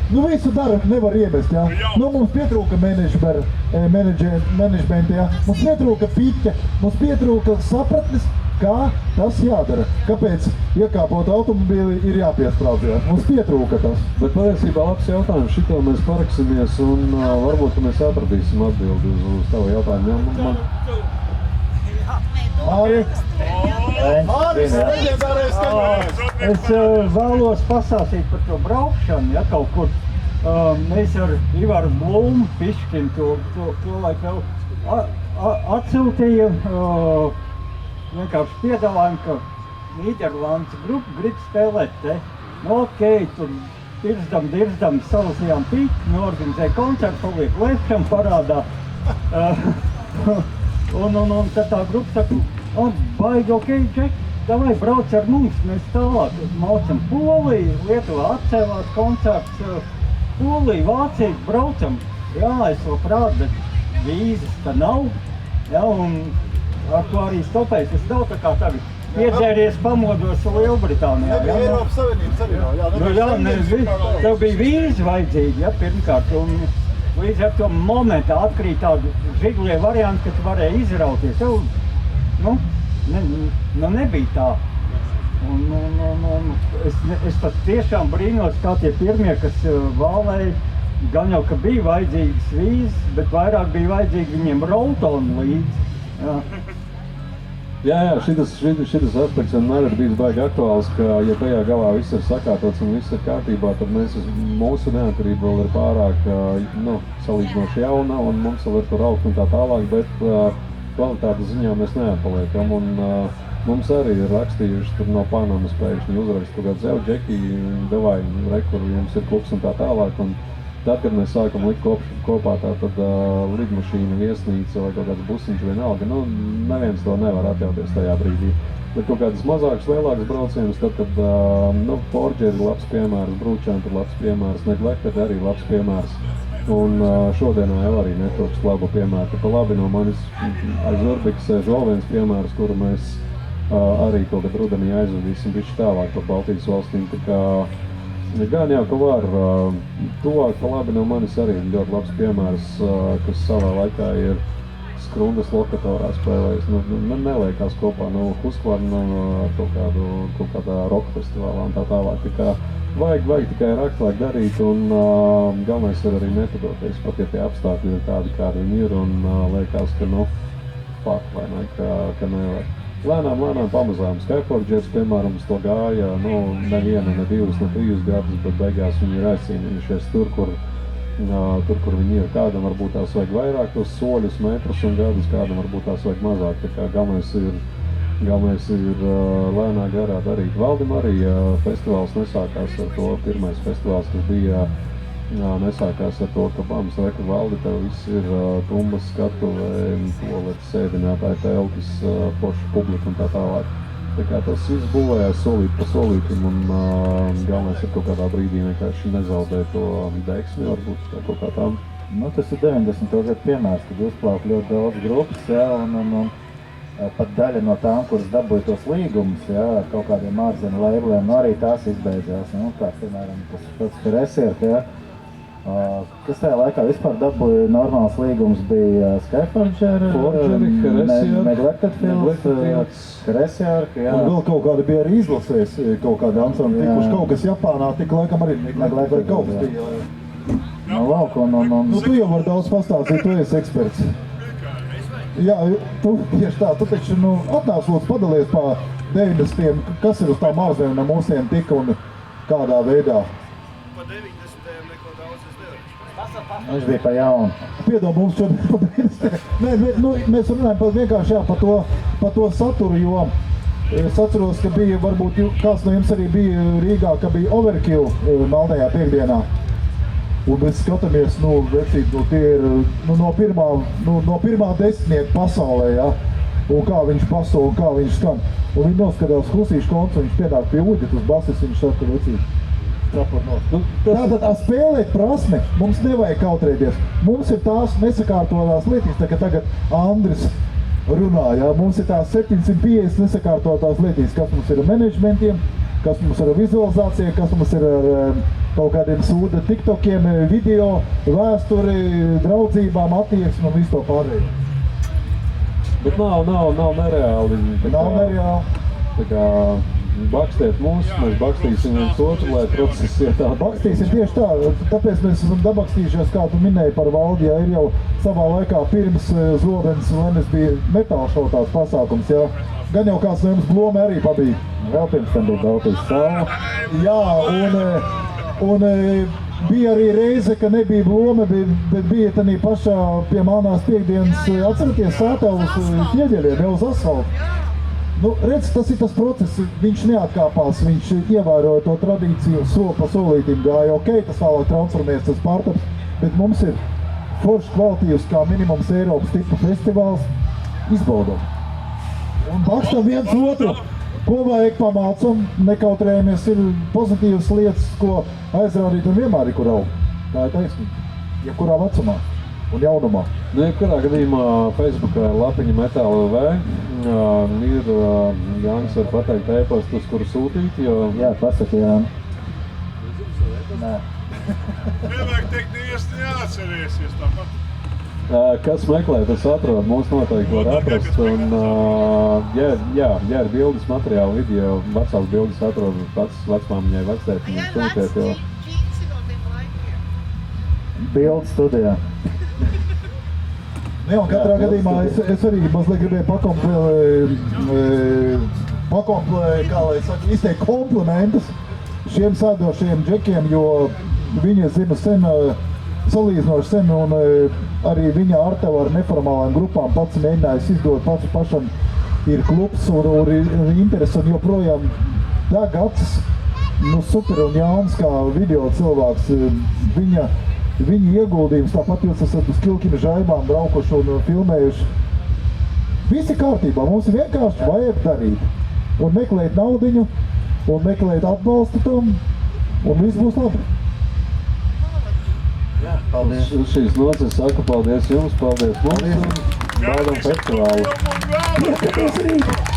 Visu dara, nevar iemest, jā. Mums pietrūka menedžmenta, jā. Mums pietrūka piķa, mums pietrūka sapratnes, kā tas jādara. Kāpēc iekāpot automobīli ir jāpiesprādz, jā. Mums pietrūka tas. Bet patiesībā labs jautājums, šito mēs paraksimies un varbūt mēs atradīsim atbildi uz tavu jautājumu. Es vēlos pasāstīt par to braukšanu, ja kaut kur. Mēs ar Ivaru Blūmu pišķiņu to laiku atsūtījām vienkārši piedāvājumu, ka Nīderlandes grupa grib spēlēt te. Tur dirzdam, salasījām pīku, organizēja koncertu, paliek Lefšam parādā. Un tad tā grupa saka, baigi, Džek, davai brauc ar mums, mēs tālāk maucam Poliju, Lietuvā atcēlās koncerts, Polija, Vācija, braucam. Jā, es labprāt, bet vīzes tā nav, jā, un ar to arī stopēs. Es nav tā kā tagad piedzēries, pamodos Lielbritānijā. Nebija Eiropas Savienības arī, jā. Tev bija vīze vajadzīga, ja, pirmkārt, un līdz ar to momentā atkrīt tādu žiglie variantu, ka tu varēji izrauties. Tev, nebija tā. Un es pat tiešām brīnos, kā tie pirmie, kas vālēja, gan jau, ka bija vajadzīgas vīzes, bet vairāk bija vajadzīgi viņiem roltoni līdzi. Jā, šitas aspekts vienmēr ir bijis baigi aktuāls, ka, ja tajā galā viss ir sakārtots un viss ir kārtībā, tad mūsu neatkarība vēl ir pārāk, salīdzinoši jauna un mums vēl ir tur augt un tā tālāk, bet kvalitātes ziņā mēs neatpaliekam un mums arī ir rakstījuši tur no Panamas pēkšņi uzrakst, kaut kāds jau Džeki, davai, rekur, jums ir klubs un tā tālāk. Un tad, kad mēs sākam likt kopā tātad lidmašīna, viesnīca vai kaut kāds busiņš vienalga, neviens to nevar atļauties tajā brīdī. Bet kaut kādas mazākas, lielākas braucienas, tad, kad Forgeri ir labs piemērs, Brūčant ir labs piemērs, Neglekted arī labs piemērs. Un šodienā jau arī netrūkst labu piemēru. Tā labi no manis aiz Urbikas sēž vēl viens piemērs, kuru mēs arī kaut kad rudenī aizvadīsim bišķi tālāk par Baltijas valstīm. Tā kā gan jau, ka var. Tuvāk pa labi no manis arī ļoti labs piemērs, kas savā laikā ir Skrundas lokatorā spēlējis. Neliekās kopā no Husqvarna kaut kādā roka festivālā un tā tālāk. Tā kā vajag tikai raktlāk darīt un galvenais ir arī nepadoties, pat ja tie apstākļi ir tādi, kādi viņi ir un liekas, ka fuck, vai ne, ka nevar. Lēnām pamazām. Skyforgers, piemēram, uz to gāja, ne vienu, ne divus, ne 3 gadus, bet beigās viņi ir aizcīnījušies tur, kur viņi ir. Kādam varbūt tās vajag vairāk tos soļus, metrus un gadus, kādam varbūt tās vajag mazāk. Tā kā galvenais ir lēnā garā darīt. Valdim arī festivāls nesākās ar to. Pirmais festivāls, kas bija, nesākās ar to, ka bams, reku Valdi, tev viss ir tumbas skatuve, toaletes, sēdinātāji, telkis, forša publika un tā tālāk. Tā kā tas viss būvējās solīt pa solītim un galvenais ir kaut kādā brīdī vienkārši nezaudēt to deksmi, varbūt kaut kā tam. Tas ir 90. gadu piemērs, kad uzplāk ļoti daudz grupas, un pat daļa no tām, kuras dabūja tos līgumus, ar kaut kādiem ārzemju labeliem, arī tās izbeidzās. Kā, piemēram, tas pats Feresier, kas tajā laikā vispār dabūja normāls līgums bija Skyforger, Neglected Fields, Feresier, Un vēl kaut kāda bija arī izlasēs, kaut kāda ansambļa tikuši kaut kas Japānā, tik laikam arī Neglected kaut kas bija. No lauka Tu jau var daudz pastāstīt, tu esi eksperts. Jā, tu tieši tā, tu taču, atnāc lūdzu padalies pa 90. Kas ir uz tām ārzemēm mūsiem tika un kādā veidā? Pa 90. neko daudz es nevaru. viņš bija pa jaunu. Piedod mums šodien pa 90. Mēs runājam vienkārši pa to saturu, jo es atceros, ka bija, varbūt kāds no jums arī bija Rīgā, ka bija Overkill Melnajā piekdienā. Un mēs skatāmies, vecīt, tie ir no pirmā 10 pasaulē, ja? Un kā viņš paso, un kā viņš skan. Un viņi noskatās Husīšu koncu, viņš pienāk pie Uģet uz bases, viņš saka, vecīt, trapot no. Tātad spēlēt prasme, mums nevajag kautrēties. Mums ir tās nesakārtotās lietas, tā kā tagad Andris runā, ja? Mums ir tās 750 nesakārtotās lietas, kas mums ir ar menedžmentiem, kas mums ir ar vizualizācijai, kas mums ir ar kaut kādiem sūda tiktokiem, video, vēsturi, draudzībām, attieksmi un visu to pārējo. Bet nav nereāli. Nav nereāli. Tā kā bakstēt mūs, mēs bakstīsim viens otru, lai process iet tā. Bakstīsim tieši tā, tāpēc mēs esam dabakstījušies, kā tu minēji par Valdi, ja ir jau savā laikā pirms Zobens, Lenes bija metāla šautās pasākums, ja. Gan jau kāds no jums Blome arī pabīja. Vēl pirms tam bija Baltijas saule. Jā, un bija arī reize, ka nebija Blome, bet bija tanī pašā pie Melnās piekdienas, atceraties, sētavus ķieģeļiem, jau uz asfaltu. Redz, tas ir tas process, viņš neatkāpās, viņš ievēroja to tradīciju, soli pa solītim gāja, ok, tas vēlāk transformēs tas pārtaps, bet mums ir foršs kvalitīvs kā minimums Eiropas tipa festivāls, izbaudam. Un bakstam viens otru, ko vajag pamācam, nekautrējamies, ir pozitīvas lietas, ko aizrādīt un vienmēr ir kur aug. Tā ir taisnība, jebkurā vecumā un jaunumā. Jebkurā gadījumā Facebookā ir lapiņa Metāla LV, ir Jānis var pateikt e-pastus, kuru sūtīt, jo... Jā, pasaka Jāni. Nē. Nevajag teikt, īsti jāatcerēsies tāpat. Kas meklē, tas atrod, mums noteikti var atrast, un ja ir bildes, materiāli, video, vecās bildes atrod pats vecmāmiņai, vectētiņai, sūtiet, jo... Džinsi no tiem laikiem. Bildes studijā. Jā, un katrā gadījumā es arī mazliet gribēju kā lai saka, izteikt komplimentus šiem sēdošajiem džekiem, jo viņi zina sen, salīdzinoši sen, un arī viņa ar tev ar neformālām grupām pats mēģinājis izdot, pats pašam ir klubs un ir interesi un joprojām deg acis, super un Jānis kā video cilvēks, viņa ieguldījums, tāpat jūs esat uz Kilkina žaibām braukuši un filmējuši. Visi kārtībā, mums vienkārši vajag darīt un meklēt naudiņu un meklēt atbalstu tam un viss būs labi. Jā, paldies. Šīs nocis saka paldies jums, paldies mums un baudam festivālu. Skaties rīt!